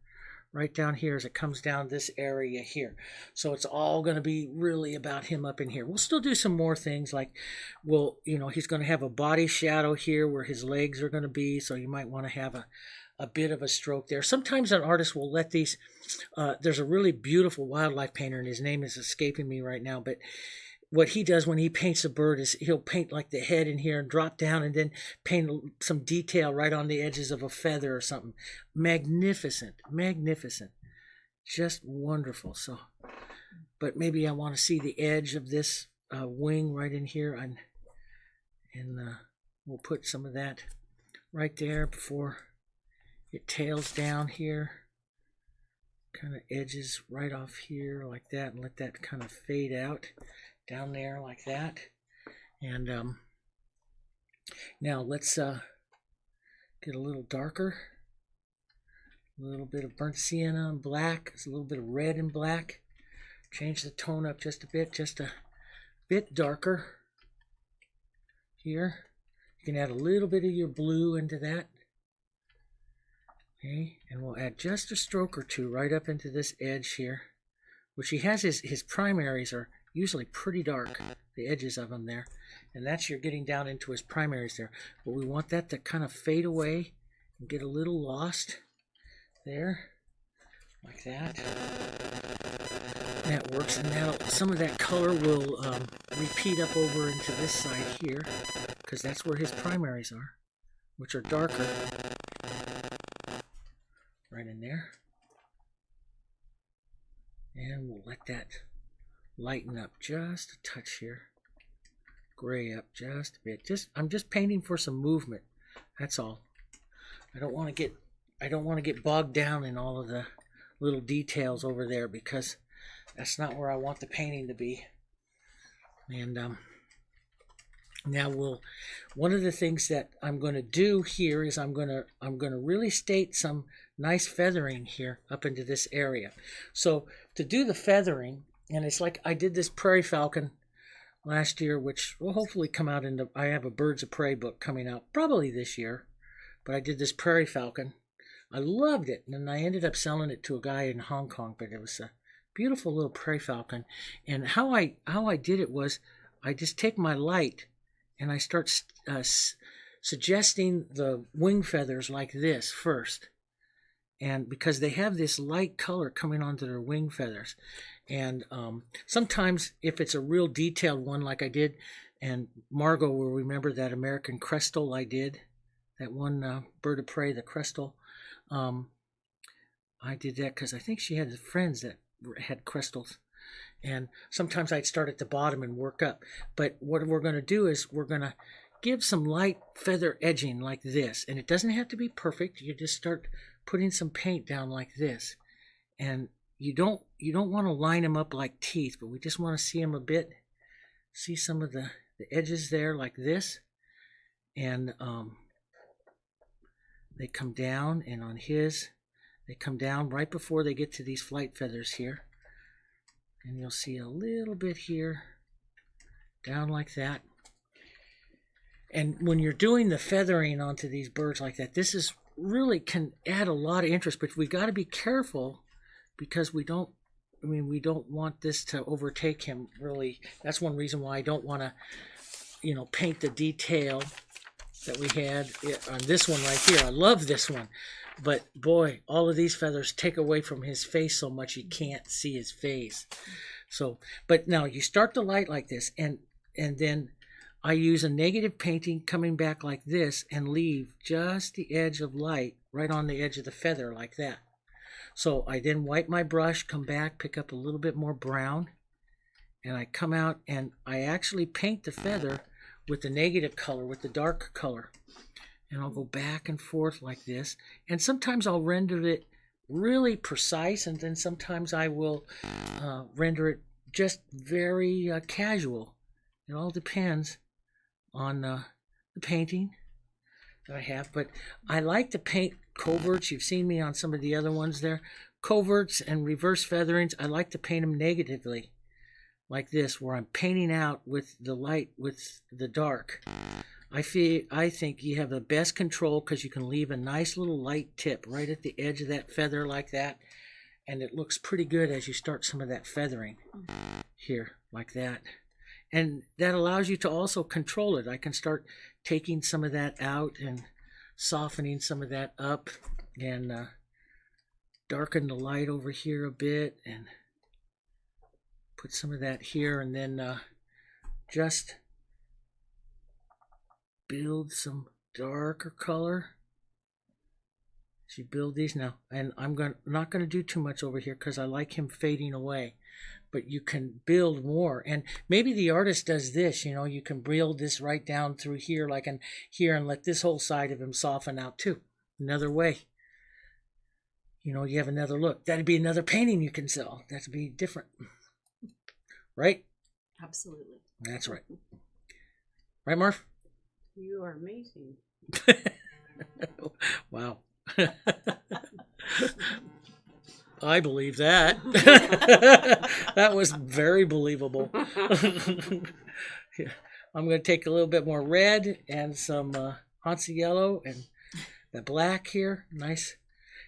right down here as it comes down this area here. So it's all going to be really about him up in here. We'll still do some more things, like he's going to have a body shadow here where his legs are going to be, so you might want to have a bit of a stroke there. Sometimes an artist will let these, there's a really beautiful wildlife painter, and his name is escaping me right now, but what he does when he paints a bird is he'll paint like the head in here and drop down and then paint some detail right on the edges of a feather or something. Magnificent, magnificent, just wonderful. So, but maybe I want to see the edge of this wing right in here, and we'll put some of that right there before it tails down here. Kind of edges right off here like that, and let that kind of fade out down there like that. And now let's get a little darker, a little bit of burnt sienna and black, a little bit of red and black. Change the tone up just a bit darker here. You can add a little bit of your blue into that. Okay, and we'll add just a stroke or two right up into this edge here, which he has his primaries are usually pretty dark, the edges of them there, and that's you're getting down into his primaries there. But we want that to kind of fade away and get a little lost there, like that. That works, and some of that color will repeat up over into this side here, because that's where his primaries are, which are darker, right in there. And we'll let that lighten up just a touch here, gray up just a bit. I'm just painting for some movement. That's all. I don't want to get bogged down in all of the little details over there, because that's not where I want the painting to be. And now one of the things that I'm going to do here is I'm going to really state some nice feathering here up into this area. So to do the feathering, and it's like I did this prairie falcon last year, which will hopefully come out I have a birds of prey book coming out probably this year, but I did this prairie falcon. I loved it, and then I ended up selling it to a guy in Hong Kong, but it was a beautiful little prairie falcon. And how I did it was I just take my light and I start suggesting the wing feathers like this first, and because they have this light color coming onto their wing feathers. And sometimes if it's a real detailed one like I did, and Margot will remember that American crestal I did, that one bird of prey, the crestal. I did that because I think she had friends that had crestals. And sometimes I'd start at the bottom and work up. But what we're going to do is we're going to give some light feather edging like this. And it doesn't have to be perfect. You just start putting some paint down like this. And you don't want to line them up like teeth, but we just want to see them a bit. See some of the edges there like this. And they come down, and on his, they come down right before they get to these flight feathers here. And you'll see a little bit here, down like that. And when you're doing the feathering onto these birds like that, this is really can add a lot of interest, but we got to be careful because we don't want this to overtake him really. That's one reason why I don't want to, paint the detail that we had on this one right here. I love this one, but boy, all of these feathers take away from his face so much you can't see his face. So, but now you start the light like this, and then I use a negative painting coming back like this and leave just the edge of light right on the edge of the feather like that. So I then wipe my brush, come back, pick up a little bit more brown, and I come out and I actually paint the feather with the negative color, with the dark color. And I'll go back and forth like this. And sometimes I'll render it really precise, and then sometimes I will render it just very casual. It all depends on the painting that I have. But I like to paint coverts. You've seen me on some of the other ones there. Coverts and reverse featherings, I like to paint them negatively like this, where I'm painting out with the light with the dark. I think you have the best control because you can leave a nice little light tip right at the edge of that feather like that, and it looks pretty good as you start some of that feathering here like that. And that allows you to also control it. I can start taking some of that out and softening some of that up, and darken the light over here a bit and put some of that here, and then just build some darker color as you build these now. And I'm not going to do too much over here because I like him fading away, but you can build more. And maybe the artist does this, you can build this right down through here like in here and let this whole side of him soften out too. Another way, you have another look. That'd be another painting you can sell. That'd be different, right? Absolutely. That's right. Right, Marv? You are amazing. Wow. I believe that. That was very believable. Yeah. I'm going to take a little bit more red and some Hansa yellow and the black here. Nice.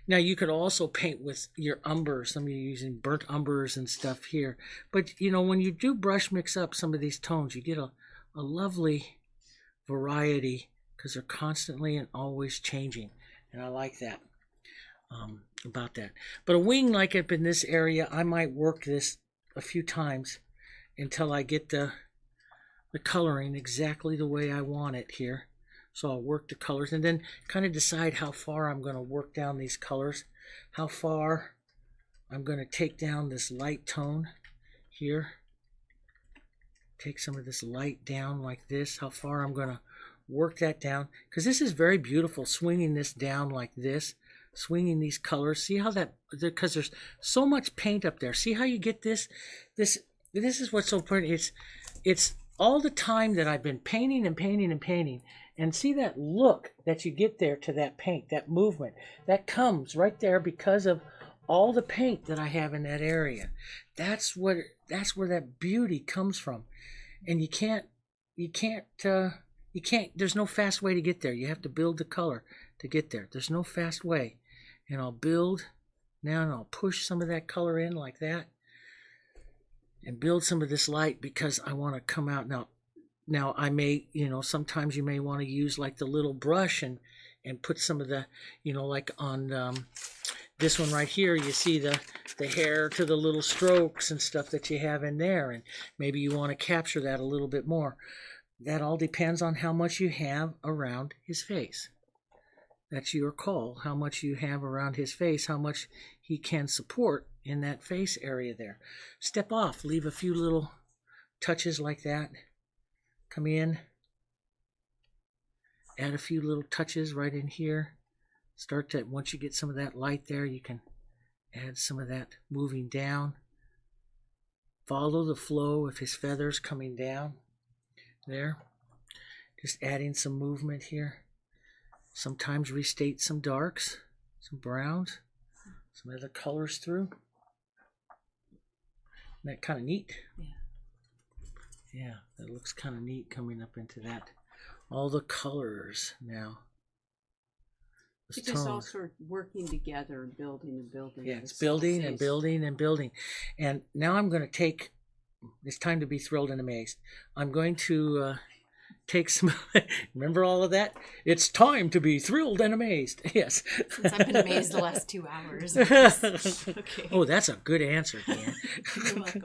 Now you could also paint with your umbers. Some of you using burnt umbers and stuff here. But when you do brush mix up some of these tones, you get a lovely variety because they're constantly and always changing. And I like that about that. But a wing like up in this area, I might work this a few times until I get the coloring exactly the way I want it here. So I'll work the colors and then kind of decide how far I'm going to work down these colors, how far I'm going to take down this light tone here. Take some of this light down like this, how far I'm going to work that down. Because this is very beautiful, swinging this down like this, swinging these colors. See how that, because there's so much paint up there. See how you get this? This is what's so pretty. It's all the time that I've been painting and painting and painting. And see that look that you get there to that paint, that movement, that comes right there because of all the paint that I have in that area. That's where that beauty comes from. And you can't, there's no fast way to get there. You have to build the color to get there. There's no fast way. And I'll build now, and I'll push some of that color in like that and build some of this light because I want to come out now I may, sometimes you may want to use like the little brush and put some of the, like on this one right here, you see the hair to the little strokes and stuff that you have in there. And maybe you want to capture that a little bit more. That all depends on how much you have around his face. That's your call, how much you have around his face, how much he can support in that face area there. Step off, leave a few little touches like that. Come in, add a few little touches right in here. Start to, once you get some of that light there, you can add some of that moving down. Follow the flow of his feathers coming down there. Just adding some movement here. Sometimes restate some darks, some browns, some other colors through. Isn't that kind of neat? Yeah. Yeah, that looks kind of neat coming up into that. All the colors now. It's just all sort of working together and building and building. Yeah, it's building and building and building. And now I'm going to take, it's time to be thrilled and amazed. I'm going to take some, remember all of that? It's time to be thrilled and amazed. Yes. Since I've been amazed the last 2 hours. Okay. Oh, that's a good answer, Dan. You're welcome.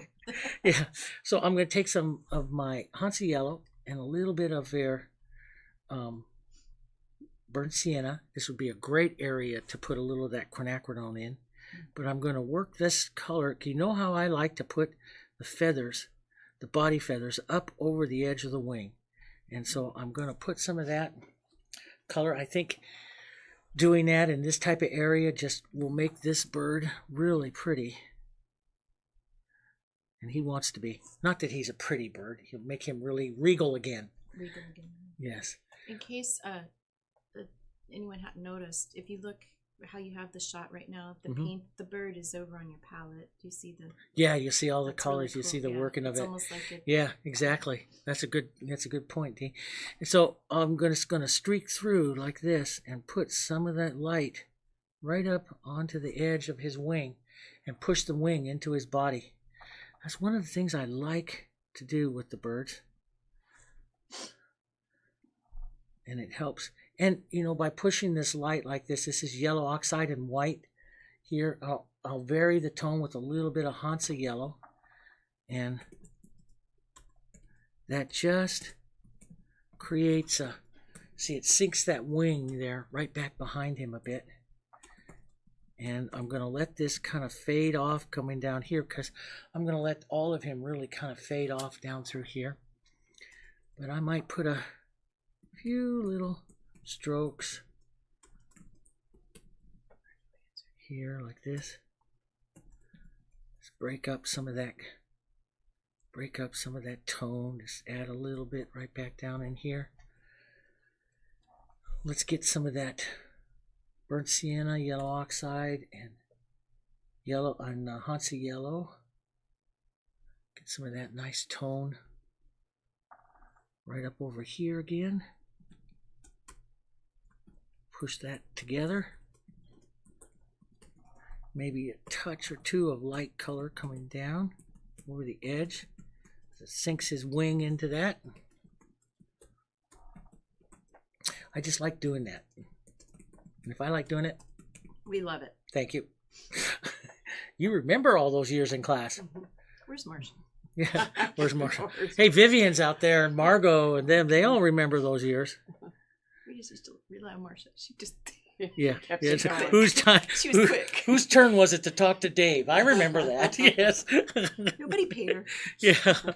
Yeah. So I'm going to take some of my Hansa yellow and a little bit of their burnt sienna. This would be a great area to put a little of that quinacridone in. But I'm going to work this color. You know how I like to put the feathers, the body feathers, up over the edge of the wing. And so I'm going to put some of that color. I think doing that in this type of area just will make this bird really pretty. And he wants to be. Not that he's a pretty bird. He'll make him really regal again. Regal again. Yes. In case anyone hadn't noticed, if you look how you have the shot right now, the paint, the bird is over on your palette. Do you see the? Yeah, you see all the That's colors. really You see cool. the Yeah, working of it's it. almost like it. Yeah, exactly. That's a good point, Dee. So I'm gonna streak through like this and put some of that light right up onto the edge of his wing and push the wing into his body. That's one of the things I like to do with the birds. And it helps. And, you know, by pushing this light like this is yellow oxide and white. Here, I'll vary the tone with a little bit of Hansa yellow. And that just creates a, see, it sinks that wing there right back behind him a bit. And I'm going to let this kind of fade off coming down here because I'm going to let all of him really kind of fade off down through here. But I might put a few little strokes here like this. Let's break up some of that tone. Just add a little bit right back down in here. Let's get some of that burnt sienna, yellow oxide, and yellow and Hansa yellow. Get some of that nice tone right up over here again. Push that together. Maybe a touch or two of light color coming down over the edge. It sinks his wing into that. I just like doing that. And if I like doing it, We love it. thank you. You remember all those years in class. Where's Marcia? Yeah, where's Marshall? Hey, Vivian's out there, and Margot, and them. They all remember those years. We just used to rely on Marcia. She just Yeah. Kept Yeah, it going. whose time? She was quick. Whose turn was it to talk to Dave? I remember that. Yes. Nobody paid her. Yeah.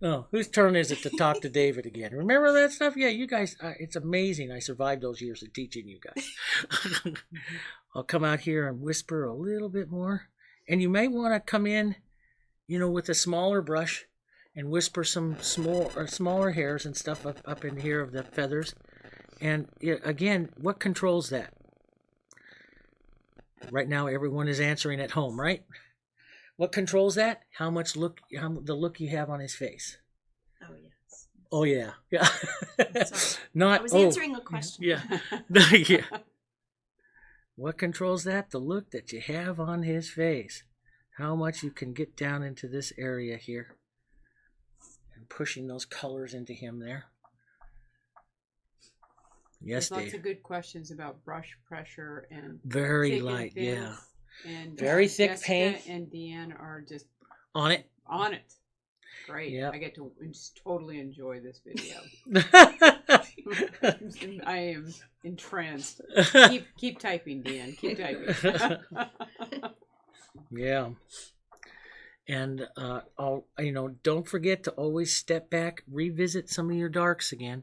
Oh, whose turn is it to talk to David again? Remember that stuff? Yeah, you guys. It's amazing. I survived those years of teaching you guys. I'll come out here and whisper a little bit more, and you may want to come in, you know, with a smaller brush and whisper some smaller hairs and stuff up in here of the feathers. And again, what controls that? Right now, everyone is answering at home, right? What controls that? How the look you have on his face. Oh yes. Oh yeah, yeah. Sorry. Not. I was answering a question. Yeah, yeah. What controls that? The look that you have on his face. How much you can get down into this area here. And pushing those colors into him there. Yes, There's Dave. lots of good questions about brush pressure and Very thick and light, thin. yeah. And Very thick Jessica paint. and Deanne are just On it. on it. Great. Yep. I get to just totally enjoy this video. I am entranced. Keep typing, Deanne. Keep typing. Yeah. And don't forget to always step back, revisit some of your darks again.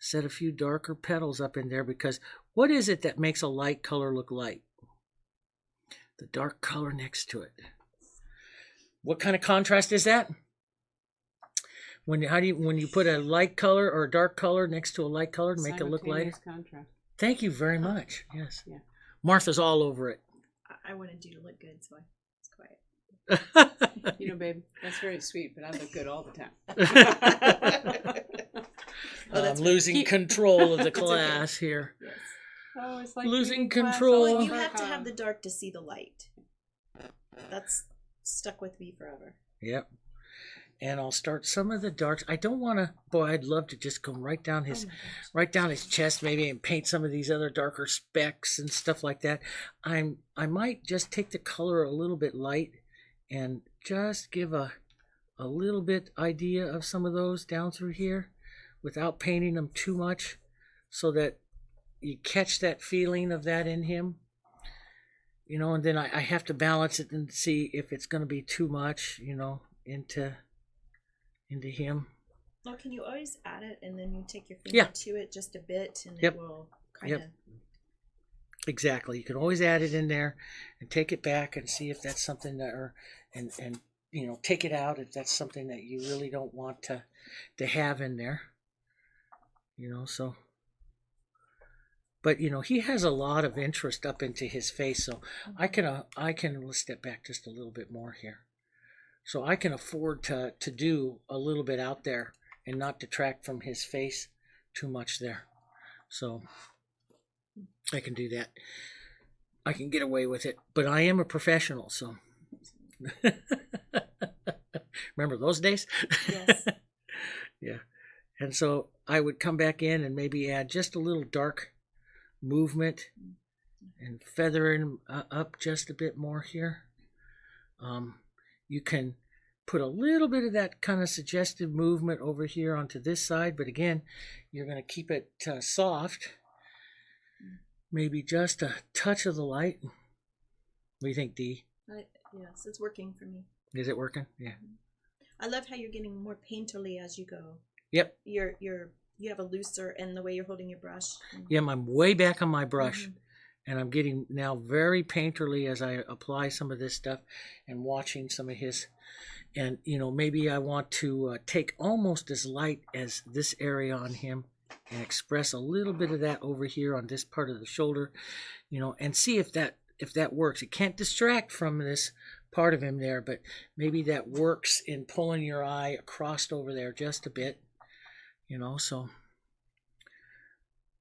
Set a few darker petals up in there, because what is it that makes a light color look light? The dark color next to it. What kind of contrast is that? When you put a light color or a dark color next to a light color to make it look lighter? Simultaneous contrast. Thank you very much. Yes. Yeah. Martha's all over it. I wanted you to look good, so it's quiet. You know, babe, that's very sweet, but I look good all the time. Oh, that's I'm right. losing control of the It's okay. class here. Yes. Oh, it's like Losing being in class control. all Well, you over have to have again. the dark to see the light. That's stuck with me forever. Yep. And I'll start some of the darks. I don't want to. Boy, I'd love to just go right down Oh his, my gosh. right down his chest, maybe, and paint some of these other darker specks and stuff like that. I might just take the color a little bit light, and just give a little bit idea of some of those down through here, without painting them too much, so that you catch that feeling of that in him. You know, and then I have to balance it and see if it's going to be too much, you know, into him. Well, can you always add it and then you take your finger Yeah. to it just a bit and Yep. it will kind Yep. of. Exactly. You can always add it in there and take it back and see if that's something that, or and you know, take it out if that's something that you really don't want to have in there. You know, so. But you know, he has a lot of interest up into his face, so I can let's step back just a little bit more here. So I can afford to do a little bit out there and not detract from his face too much there. So I can do that. I can get away with it, but I am a professional, so. Remember those days? Yes. Yeah. And so I would come back in and maybe add just a little dark movement and feathering up just a bit more here. You can put a little bit of that kind of suggestive movement over here onto this side, but again, you're going to keep it soft. Maybe just a touch of the light. What do you think, Dee? Yes, it's working for me. Is it working? Yeah. I love how you're getting more painterly as you go. Yep. You have a looser and the way you're holding your brush. Yeah, I'm way back on my brush. Mhm. And I'm getting now very painterly as I apply some of this stuff and watching some of his. And, you know, maybe I want to take almost as light as this area on him and express a little bit of that over here on this part of the shoulder, you know, and see if that works. It can't distract from this part of him there, but maybe that works in pulling your eye across over there just a bit, you know. So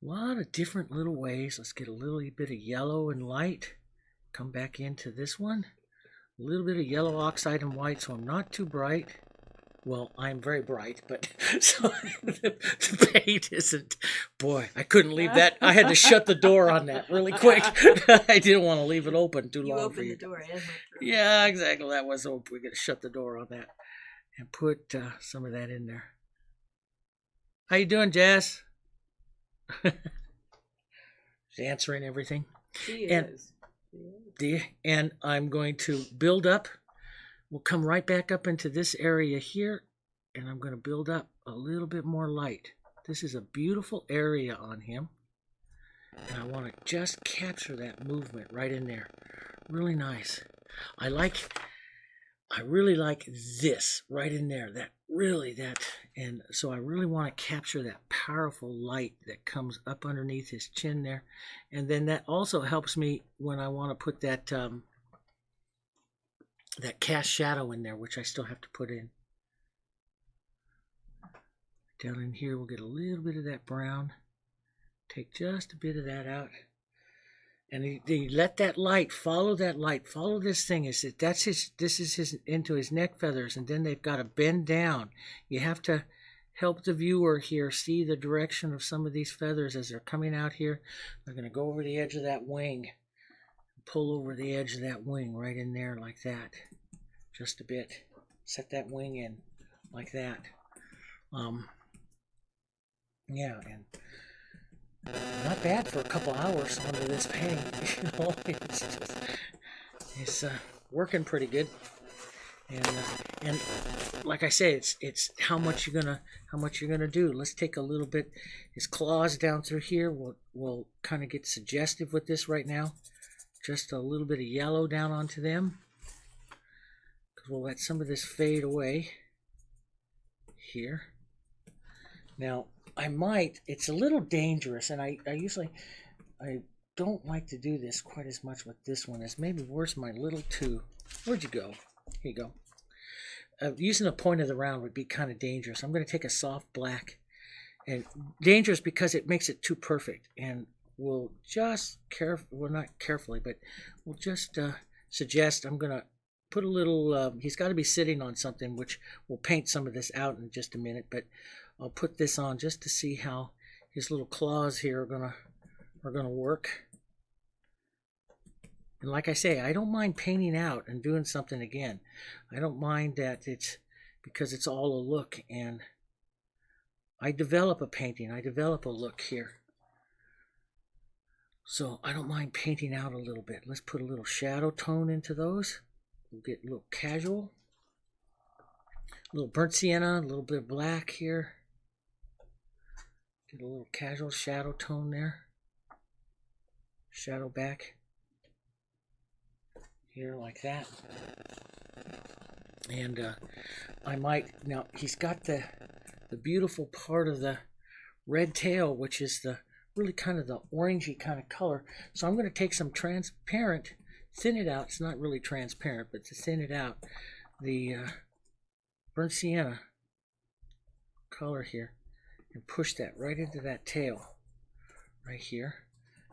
a lot of different little ways. Let's get a little bit of yellow and light. Come back into this one. A little bit of yellow oxide and white, so I'm not too bright. Well, I'm very bright, but so the paint isn't. Boy, I couldn't leave that. I had to shut the door on that really quick. I didn't want to leave it open too You long for opened you. the door. And Yeah, exactly. That was open. We're going to shut the door on that and put some of that in there. How you doing, Jess? She's answering everything. She And- is. And I'm going to build up. We'll come right back up into this area here, and I'm going to build up a little bit more light. This is a beautiful area on him, and I want to just capture that movement right in there. Really nice. I really like this right in there. And so I really want to capture that powerful light that comes up underneath his chin there. And then that also helps me when I want to put that that cast shadow in there, which I still have to put in. Down in here, we'll get a little bit of that brown. Take just a bit of that out. And he let that light, follow this thing. This is his into his neck feathers, and then they've got to bend down. You have to help the viewer here see the direction of some of these feathers as they're coming out here. They're going to go over the edge of that wing, pull over the edge of that wing right in there like that, just a bit. Set that wing in like that. Yeah, and not bad for a couple hours under this paint. You know, it's working pretty good. And like I say, it's how much you're gonna do. Let's take a little bit. His claws down through here. We'll kind of get suggestive with this right now. Just a little bit of yellow down onto them, because we'll let some of this fade away here. Now, it's a little dangerous, and I usually, I don't like to do this quite as much with this one as maybe where's my little two? Where'd you go? Here you go. Using the point of the round would be kind of dangerous. I'm going to take a soft black, and dangerous because it makes it too perfect. And we'll just well, not carefully, but we'll just suggest I'm going to put a little. He's got to be sitting on something, which we'll paint some of this out in just a minute. But I'll put this on just to see how his little claws here are gonna work. And like I say, I don't mind painting out and doing something again. I don't mind that it's because it's all a look, and I develop a painting, I develop a look here. So I don't mind painting out a little bit. Let's put a little shadow tone into those. We'll get a little casual, a little burnt sienna, a little bit of black here. Get a little casual shadow tone there. Shadow back here like that. And I might, now he's got the beautiful part of the red tail, which is the really kind of the orangey kind of color. So I'm going to take some transparent, thin it out. It's not really transparent, but to thin it out, the burnt sienna color here, and push that right into that tail right here,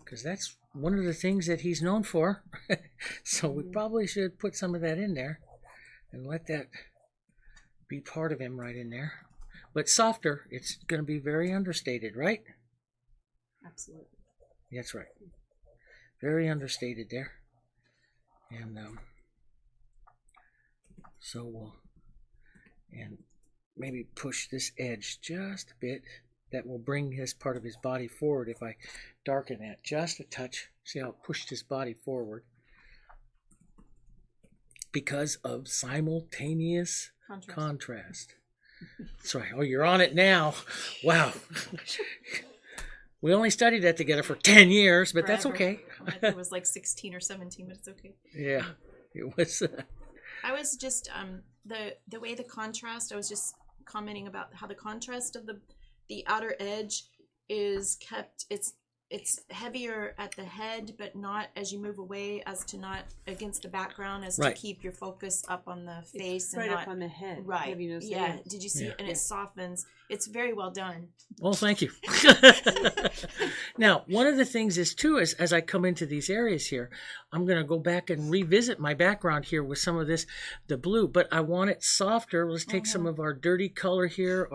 because that's one of the things that he's known for. So we probably should put some of that in there and let that be part of him right in there. But softer, it's going to be very understated, right? Absolutely. That's right. Very understated there. And so we'll and maybe push this edge just a bit. That will bring his part of his body forward. If I darken that just a touch, see how it pushed his body forward because of simultaneous contrast. Sorry. Oh, you're on it now. Wow. We only studied that together for 10 years, but Forever. That's okay. I think it was like 16 or 17, but it's okay. Yeah, it was. I was just the way the contrast. I was just commenting about how the contrast of the outer edge is kept. It's heavier at the head, but not as you move away, as to not against the background, as Right. to keep your focus up on the face Right and not up on the head. right. Have you noticed Yeah. that? Did you see? Yeah. And it softens. It's very well done. Well, thank you. Now, one of the things is too, is as I come into these areas here, I'm going to go back and revisit my background here with some of this, the blue, but I want it softer. Let's take some of our dirty color here.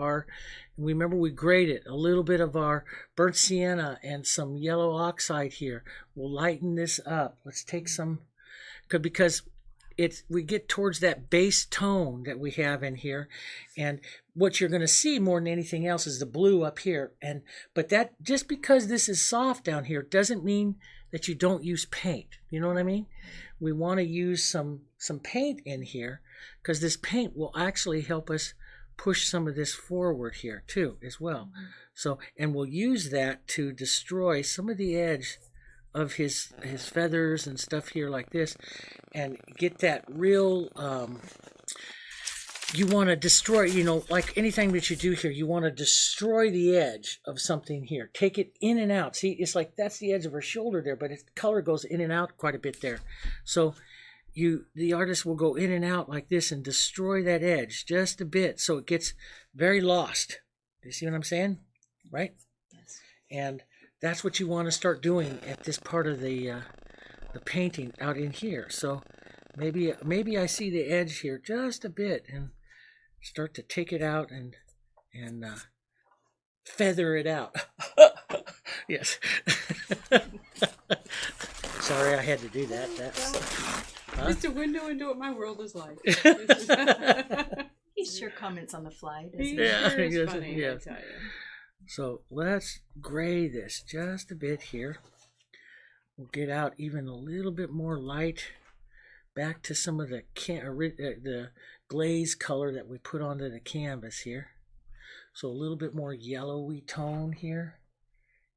Remember we graded a little bit of our burnt sienna and some yellow oxide here. We'll lighten this up. Let's take some, because we get towards that base tone that we have in here, and what you're going to see more than anything else is the blue up here. But that, just because this is soft down here doesn't mean that you don't use paint. You know what I mean? We want to use some paint in here, because this paint will actually help us push some of this forward here too as well. So, and we'll use that to destroy some of the edge of his feathers and stuff here like this, and get that real you want to destroy, like anything that you do here, you want to destroy the edge of something here. Take it in and out. See, it's like that's the edge of her shoulder there, but its color goes in and out quite a bit there. So the artist will go in and out like this and destroy that edge just a bit, so it gets very lost. Do you see what I'm saying? Right? Yes. And that's what you want to start doing at this part of the painting out in here. So maybe I see the edge here just a bit and start to take it out and feather it out. Yes. Sorry, I had to do that. That's It's a window into what my world is like. He sure comments on the fly, doesn't He he? Yeah, sure is yes, funny, yes. I tell you. So let's gray this just a bit here. We'll get out even a little bit more light back to some of the glaze color that we put onto the canvas here. So a little bit more yellowy tone here.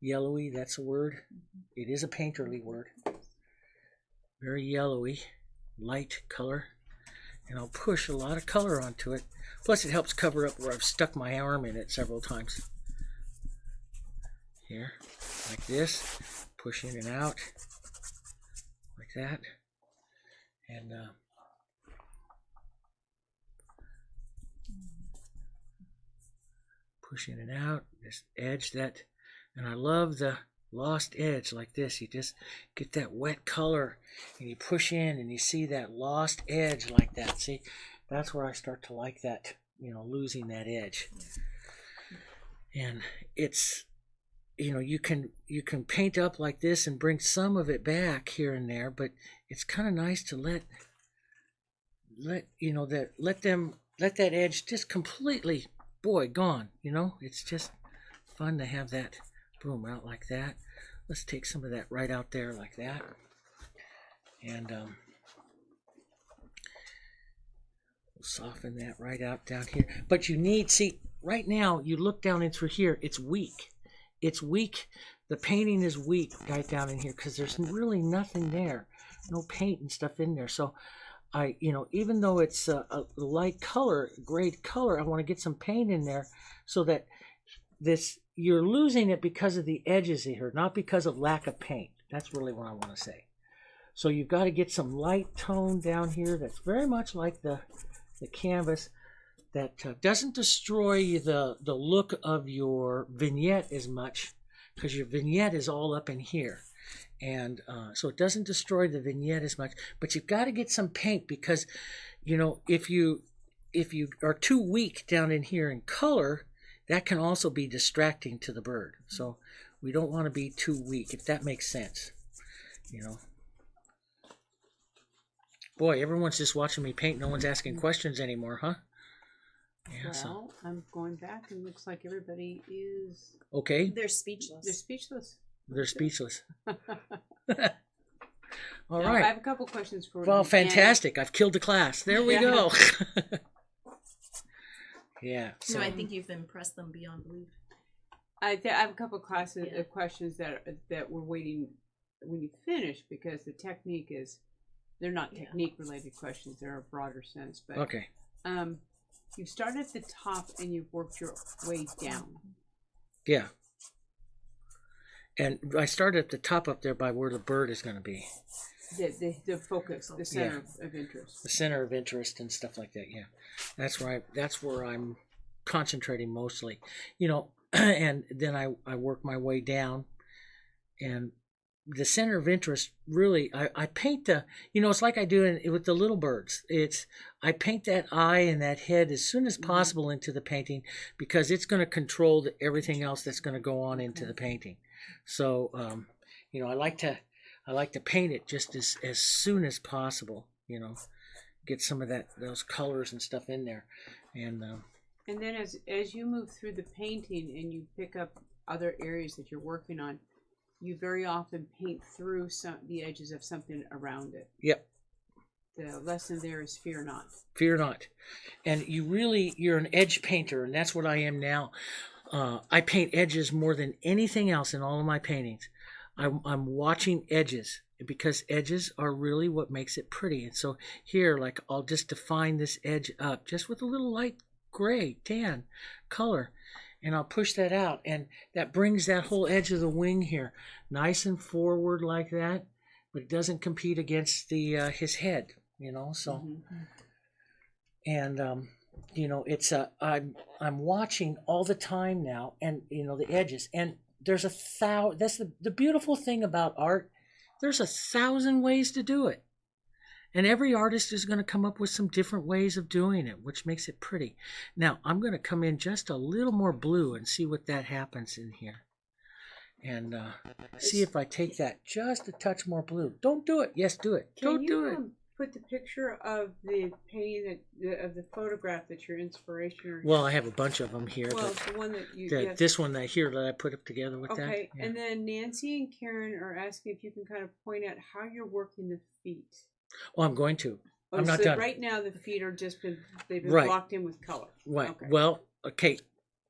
Yellowy, that's a word. It is a painterly word. Very yellowy, light color. And I'll push a lot of color onto it. Plus it helps cover up where I've stuck my arm in it several times. Here, like this. push in and out like that, and push in and out this edge that, and I love the lost edge like this. You just get that wet color and you push in and you see that lost edge like that. See, that's where I start to like that, losing that edge. And it's, you can paint up like this and bring some of it back here and there, but it's kind of nice to let that edge just completely, boy, gone. It's just fun to have that boom out like that. Let's take some of that right out there like that, and we'll soften that right out down here. But you need, see, right now you look down in through here, it's weak. It's weak. The painting is weak right down in here because there's really nothing there, no paint and stuff in there. So I, even though it's a light color, gray color, I want to get some paint in there so that you're losing it because of the edges here, not because of lack of paint. That's really what I want to say. So you've got to get some light tone down here that's very much like the canvas, that doesn't destroy the look of your vignette as much, because your vignette is all up in here. And so it doesn't destroy the vignette as much, but you've got to get some paint because, if you are too weak down in here in color, that can also be distracting to the bird. So we don't want to be too weak, if that makes sense. Boy, everyone's just watching me paint. No one's asking questions anymore, huh? Yeah, well, I'm going back and it looks like everybody is... Okay. They're speechless. They're speechless. They're speechless. All now, right. I have a couple questions for you. Well, fantastic. I've killed the class. There we go. Yeah. So. No, I think you've impressed them beyond belief. I have a couple of questions that we're waiting when you finish, because the technique is, they're not technique related questions, they're a broader sense. But okay. You've started at the top and you've worked your way down. Yeah. And I started at the top up there by where the bird is going to be. The focus, the center of interest. The center of interest and stuff like that. Yeah, that's where I'm concentrating mostly. And then I work my way down, and the center of interest really I paint the, it's like I do with the little birds. I paint that eye and that head as soon as possible into the painting, because it's going to control everything else that's going to go on into the painting. So I like to paint it just as soon as possible, get some of those colors and stuff in there. And then as you move through the painting and you pick up other areas that you're working on, you very often paint through the edges of something around it. Yep. The lesson there is fear not. Fear not. And you're an edge painter, and that's what I am now. I paint edges more than anything else in all of my paintings. I'm watching edges, because edges are really what makes it pretty. And so here, like, I'll just define this edge up just with a little light gray, tan color, and I'll push that out, and that brings that whole edge of the wing here nice and forward like that, but it doesn't compete against his head, so. And it's I'm watching all the time now, and the edges, and there's that's the beautiful thing about art. There's 1,000 ways to do it, and every artist is going to come up with some different ways of doing it, which makes it pretty. Now I'm going to come in just a little more blue and see what that happens in here, and see if I take that just a touch more blue. Don't do it. Yes, do it. Don't do it. Put the picture of the painting of the photograph that's your inspiration. Well, I have a bunch of them here. Well, the one that you. This one here that I put up together with that. Okay, Yeah. And then Nancy and Karen are asking if you can kind of point out how you're working the feet. Oh, I'm going to. I'm not so done. Right now the feet are they've been Right. blocked in with color. Right. Okay. Well, okay.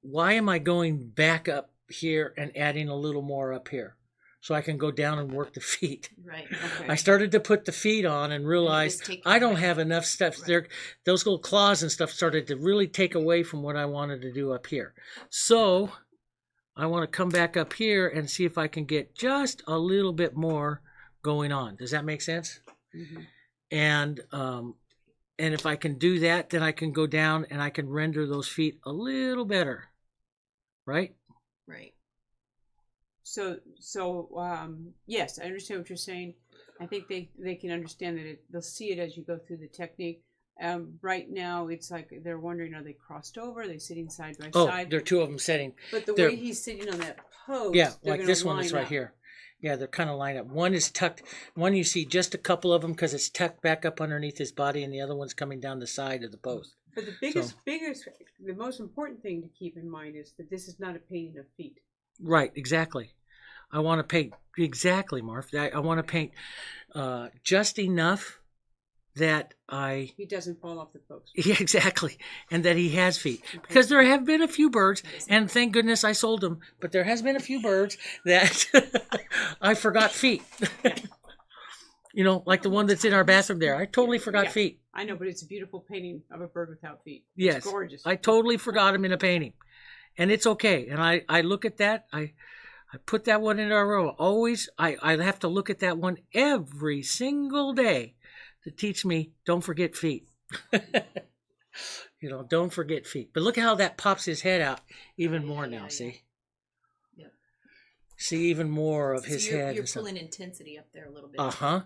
Why am I going back up here and adding a little more up here? So I can go down and work the feet. Right. Okay. I started to put the feet on and realized I don't have enough stuff there. Those little claws and stuff started to really take away from what I wanted to do up here. So I want to come back up here and see if I can get just a little bit more going on. Does that make sense? Mm-hmm. And if I can do that, then I can go down and I can render those feet a little better, right? Right. So yes, I understand what you're saying. I think they can understand that they'll see it as you go through the technique. Right now, it's like they're wondering, are they crossed over? Are they sitting side by side? There are two of them sitting. But the they're, way he's sitting on that pose, yeah, they're like this one line is right up. here. Yeah, they're kind of lined up. One is tucked. One you see just a couple of them because it's tucked back up underneath his body, and the other one's coming down the side of the post. But the the most important thing to keep in mind is that this is not a painting of feet. Right, exactly. I want to paint exactly, Marv. I want to paint just enough that he doesn't fall off the post. Yeah, exactly, and that he has feet. Because there have been a few birds, and thank goodness I sold them. But there has been a few birds that I forgot feet. Like the one that's in our bathroom there. I totally forgot feet. I know, but it's a beautiful painting of a bird without feet. Yes, it's gorgeous. I totally forgot him in a painting, and it's okay. And I look at that. I put that one in our row. Always, I have to look at that one every single day to teach me, don't forget feet. Don't forget feet. But look how that pops his head out even more now, see? Yep. See even more of his head. You're pulling intensity up there a little bit. Uh-huh.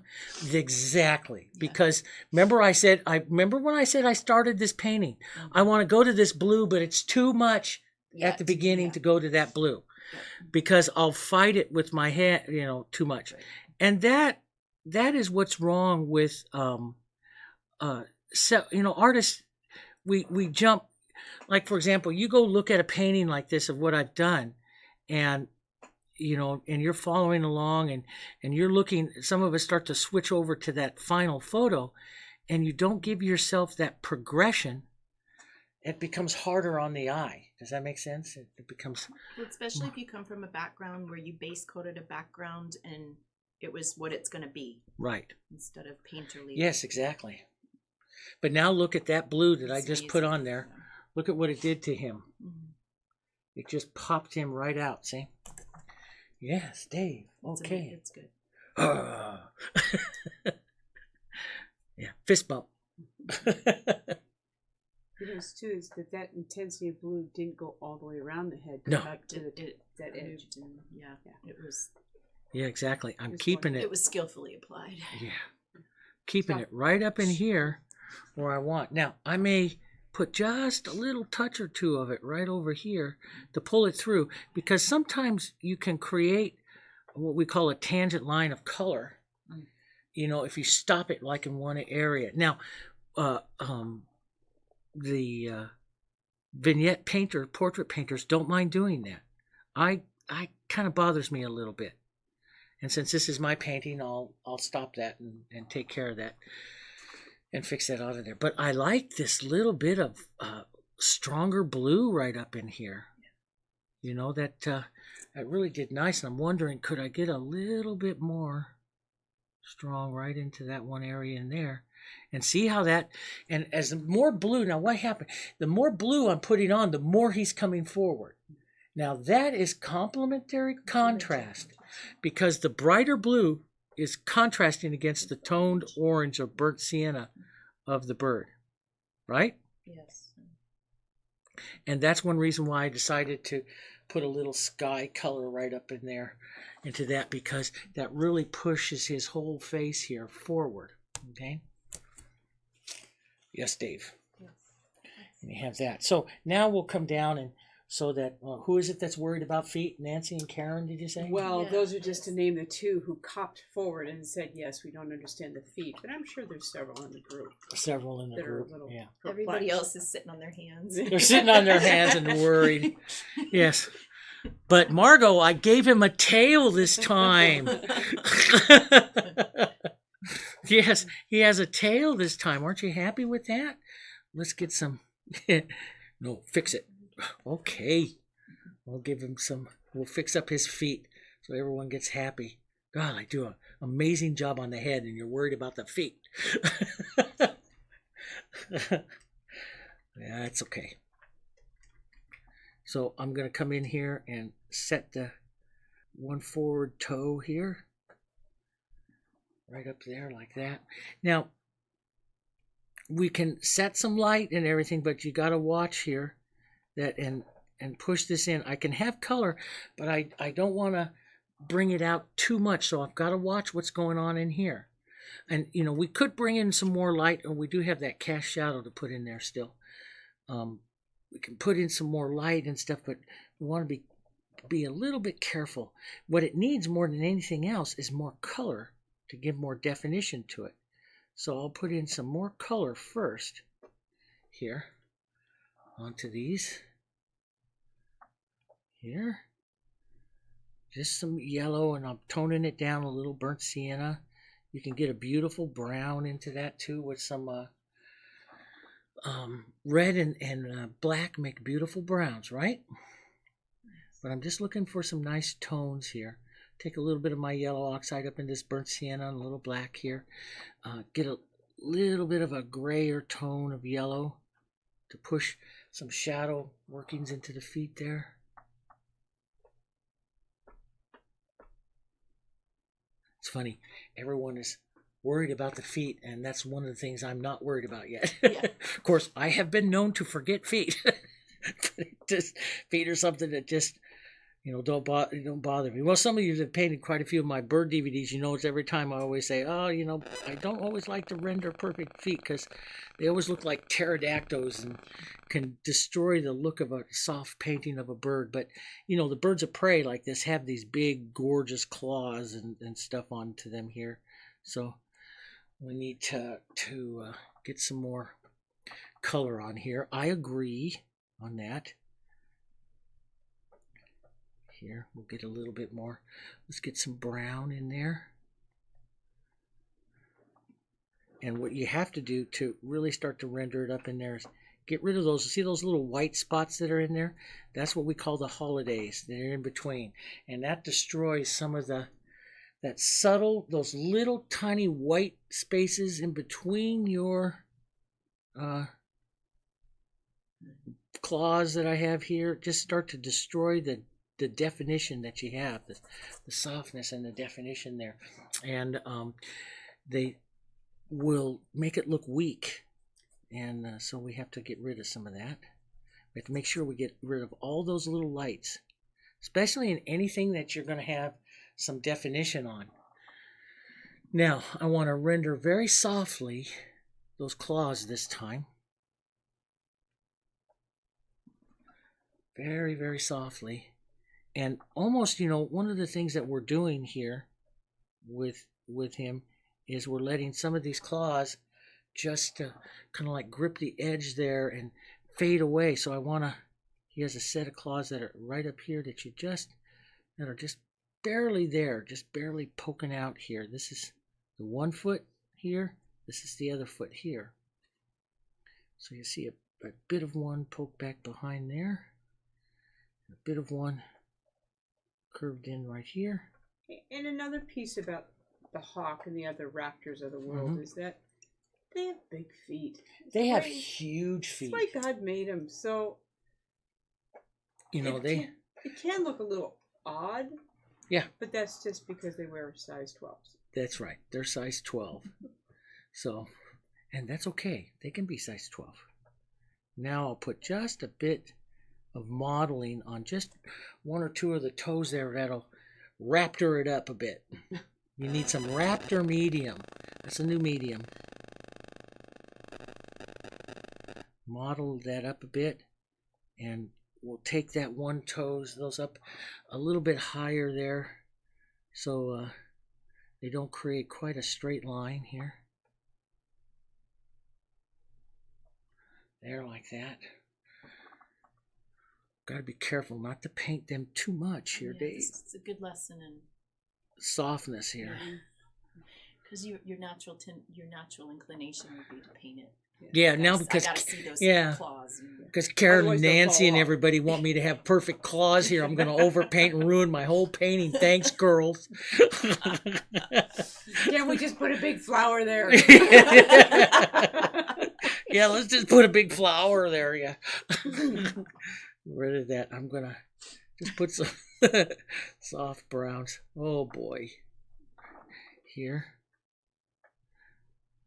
Exactly. Yeah. Because remember when I said I started this painting, I want to go to this blue, but it's too much at the beginning to go to that blue. Yeah. Because I'll fight it with my head, too much. Right. And that is what's wrong with artists. We jump, like for example, you go look at a painting like this of what I've done, and and you're following along, and you're looking. Some of us start to switch over to that final photo, and you don't give yourself that progression. It becomes harder on the eye. Does that make sense? It becomes, especially if you come from a background where you base coated a background and it was what it's going to be. Right. Instead of painterly. Yes, exactly. But now look at that blue that I just put on there. Look at what it did to him. Mm-hmm. It just popped him right out, see? Yes, Dave. Okay. It's good. Yeah, fist bump. It is too, is that intensity of blue didn't go all the way around the head. No. Back to that edge. Yeah, it was. Yeah, exactly. I'm keeping it. It was skillfully applied. Yeah. Keeping it right up in here where I want. Now, I may put just a little touch or two of it right over here to pull it through, because sometimes you can create what we call a tangent line of color, if you stop it like in one area. Now, the vignette portrait painters don't mind doing that. I kind of bothers me a little bit. And since this is my painting, I'll stop that and take care of that and fix that out of there. But I like this little bit of stronger blue right up in here. That really did nice. And I'm wondering, could I get a little bit more strong right into that one area in there? And see how that, and as more blue, now what happened? The more blue I'm putting on, the more he's coming forward. Now that is complementary contrast, because the brighter blue is contrasting against the toned orange or burnt sienna of the bird, right? Yes. And that's one reason why I decided to put a little sky color right up in there into that, because that really pushes his whole face here forward, okay? Yes, Dave. Yes. And you have that. So now we'll come down and so that, who is it that's worried about feet? Nancy and Karen, did you say? Well, those are just to name the two who copped forward and said, yes, we don't understand the feet. But I'm sure there's several in the group. Several in the group, yeah. Everybody else is sitting on their hands. They're sitting on their hands and worried. Yes. But Margot, I gave him a tail this time. Yes, he has a tail this time. Aren't you happy with that? Let's get some. No, fix it. Okay. We'll give him some. We'll fix up his feet so everyone gets happy. God, I do an amazing job on the head, and you're worried about the feet. Yeah, it's okay. So I'm going to come in here and set the one forward toe here. Right up there like that. Now, we can set some light and everything, but you got to watch here that and push this in. I can have color, but I don't want to bring it out too much, so I've got to watch what's going on in here. And, you know, we could bring in some more light, and we do have that cast shadow to put in there still. We can put in some more light and stuff, but we want to be a little bit careful. What it needs more than anything else is more color to give more definition to it. So I'll put in some more color first here onto these. Here. Just some yellow, and I'm toning it down a little, burnt sienna. You can get a beautiful brown into that too with some red and black make beautiful browns, right? But I'm just looking for some nice tones here. Take a little bit of my yellow oxide up in this burnt sienna and a little black here. Get a little bit of a grayer tone of yellow to push some shadow workings into the feet there. It's funny, everyone is worried about the feet, and that's one of the things I'm not worried about yet. Yeah. Of course, I have been known to forget feet. Feet are something that just, you know, don't bother me. Well, some of you have painted quite a few of my bird DVDs. You know, it's every time I always say, oh, you know, I don't always like to render perfect feet because they always look like pterodactyls and can destroy the look of a soft painting of a bird. But, you know, the birds of prey like this have these big, gorgeous claws and stuff onto them here. So we need to get some more color on here. I agree on that. Here, we'll get a little bit more. Let's get some brown in there. And what you have to do to really start to render it up in there is get rid of those. See those little white spots that are in there? That's what we call the holidays. They're in between. And that destroys some of that subtle, those little tiny white spaces in between your claws that I have here. Just start to destroy the definition that you have, the softness and the definition there. And they will make it look weak. And so we have to get rid of some of that. We have to make sure we get rid of all those little lights, especially in anything that you're going to have some definition on. Now, I want to render very softly those claws this time. Very, very softly. And almost, you know, one of the things that we're doing here with him is we're letting some of these claws just kind of like grip the edge there and fade away. So I want to, he has a set of claws that are right up here that are just barely there, just barely poking out here. This is the one foot here. This is the other foot here. So you see a bit of one poke back behind there. A bit of one curved in right here. And another piece about the hawk and the other raptors of the world is that they have big feet. They have huge feet. That's why God made them. So, you know, it can look a little odd. Yeah. But that's just because they wear size 12s. That's right. They're size 12. So, and that's okay. They can be size 12. Now I'll put just a bit of modeling on just one or two of the toes there. That'll raptor it up a bit. You need some raptor medium. That's a new medium. Model that up a bit, and we'll take that one toes, those up a little bit higher there, so they don't create quite a straight line here. There, like that. Got to be careful not to paint them too much here, Dave. It's a good lesson in softness here. Because your natural inclination would be to paint it. Yeah, now because I gotta see those claws. Because Karen and Nancy and everybody want me to have perfect claws here. I'm going to overpaint and ruin my whole painting. Thanks, girls. Can't we just put a big flower there? Yeah, let's just put a big flower there. Yeah. rid of that. I'm gonna just put some soft browns. Oh boy. Here.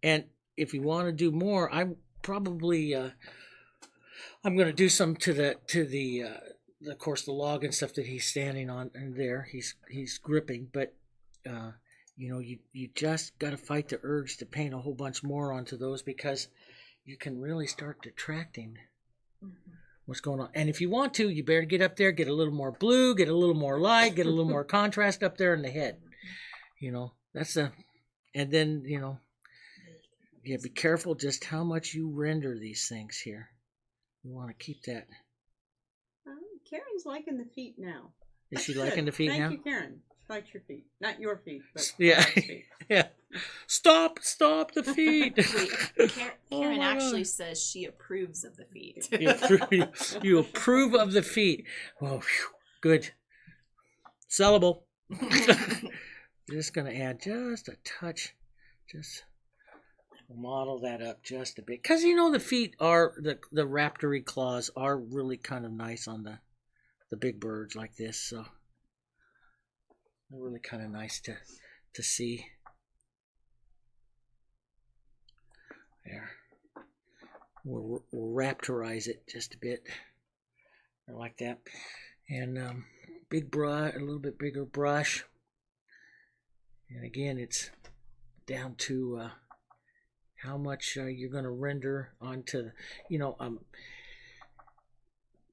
And if you want to do more, I'm probably I'm going to do some to the of course the log and stuff that he's standing on, and there he's gripping, but you just got to fight the urge to paint a whole bunch more onto those, because you can really start detracting what's going on. And if you want to, you better get up there, get a little more blue, get a little more light, get a little more contrast up there in the head. That's and then yeah, be careful just how much you render these things here. You want to keep that. Karen's liking the feet now. Is she liking the feet now? Thank you, Karen. She likes your feet. Not your feet, but yeah. feet. Yeah. Stop the feet. Wait, Karen actually says she approves of the feet. You approve of the feet. Oh, whew, good. Sellable. Just going to add just a touch. Just model that up just a bit, because the feet are the raptory claws are really kind of nice on the big birds like this, so they're really kind of nice to see. There, we'll raptorize it just a bit, like that, and big brush, a little bit bigger brush, and again it's down to how much you're going to render onto,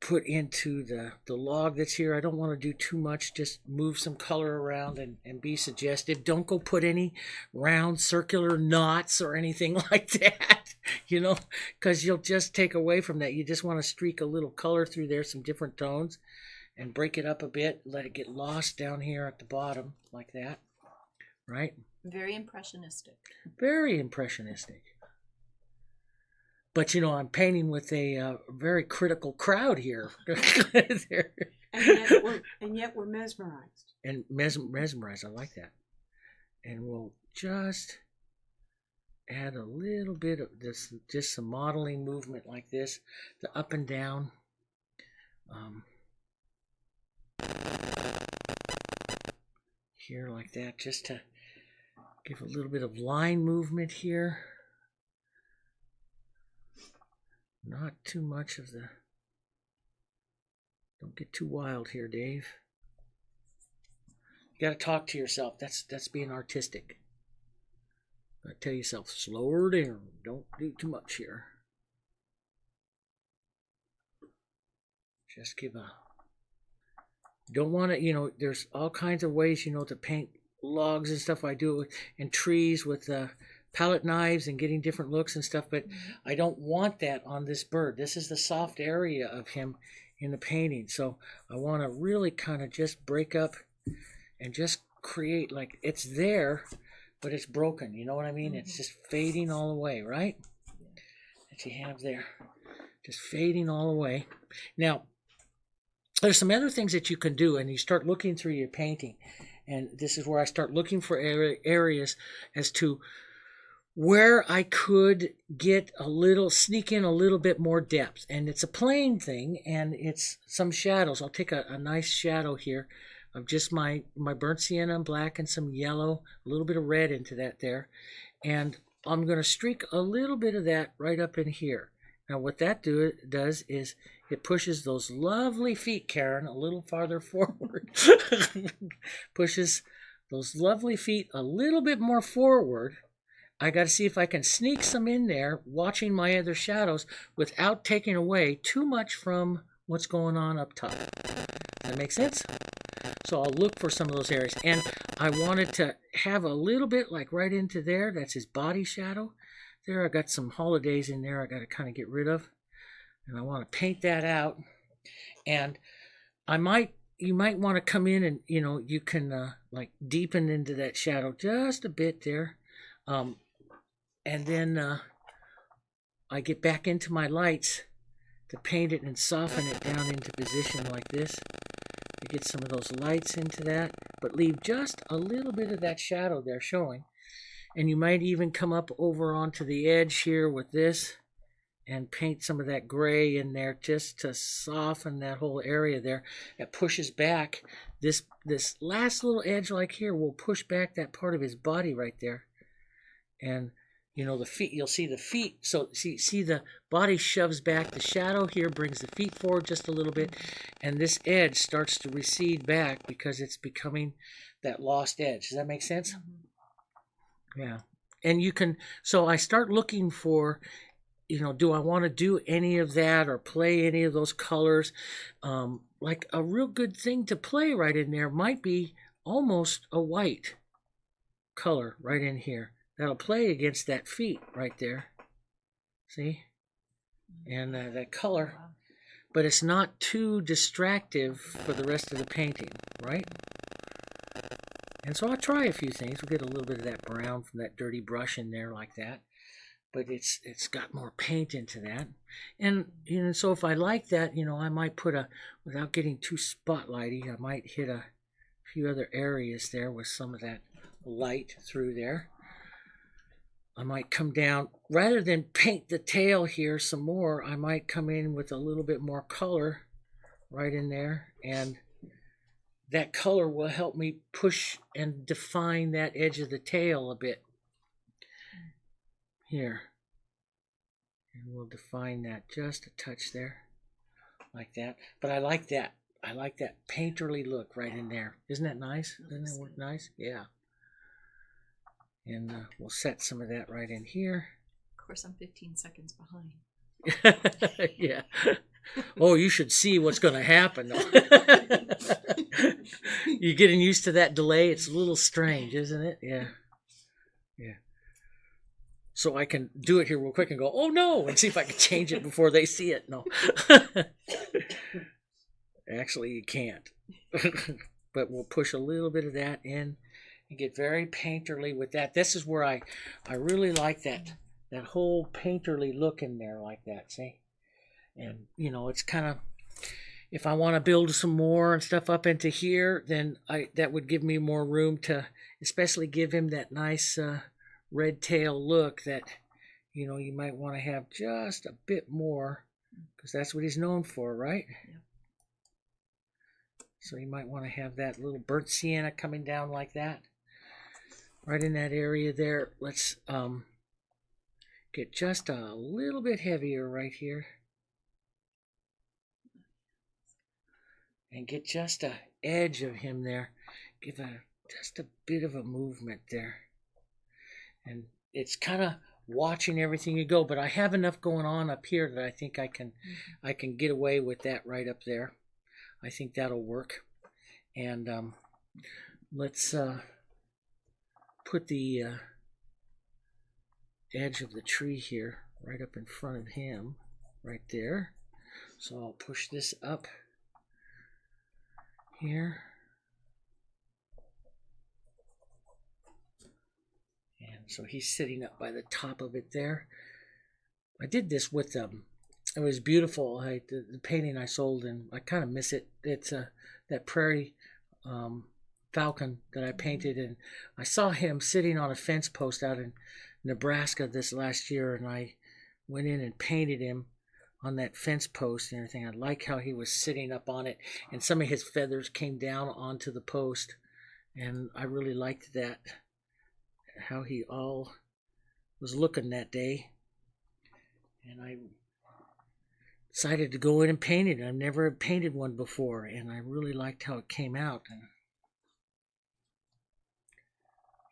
put into the log that's here. I don't want to do too much, just move some color around and be suggestive. Don't go put any round circular knots or anything like that, because you'll just take away from that. You just want to streak a little color through there, some different tones, and break it up a bit, let it get lost down here at the bottom like that, right? Very impressionistic. Very impressionistic. But I'm painting with a very critical crowd here. and yet we're mesmerized. And mesmerized, I like that. And we'll just add a little bit of this, just some modeling movement like this, the up and down. Here like that, just to give a little bit of line movement here. Not too much of the... Don't get too wild here, Dave. You got to talk to yourself. That's being artistic. You got to tell yourself, slow her down. Don't do too much here. Just give a... Don't want to, there's all kinds of ways, to paint logs and stuff. I do it and trees with palette knives and getting different looks and stuff, but I don't want that on this bird. This is the soft area of him in the painting, so I want to really kind of just break up and just create like it's there, but it's broken. You know what I mean? It's just fading all away, right? That you have there, just fading all away. Now, there's some other things that you can do, and you start looking through your painting, and this is where I start looking for areas as to where I could get sneak in a little bit more depth. And it's a plain thing, and it's some shadows. I'll take a nice shadow here of just my burnt sienna and black and some yellow, a little bit of red into that there. And I'm going to streak a little bit of that right up in here. Now what that does is it pushes those lovely feet, Karen, a little farther forward. Pushes those lovely feet a little bit more forward. I got to see if I can sneak some in there, watching my other shadows without taking away too much from what's going on up top. That makes sense? So I'll look for some of those areas. And I wanted to have a little bit like right into there. That's his body shadow. There, I got some holidays in there I got to kind of get rid of. And I want to paint that out. And you might want to come in and, you can like deepen into that shadow just a bit there. And then I get back into my lights to paint it and soften it down into position like this. To get some of those lights into that, but leave just a little bit of that shadow there showing. And you might even come up over onto the edge here with this and paint some of that gray in there just to soften that whole area there. It pushes back. This last little edge like here will push back that part of his body right there. And you know, the feet, you'll see the feet. So see the body shoves back. The shadow here brings the feet forward just a little bit. And this edge starts to recede back because it's becoming that lost edge. Does that make sense? Yeah. And you can, so I start looking for, you know, do I want to do any of that or play any of those colors? Like a real good thing to play right in there might be almost a white color right in here. That'll play against that feet right there. See? And that color. But it's not too distractive for the rest of the painting, right? And so I'll try a few things. We'll get a little bit of that brown from that dirty brush in there like that. But it's got more paint into that. And you know, so if I like that, you know, I might put without getting too spotlighty, I might hit a few other areas there with some of that light through there. I might come down, rather than paint the tail here some more, I might come in with a little bit more color right in there. And that color will help me push and define that edge of the tail a bit. Here. And we'll define that just a touch there. Like that. But I like that. I like that painterly look right in there. Isn't that nice? Doesn't that work nice? Yeah. And we'll set some of that right in here. Of course, I'm 15 seconds behind. Yeah. Oh, you should see what's going to happen. You're getting used to that delay. It's a little strange, isn't it? Yeah. Yeah. So I can do it here real quick and go, oh no, and see if I can change it before they see it. No. Actually, you can't. But we'll push a little bit of that in and get very painterly with that. This is where I really like that whole painterly look in there like that, see? And, you know, it's kind of, if I want to build some more and stuff up into here, then that would give me more room to especially give him that nice red tail look that, you know, you might want to have just a bit more, because that's what he's known for, right? Yep. So you might want to have that little burnt sienna coming down like that. Right in that area there. Let's get just a little bit heavier right here. And get just a edge of him there. Give just a bit of a movement there. And it's kind of watching everything you go, but I have enough going on up here that I think I can get away with that right up there. I think that'll work. And let's put the edge of the tree here right up in front of him, right there. So I'll push this up here. And so he's sitting up by the top of it there. I did this with it was beautiful. The painting I sold, and I kind of miss it. It's that prairie falcon that I painted, and I saw him sitting on a fence post out in Nebraska this last year, and I went in and painted him on that fence post and everything. I like how he was sitting up on it, and some of his feathers came down onto the post, and I really liked that, how he all was looking that day. And I decided to go in and paint it. I've never painted one before, and I really liked how it came out. And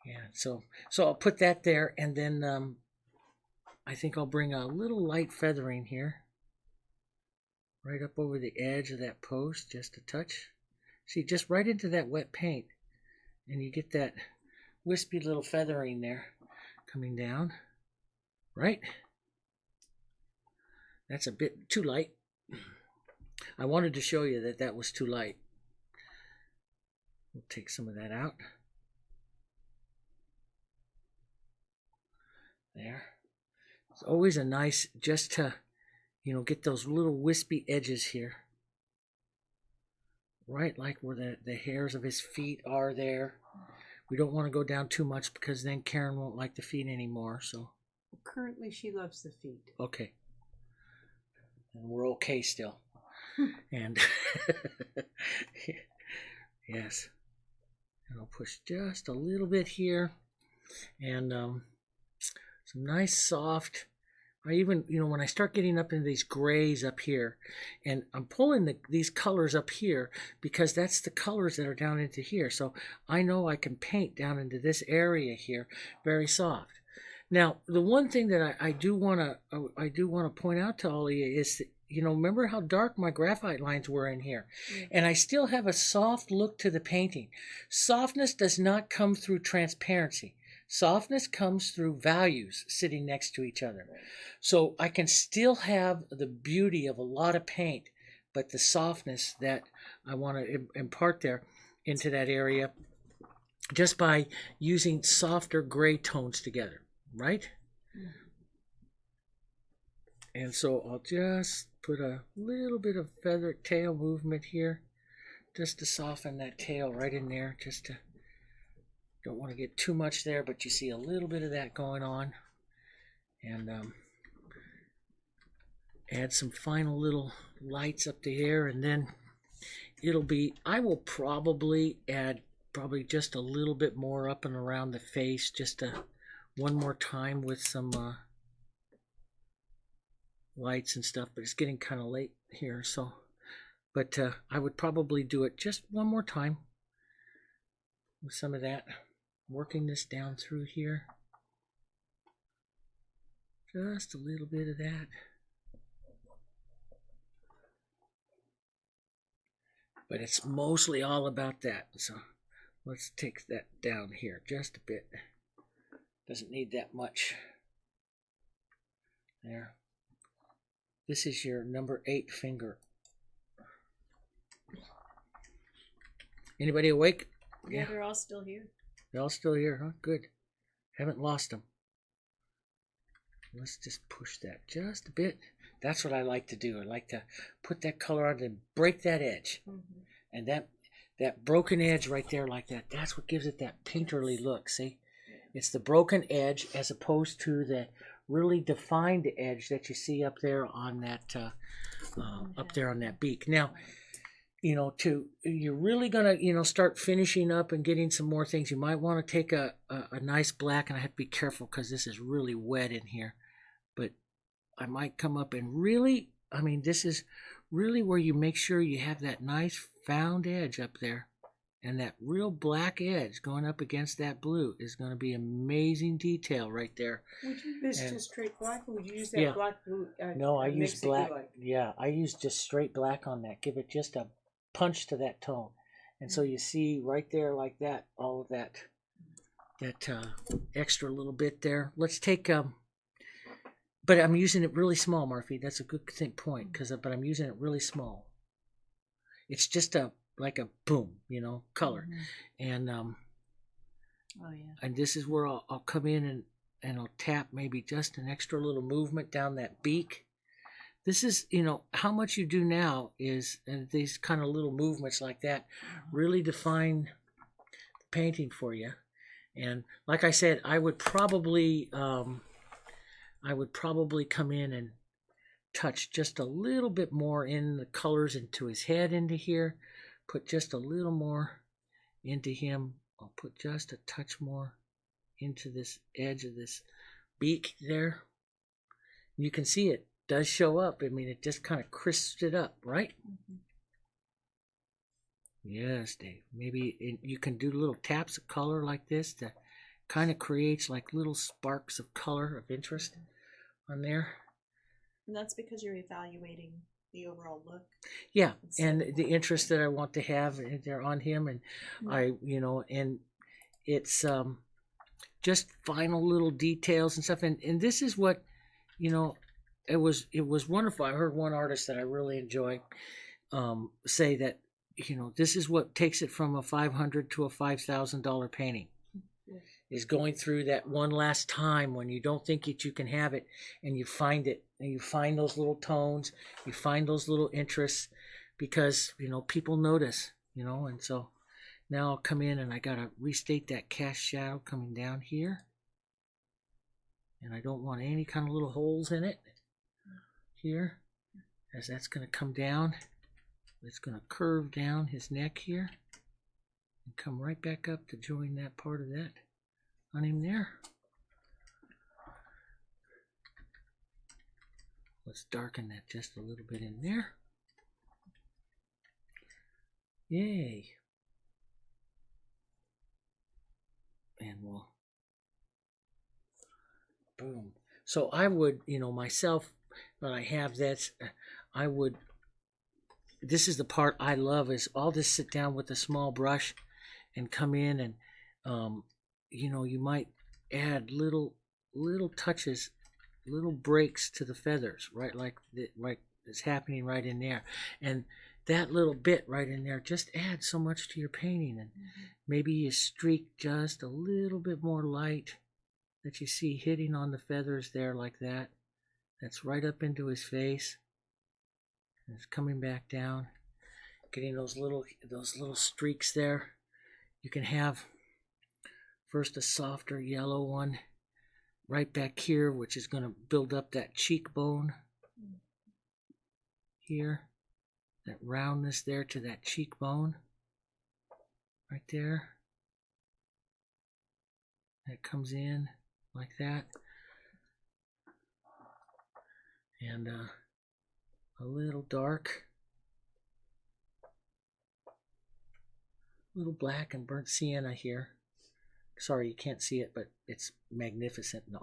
yeah, so I'll put that there, and then I think I'll bring a little light feathering here, right up over the edge of that post, just a touch. See, just right into that wet paint, and you get that wispy little feathering there coming down, right? That's a bit too light. I wanted to show you that was too light. We'll take some of that out. There. It's always a nice, just to, you know, get those little wispy edges here. Right, like where the hairs of his feet are there. We don't want to go down too much because then Karen won't like the feet anymore. So Currently, she loves the feet. okay. and we're okay still. And yes, and I'll push just a little bit here, and some nice soft. I even, when I start getting up into these grays up here, and I'm pulling these colors up here because that's the colors that are down into here. So I know I can paint down into this area here very soft. Now, the one thing that I do want to point out to all of you is that, remember how dark my graphite lines were in here, and I still have a soft look to the painting. Softness does not come through transparency. Softness comes through values sitting next to each other. So I can still have the beauty of a lot of paint, but the softness that I want to impart there into that area just by using softer gray tones together, right? And so I'll just put a little bit of feathered tail movement here just to soften that tail right in there. Don't want to get too much there, but you see a little bit of that going on. And add some final little lights up the air, and then I will probably add just a little bit more up and around the face, just one more time with some lights and stuff, but it's getting kind of late here, so but I would probably do it just one more time with some of that, working this down through here, just a little bit of that. But it's mostly all about that. So let's take that down here just a bit. Doesn't need that much. There. This is your number 8 finger. Anybody awake? Yeah, they're all still here. They're all still here, huh? Good. Haven't lost them. Let's just push that just a bit. That's what I like to do. I like to put that color on and break that edge. And that broken edge right there like that, that's what gives it that painterly look, see? It's the broken edge as opposed to the really defined edge that you see up there on that up there on that beak. Now, you're really gonna start finishing up and getting some more things. You might want to take a nice black, and I have to be careful because this is really wet in here. But I might come up and really, this is really where you make sure you have that nice found edge up there, and that real black edge going up against that blue is going to be amazing detail right there. Would you use just straight black, or would you use that black blue? No, I use black. Yeah, I use just straight black on that. Give it just a punch to that tone, and so you see right there like that, all of that extra little bit there. Let's take but I'm using it really small, Murphy. That's a good point, but I'm using it really small. It's just like a boom, color. And and this is where I'll come in and I'll tap maybe just an extra little movement down that beak. This is, how much you do now is, and these kind of little movements like that really define the painting for you. And like I said, I would probably come in and touch just a little bit more in the colors into his head into here. Put just a little more into him. I'll put just a touch more into this edge of this beak there. You can see it does show up. It just kind of crisps it up, right? Yes, Dave. Maybe you can do little taps of color like this that kind of creates like little sparks of color of interest on there. And that's because you're evaluating the overall look. Yeah, and the interest that I want to have there on him, and and it's just final little details and stuff. And this is what, it was wonderful. I heard one artist that I really enjoy say that, this is what takes it from a $500 to a $5,000 painting. Is going through that one last time when you don't think that you can have it, and you find it, and you find those little tones, you find those little interests, because people notice, and so now I'll come in and I gotta restate that cast shadow coming down here, and I don't want any kind of little holes in it here, as that's going to come down. It's going to curve down his neck here and come right back up to join that part of that on him there. Let's darken that just a little bit in there. Yay. And we'll boom. So I would, myself, when I have that, I would, this is the part I love, is I'll just sit down with a small brush and come in and, you might add little touches, little breaks to the feathers, right? Like it's happening right in there. And that little bit right in there just adds so much to your painting. And maybe you streak just a little bit more light that you see hitting on the feathers there like that. That's right up into his face. And it's coming back down, getting those little streaks there. You can have first a softer yellow one right back here, which is going to build up that cheekbone here, that roundness there to that cheekbone right there. That comes in like that. And a little dark, a little black and burnt sienna here. Sorry, you can't see it, but it's magnificent. No.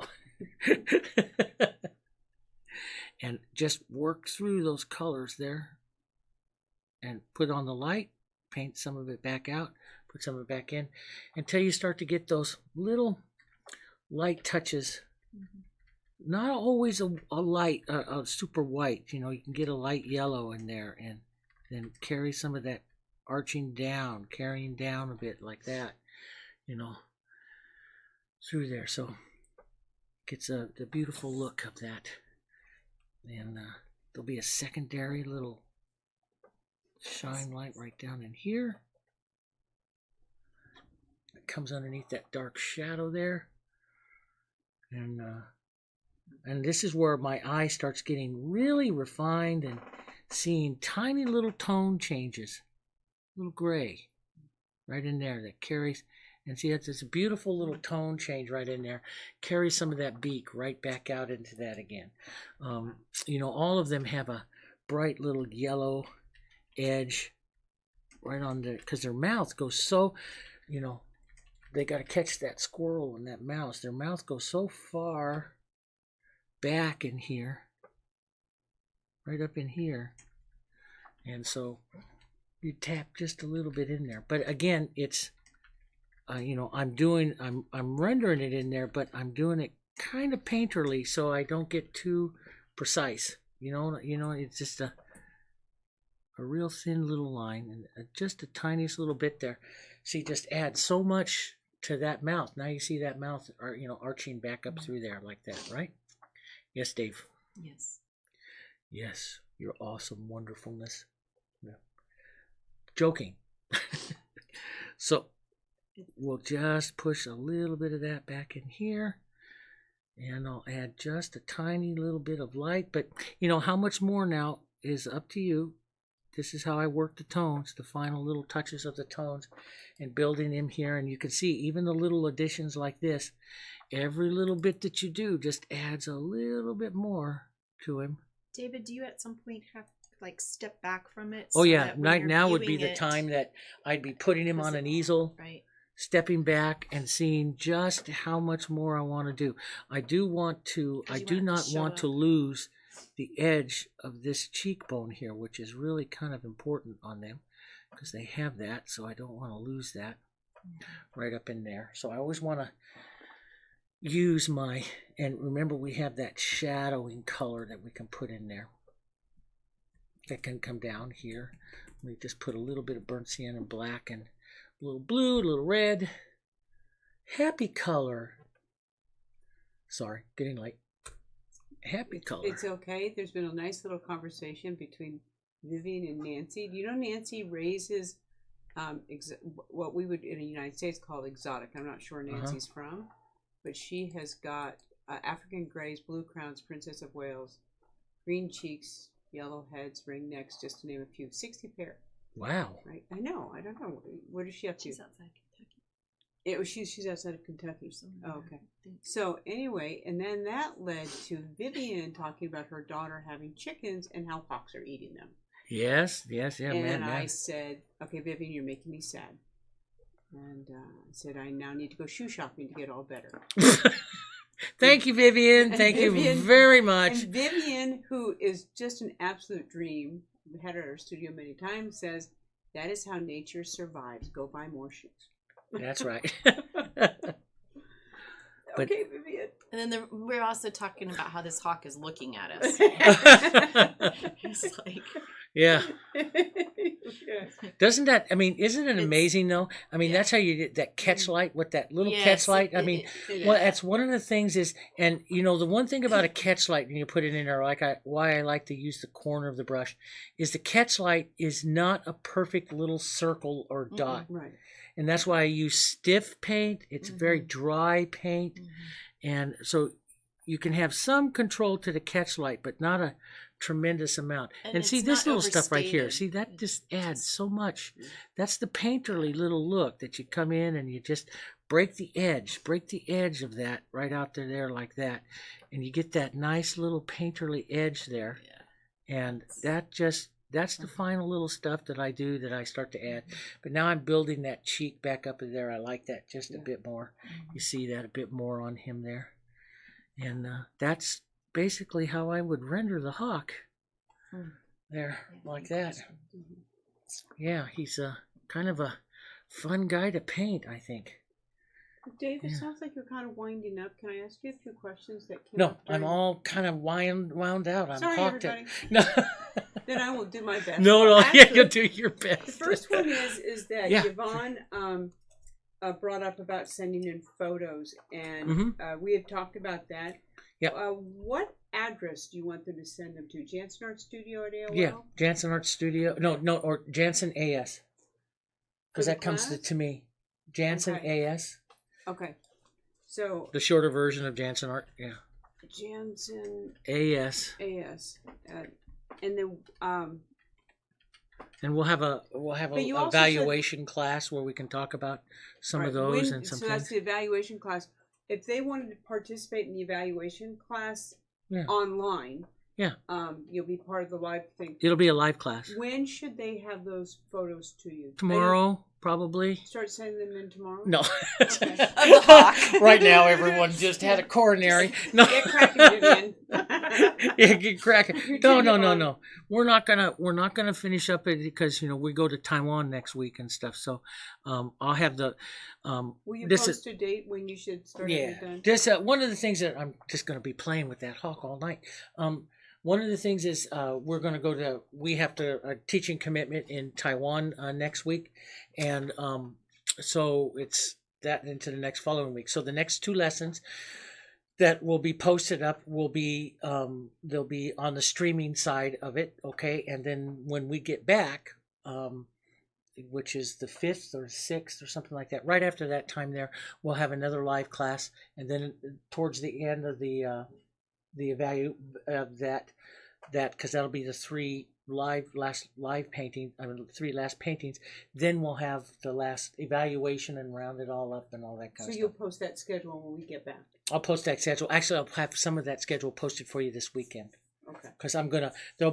And just work through those colors there and put on the light, paint some of it back out, put some of it back in, until you start to get those little light touches. Not always a light, a super white. You can get a light yellow in there, and then carry some of that arching down, carrying down a bit like that, through there. So gets the beautiful look of that. And there'll be a secondary little shine light right down in here. It comes underneath that dark shadow there. And this is where my eye starts getting really refined and seeing tiny little tone changes, little gray right in there that carries. And see, it's a beautiful little tone change right in there. Carry some of that beak right back out into that again. All of them have a bright little yellow edge right on there, because their mouth goes so, they got to catch that squirrel and that mouse. Their mouth goes so far back in here, right up in here. And so you tap just a little bit in there. But again, it's, I'm rendering it in there, but I'm doing it kind of painterly so I don't get too precise. It's just a real thin little line and just the tiniest little bit there. See, just add so much to that mouth. Now you see that mouth, arching back up through there like that, right? Yes, Dave. Yes. Yes, your awesome wonderfulness. Yeah. Joking. So we'll just push a little bit of that back in here, and I'll add just a tiny little bit of light. But how much more now is up to you. This is how I work the tones, the final little touches of the tones, and building them here. And you can see even the little additions like this, every little bit that you do just adds a little bit more to him. David, do you at some point have step back from it? Oh yeah, right now would be the time that I'd be putting him on an easel, right? Stepping back and seeing just how much more I want to do. I do not want to lose the edge of this cheekbone here, which is really kind of important on them because they have that, so I don't want to lose that right up in there. So I always want to use and remember we have that shadowing color that we can put in there. That can come down here. We just put a little bit of burnt sienna and black and a little blue, a little red. Happy color. Sorry, getting late. Happy color. It's okay. There's been a nice little conversation between Vivian and Nancy. Do you know Nancy raises what we would in the United States call exotic? I'm not sure Nancy's from, but she has got African Greys, Blue Crowns, Princess of Wales, Green Cheeks, yellow heads, ringnecks, just to name a few. 60 pair. Wow. Right? I know. I don't know. What is she up to? She's outside Kentucky. She's outside of Kentucky. Somewhere, Oh, okay. I think. So anyway, and then that led to Vivian talking about her daughter having chickens and how hawks are eating them. Yes, yeah, and man. I said, okay, Vivian, you're making me sad. And I said, I now need to go shoe shopping to get all better. Thank you, Vivian. Thank you very much. And Vivian, who is just an absolute dream, we had her at our studio many times, says, that is how nature survives. Go buy more shoes. That's right. Okay, Vivian. And then we're also talking about how this hawk is looking at us. It's like, Yeah. Yeah. Doesn't that, I mean, isn't it amazing though? I mean, that's how you get that catch light with that little catch light. I mean, well, that's one of the things is, and you know, the one thing about a catch light when you put it in there, why I like to use the corner of the brush, is the catch light is not a perfect little circle or dot. Right. And that's why I use stiff paint. It's very dry paint. And so you can have some control to the catch light, but not a tremendous amount. And see this little stuff right here. See, that just adds so much. That's the painterly little look that you come in and you just break the edge of that right out there like that. And you get that nice little painterly edge there. And that's the final little stuff that I do that I start to add. But now I'm building that cheek back up in there. I like that just a bit more. You see that a bit more on him there. And that's basically how I would render the hawk. There, like that. Yeah, he's kind of a fun guy to paint, I think. Dave, it sounds like you're kind of winding up. Can I ask you a few questions that came No, up? I'm all kind of wound out. I'm Sorry, hawked everybody. No. Then I will do my best. No, Actually, yeah, you'll do your best. The first one is that Yvonne brought up about sending in photos, and we had talked about that. Yeah. What address do you want them to send them to? Jansen Art Studio at AOL? Yeah, Jansen Art Studio. No, or Jansen AS. Because that comes to me. Jansen AS. Okay. So the shorter version of Jansen Art, yeah. Jansen AS. And then and we'll have a evaluation class where we can talk about some of those and some so things. that's the evaluation class. If they wanted to participate in the evaluation class online, you'll be part of the live thing. It'll be a live class. When should they have those photos to you? Tomorrow, probably. Start sending them in tomorrow? No. Okay. Right now, everyone just had a coronary. No. Get cracking, Vivian. Yeah, get cracking. No. We're not gonna finish up it because we go to Taiwan next week and stuff. So, I'll have the. Will you post a date when you should start? Yeah. Done? This one of the things that I'm just gonna be playing with that hawk all night. One of the things is we have a teaching commitment in Taiwan next week, and so it's that into the next following week. So the next 2 lessons that will be posted up will be they'll be on the streaming side of it, okay? And then when we get back, which is the 5th or 6th or something like that, right after that time there, we'll have another live class, and then towards the end of the value of that because that'll be the 3 last paintings. Then we'll have the last evaluation and round it all up and all that kind of stuff. So you'll post that schedule when we get back. I'll post that schedule. Actually, I'll have some of that schedule posted for you this weekend. Okay. Because there'll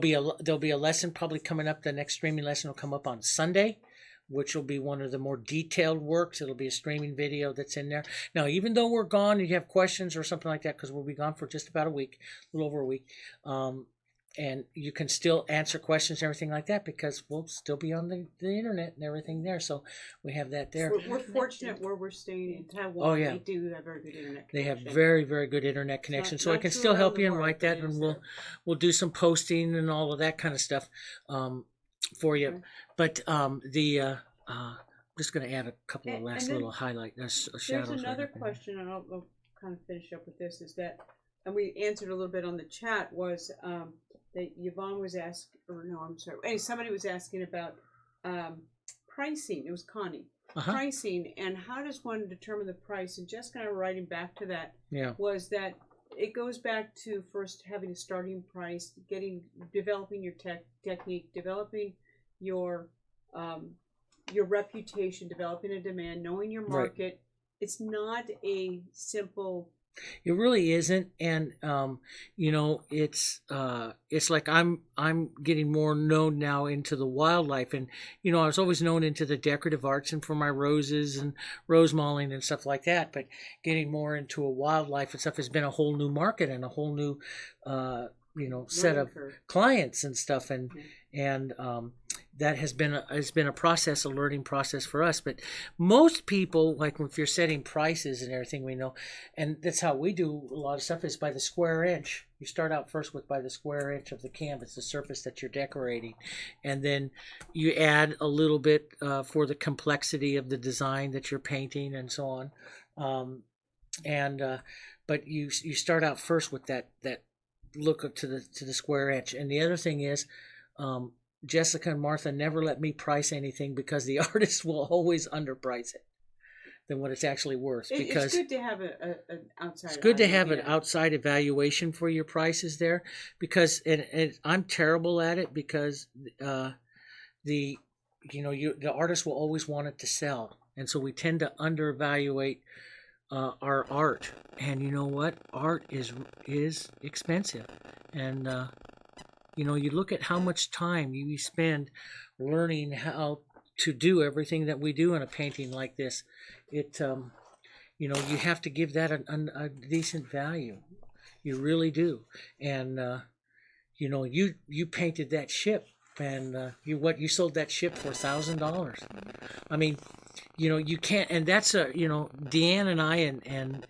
be a lesson probably coming up. The next streaming lesson will come up on Sunday, which will be one of the more detailed works. It'll be a streaming video that's in there. Now, even though we're gone and you have questions or something like that, because we'll be gone for just about a week, a little over a week, and you can still answer questions and everything like that because we'll still be on the internet and everything there. So we have that there. We're fortunate where we're staying in Taiwan. Oh, yeah. They do have very good internet connection. They have very, very good internet connection. So I can still help you and write that, and we'll do some posting and all of that kind of stuff for you. Okay. But I'm just going to add a couple of last little highlight. There's another question, and I'll kind of finish up with this, is that, and we answered a little bit on the chat, was that Yvonne was somebody was asking about pricing. It was Connie. Pricing, and how does one determine the price? And just kind of writing back to that was that it goes back to first having a starting price, developing your technique, developing your reputation, developing a demand, knowing your Right. market. It's not a simple. It really isn't, and it's like I'm getting more known now into the wildlife, and I was always known into the decorative arts and for my roses and rose mauling and stuff like that. But getting more into a wildlife and stuff has been a whole new market and a whole new set Learning of curve. clients and stuff, and Mhm. and that has been a process, a learning process for us. But most people, like if you're setting prices and everything, we know, and that's how we do a lot of stuff, is by the square inch. You start out first with by the square inch of the canvas, the surface that you're decorating, and then you add a little bit for the complexity of the design that you're painting and so on. But you start out first with that look up to the square inch. And the other thing is, Jessica and Martha never let me price anything, because the artist will always underprice it than what it's actually worth. Because It's good to have an outside. it's good to eye, have an yeah. outside evaluation for your prices there, because and I'm terrible at it, because the artist will always want it to sell, and so we tend to underevaluate our art. And you know what? Art is expensive, and you look at how much time you spend learning how to do everything that we do in a painting like this. You have to give that a decent value. You really do. And you painted that ship, and you sold that ship for $1,000. I mean, you can't, and that's Deanne and I and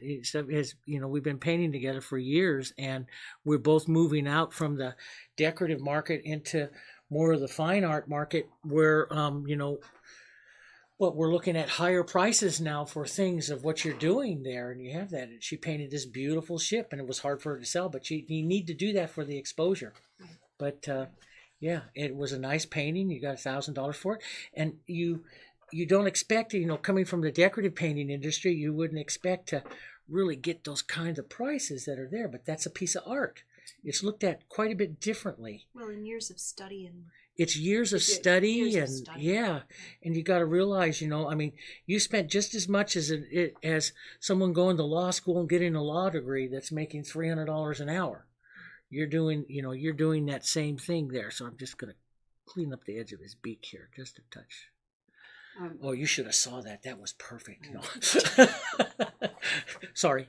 we've been painting together for years, and we're both moving out from the decorative market into more of the fine art market, where but we're looking at higher prices now for things of what you're doing there. And you have that, and she painted this beautiful ship, and it was hard for her to sell, but you need to do that for the exposure. But yeah, it was a nice painting. You got $1,000 for it, and you don't expect, coming from the decorative painting industry, you wouldn't expect to really get those kinds of prices that are there. But that's a piece of art. It's looked at quite a bit differently. Well, in years of study and It's years of study, yeah, and you got to realize, you spent just as much as someone going to law school and getting a law degree that's making $300 an hour. You're doing that same thing there. So I'm just gonna clean up the edge of his beak here, just a touch. Oh, you should have saw that. That was perfect. No. Sorry.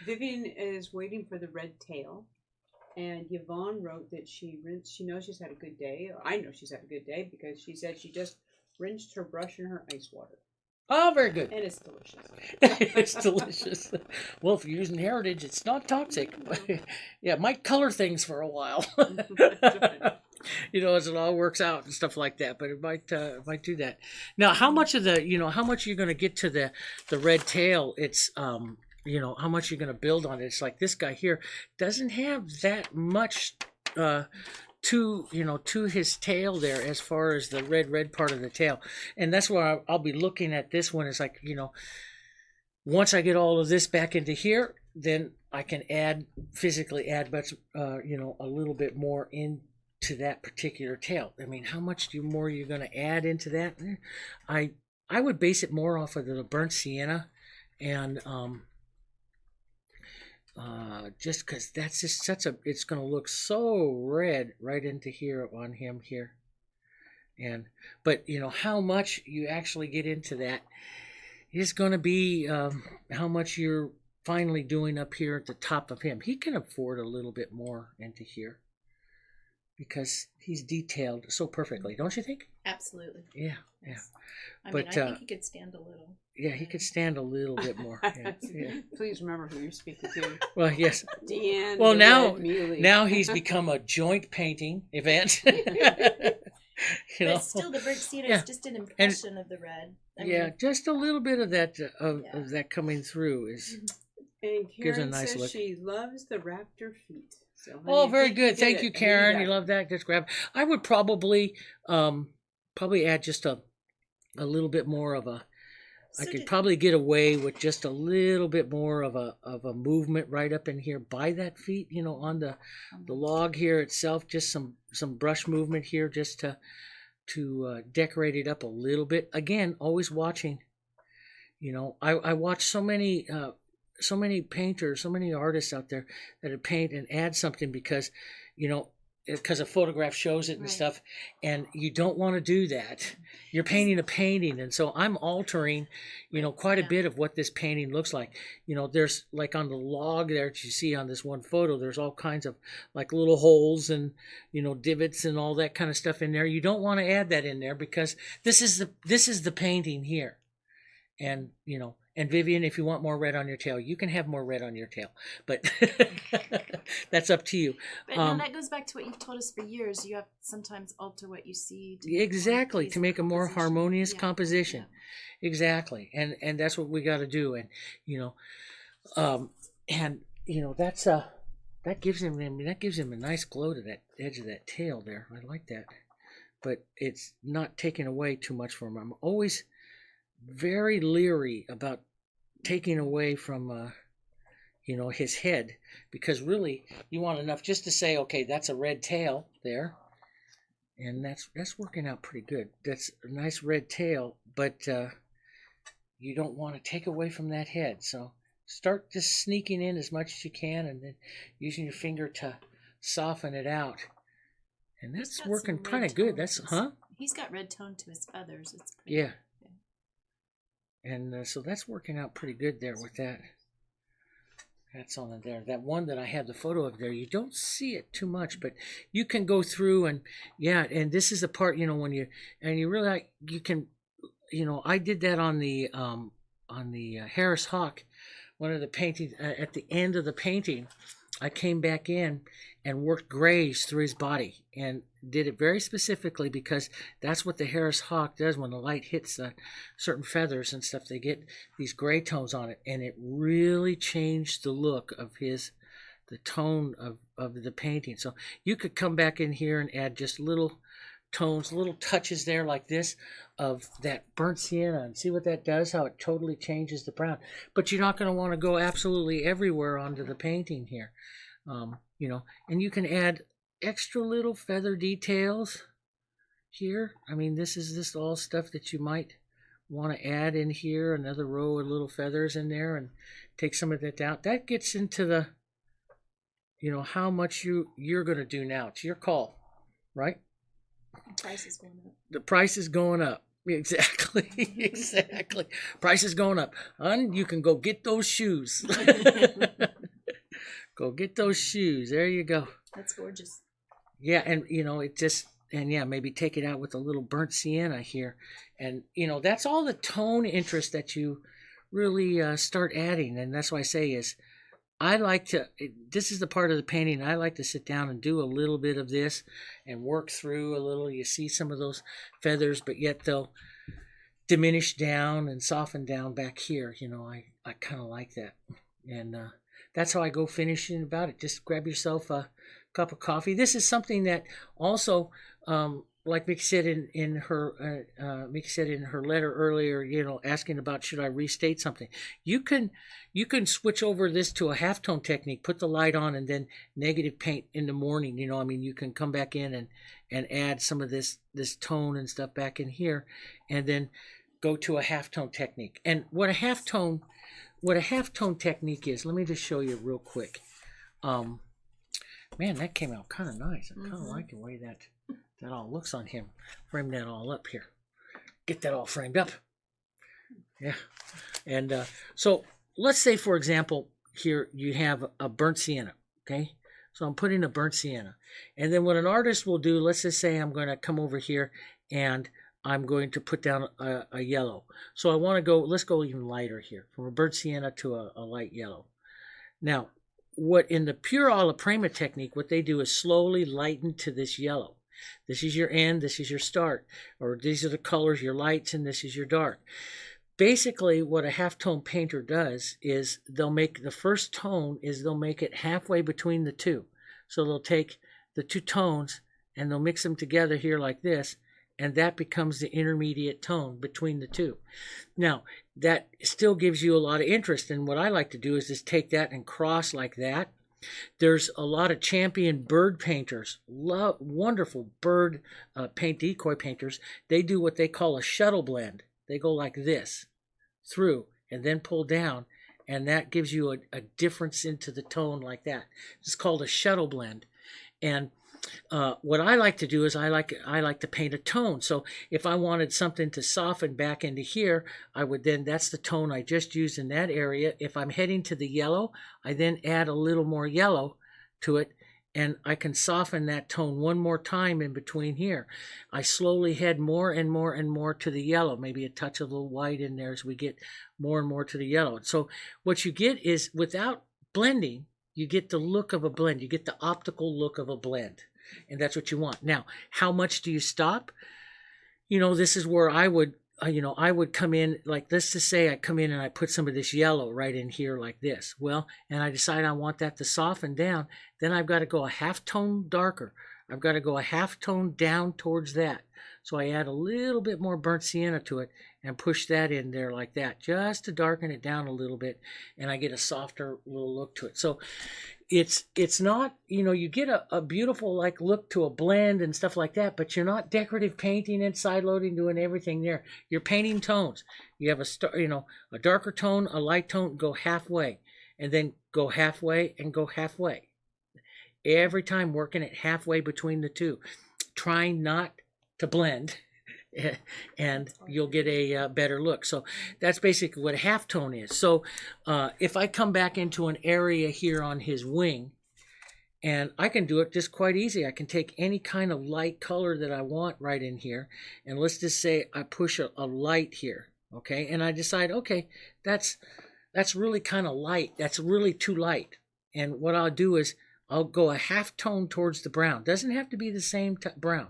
Vivian is waiting for the red tail, and Yvonne wrote that she knows she's had a good day. I know she's had a good day, because she said she just rinsed her brush in her ice water. Oh, very good. And it's delicious. It's delicious. Well, if you're using Heritage, it's not toxic. Yeah, it might color things for a while. As it all works out and stuff like that, but it might do that. Now, how much of how much you're going to get to the red tail? It's how much you're going to build on it. It's like this guy here doesn't have that much to his tail there, as far as the red part of the tail. And that's where I'll be looking at this one. It's like, once I get all of this back into here, then I can physically add but a little bit more into that particular tail. I mean, how much more you're going to add into that? I would base it more off of the burnt sienna, and just because that's just it's going to look so red right into here on him here. But how much you actually get into that is going to be how much you're finally doing up here at the top of him. He can afford a little bit more into here, because he's detailed so perfectly, don't you think? absolutely. Yeah. I But, mean, I think he could stand a little. Yeah, he could stand a little bit more. Yeah. Please remember who you're speaking to. Well, yes. Deanne. Well, the now Red Muley. he's become a joint painting event. But still, the burnt sienna is just an impression of the red. I mean, just a little bit of that of that coming through is And gives a Karen nice says look. she loves the raptor feet. So, honey, Oh, I very think good. did Thank it. you, Karen. You got love that. Just grab. I would probably add just a little bit more of a I So could did- probably get away with just a little bit more of a movement right up in here by that feet, on the log here itself, just some brush movement here just to decorate it up a little bit. Again, always watching. I watch so many painters, so many artists out there that paint and add something because a photograph shows it and Right. stuff, and you don't want to do that. You're painting a painting, and so I'm altering, quite a Yeah. bit of what this painting looks like. There's like on the log there that you see on this one photo, there's all kinds of like little holes and divots and all that kind of stuff in there. You don't want to add that in there because this is the painting here. And and Vivian, if you want more red on your tail, you can have more red on your tail, but that's up to you. But no, that goes back to what you've told us for years. You have to sometimes alter what you see to make more Exactly, to pleasing make a more composition. harmonious Yeah. composition. Yeah. Exactly, and that's what we got to do. And that's that gives him a nice glow to that edge of that tail there. I like that, but it's not taking away too much from him. I'm always very leery about taking away from his head, because really you want enough just to say, okay, that's a red tail there, and that's working out pretty good. That's a nice red tail, but you don't want to take away from that head. So start just sneaking in as much as you can, and then using your finger to soften it out, and He's that's got working some kind of red good. tone That's to his- huh He's got red tone to his feathers. It's pretty Yeah. good. And so that's working out pretty good there with that. That's on there. That one that I have the photo of there, you don't see it too much, but you can go through and and this is the part, when you really, you can, I did that on the Harris Hawk, one of the paintings. At the end of the painting, I came back in and worked grays through his body and did it very specifically because that's what the Harris Hawk does when the light hits certain feathers and stuff. They get these gray tones on it, and it really changed the look of the tone of the painting. So you could come back in here and add just little tones, little touches there like this of that burnt sienna, and see what that does, how it totally changes the brown. But you're not going to want to go absolutely everywhere onto the painting here. And you can add extra little feather details here. I mean, this is just all stuff that you might want to add in here, another row of little feathers in there, and take some of that out. That gets into the, how much you're going to do now. It's your call, right? The price is going up. The price is going up. Exactly. Exactly. Price is going up. You can go get those shoes. Go get those shoes. There you go. That's gorgeous. Yeah, and it just, and yeah, maybe take it out with a little burnt sienna here, and that's all the tone interest that you really start adding. And that's why I say is, I like to. This is the part of the painting I like to sit down and do a little bit of this and work through a little. You see some of those feathers, but yet they'll diminish down and soften down back here. I kind of like that, and that's how I go finishing about it. Just grab yourself a cup of coffee. This is something that also, like Mickey said in her letter earlier, asking about should I restate something. You can switch over this to a halftone technique. Put the light on and then negative paint in the morning. You can come back in and add some of this tone and stuff back in here, and then go to a halftone technique. And what a halftone technique is, let me just show you real quick. Man, that came out kind of nice. I kind of like the way that all looks on him. Frame that all up here. Get that all framed up. Yeah. And so let's say, for example, here you have a burnt sienna. Okay. So I'm putting a burnt sienna. And then what an artist will do, let's just say I'm going to come over here and I'm going to put down a yellow. So I want to go, let's go even lighter here, from a burnt sienna to a light yellow. Now, what in the pure alla prima technique, what they do is slowly lighten to this yellow. This is your end, this is your start, or these are the colors, your lights, and this is your dark. Basically, what a halftone painter does is they'll make it halfway between the two. So they'll take the two tones and they'll mix them together here like this, and that becomes the intermediate tone between the two. Now, that still gives you a lot of interest, and what I like to do is just take that and cross like that. There's a lot of champion bird painters, wonderful bird decoy painters. They do what they call a shuttle blend. They go like this through and then pull down, and that gives you a difference into the tone like that. It's called a shuttle blend. And what I like to do is I like to paint a tone. So if I wanted something to soften back into here, I would then, that's the tone I just used in that area. If I'm heading to the yellow, I then add a little more yellow to it, and I can soften that tone one more time in between here. I slowly head more and more and more to the yellow, maybe a touch of a little white in there as we get more and more to the yellow. So what you get is, without blending, you get the look of a blend. You get the optical look of a blend. And that's what you want. Now, how much do you stop? This is where I would come in, like, let's just say I come in and I put some of this yellow right in here like this. Well, and I decide I want that to soften down. Then I've got to go a half tone darker. I've got to go a half tone down towards that. So I add a little bit more burnt sienna to it and push that in there like that, just to darken it down a little bit, and I get a softer little look to it. So it's not, you get a beautiful like look to a blend and stuff like that, but you're not decorative painting and side loading, doing everything there. You're painting tones. You have a darker tone, a light tone, go halfway, and then go halfway and go halfway. Every time working it halfway between the two, trying not to blend, and you'll get a better look. So that's basically what a halftone is. So if I come back into an area here on his wing, and I can do it just quite easy. I can take any kind of light color that I want right in here, and let's just say I push a light here, okay, and I decide, okay, that's really kind of light, that's really too light, and what I'll do is I'll go a half tone towards the brown. Doesn't have to be the same brown.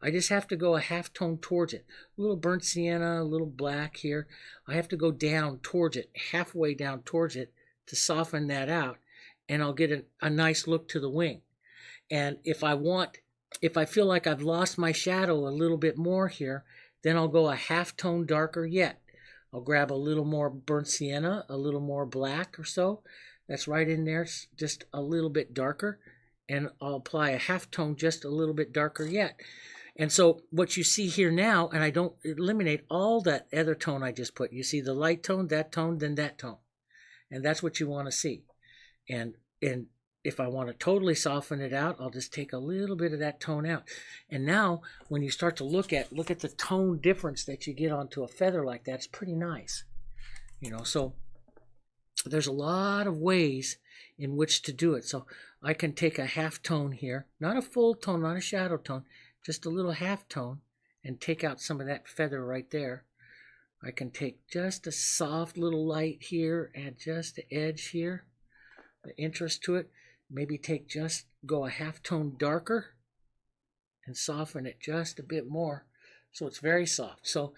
I just have to go a half tone towards it. A little burnt sienna, a little black here. I have to go down towards it, halfway down towards it, to soften that out, and I'll get a nice look to the wing. And if I feel like I've lost my shadow a little bit more here, then I'll go a half tone darker yet. I'll grab a little more burnt sienna, a little more black or so. That's right in there, just a little bit darker. And I'll apply a half tone just a little bit darker yet. And so what you see here now, and I don't eliminate all that other tone I just put. You see the light tone, then that tone. And that's what you want to see. And if I want to totally soften it out, I'll just take a little bit of that tone out. And now when you start to look at the tone difference that you get onto a feather like that, it's pretty nice. So there's a lot of ways in which to do it. So I can take a half tone here, not a full tone, not a shadow tone, just a little half tone, and take out some of that feather right there. I can take just a soft little light here, add just the edge here, the interest to it. Maybe go a half tone darker and soften it just a bit more so it's very soft. So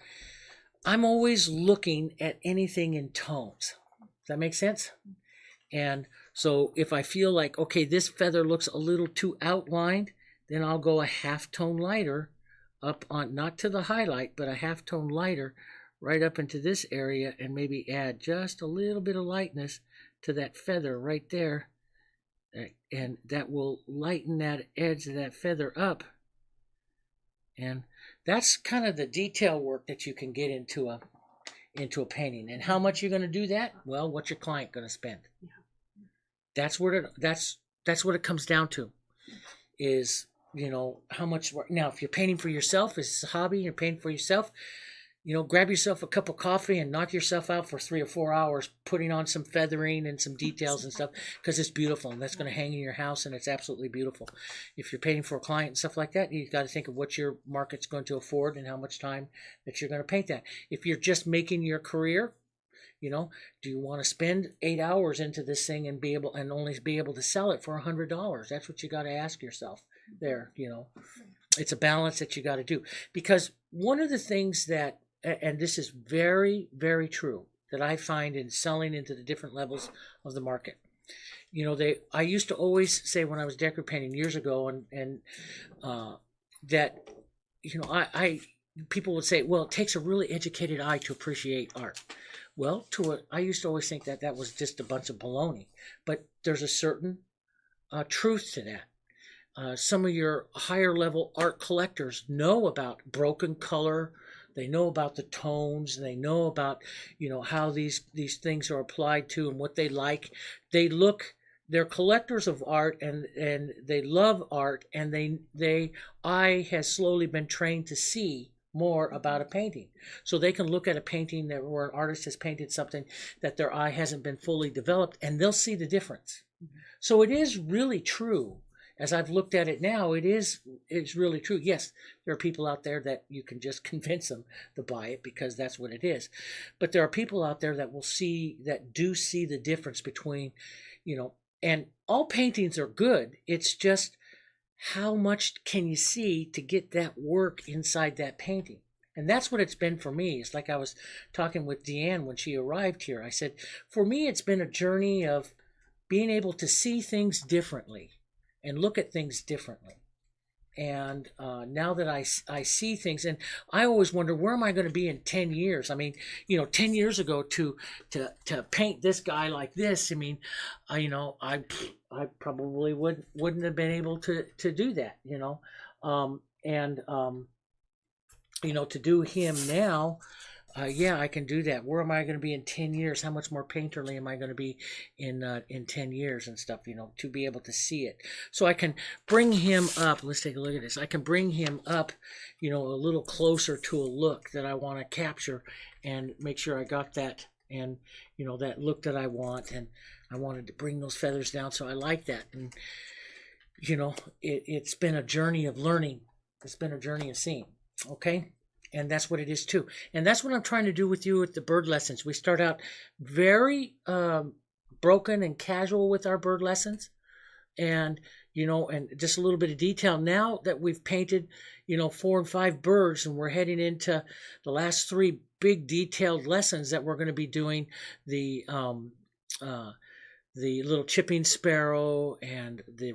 I'm always looking at anything in tones. Does that make sense? And so if I feel like, okay, this feather looks a little too outlined, then I'll go a half tone lighter up on, not to the highlight, but a half tone lighter right up into this area, and maybe add just a little bit of lightness to that feather right there. And that will lighten that edge of that feather up. And that's kind of the detail work that you can get into a painting. And how much you're going to do that? Well, what's your client going to spend? That's what it comes down to, is how much work. Now, if you're painting for yourself, it's a hobby, you're painting for yourself, grab yourself a cup of coffee and knock yourself out for 3 or 4 hours putting on some feathering and some details and stuff, because it's beautiful, and that's going to hang in your house, and it's absolutely beautiful. If you're painting for a client and stuff like that, you've got to think of what your market's going to afford and how much time that you're going to paint that. If you're just making your career, do you want to spend 8 hours into this thing and only be able to sell it for $100? That's what you got to ask yourself there. It's a balance that you got to do, because one of the things that, and this is very, very true, that I find in selling into the different levels of the market. I used to always say when I was decorative painting years ago, and that I people would say, well, it takes a really educated eye to appreciate art. Well, I used to always think that that was just a bunch of baloney, but there's a certain truth to that. Some of your higher level art collectors know about broken color. They know about the tones, and they know about how these things are applied to and what they like. They're collectors of art, and they love art, and they eye has slowly been trained to see more about a painting, so they can look at a painting where an artist has painted something that their eye hasn't been fully developed, and they'll see the difference. So it is really true. As I've looked at it now, it's really true. Yes, there are people out there that you can just convince them to buy it because that's what it is. But there are people out there that do see the difference between, and all paintings are good. It's just how much can you see to get that work inside that painting? And that's what it's been for me. It's like I was talking with Deanne when she arrived here. I said, for me, it's been a journey of being able to see things differently and look at things differently. And now that I see things, and I always wonder, where am I going to be in 10 years? I mean, 10 years ago to paint this guy like this, I mean, I probably wouldn't have been able to do that, to do him now. Yeah, I can do that. Where am I going to be in 10 years? How much more painterly am I going to be in 10 years and stuff, to be able to see it? So I can bring him up. Let's take a look at this. I can bring him up, a little closer to a look that I want to capture and make sure I got that and, that look that I want. And I wanted to bring those feathers down. So I like that. And, it's been a journey of learning. It's been a journey of seeing. Okay. And that's what it is too. And that's what I'm trying to do with you with the bird lessons. We start out very broken and casual with our bird lessons. And, and just a little bit of detail. Now that we've painted, 4 and 5 birds, and we're heading into the last 3 big detailed lessons that we're going to be doing, the little chipping sparrow and the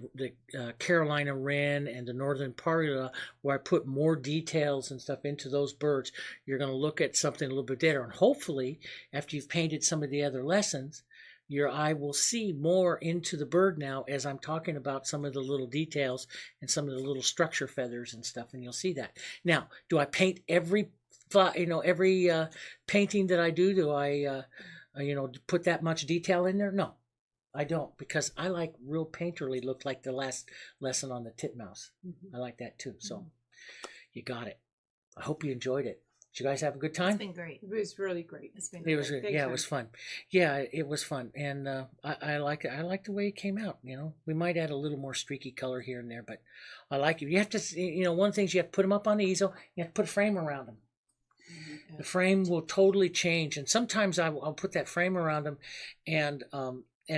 Carolina wren and the northern parula, where I put more details and stuff into those birds. You're going to look at something a little bit better. And hopefully, after you've painted some of the other lessons, your eye will see more into the bird now as I'm talking about some of the little details and some of the little structure feathers and stuff, and you'll see that. Now, do I paint every painting that I do? Do I, put that much detail in there? No. I don't, because I like real painterly look, like the last lesson on the titmouse. I like that too. So you got it. I hope you enjoyed it. Did you guys have a good time? It's been great. It was really great. It's been It great. was Thanks, yeah, man. it was fun. Yeah, it was fun, and I like it. I like the way it came out. We might add a little more streaky color here and there, but I like it. You have to, one thing is you have to put them up on the easel. You have to put a frame around them. The frame will totally change, and sometimes I'll put that frame around them, and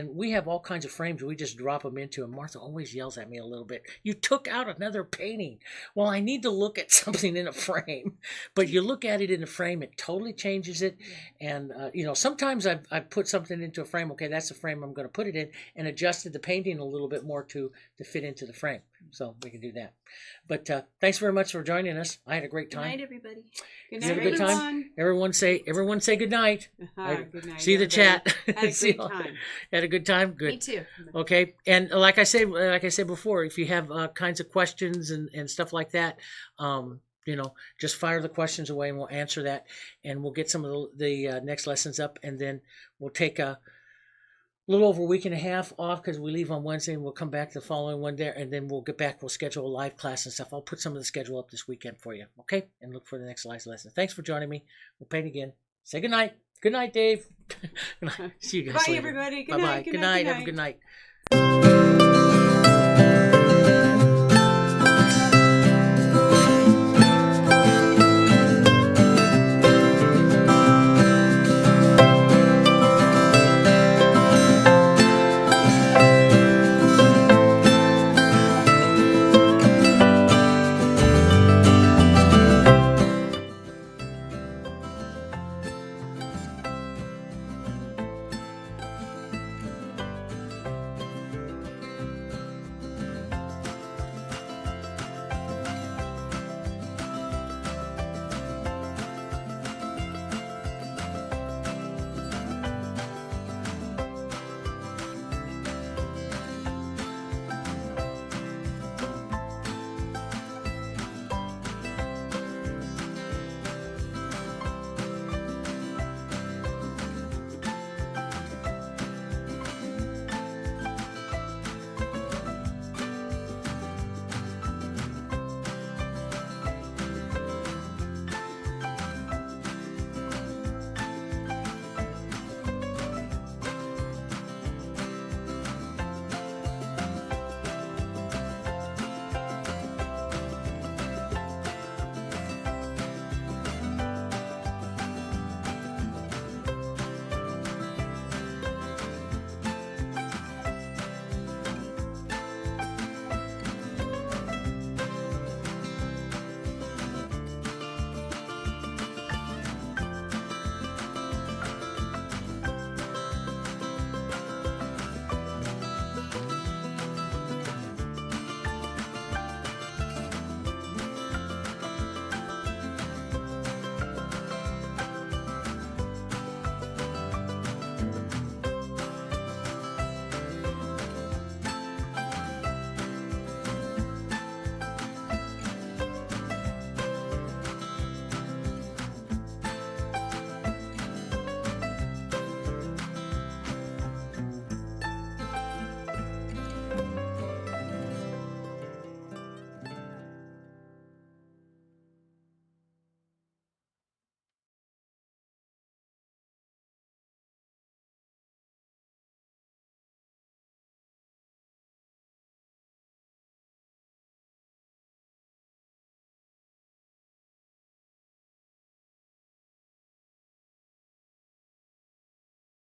we have all kinds of frames we just drop them into, and Martha always yells at me a little bit. You took out another painting. Well, I need to look at something in a frame, but you look at it in a frame, it totally changes it. And, sometimes I've put something into a frame. Okay, that's the frame I'm going to put it in, and adjusted the painting a little bit more to fit into the frame. So we can do that. But thanks very much for joining us. I had a great Good time. night, everybody. Good You night, had a good time? Everyone say good night. Good night. See the everybody. chat. Had a See great y'all. time. Had a good time. Good. Me too. Okay, and like I said before, if you have kinds of questions and stuff like that, just fire the questions away, and we'll answer that, and we'll get some of the next lessons up, and then we'll take a little over a week and a half off because we leave on Wednesday, and we'll come back the following one there, and then we'll get back. We'll schedule a live class and stuff. I'll put some of the schedule up this weekend for you, okay? And look for the next live lesson. Thanks for joining me. We'll paint again. Say good night. Good night, Dave. Good night. See you guys Bye, later. everybody. Good Bye-bye. night. Good night. Have a good night.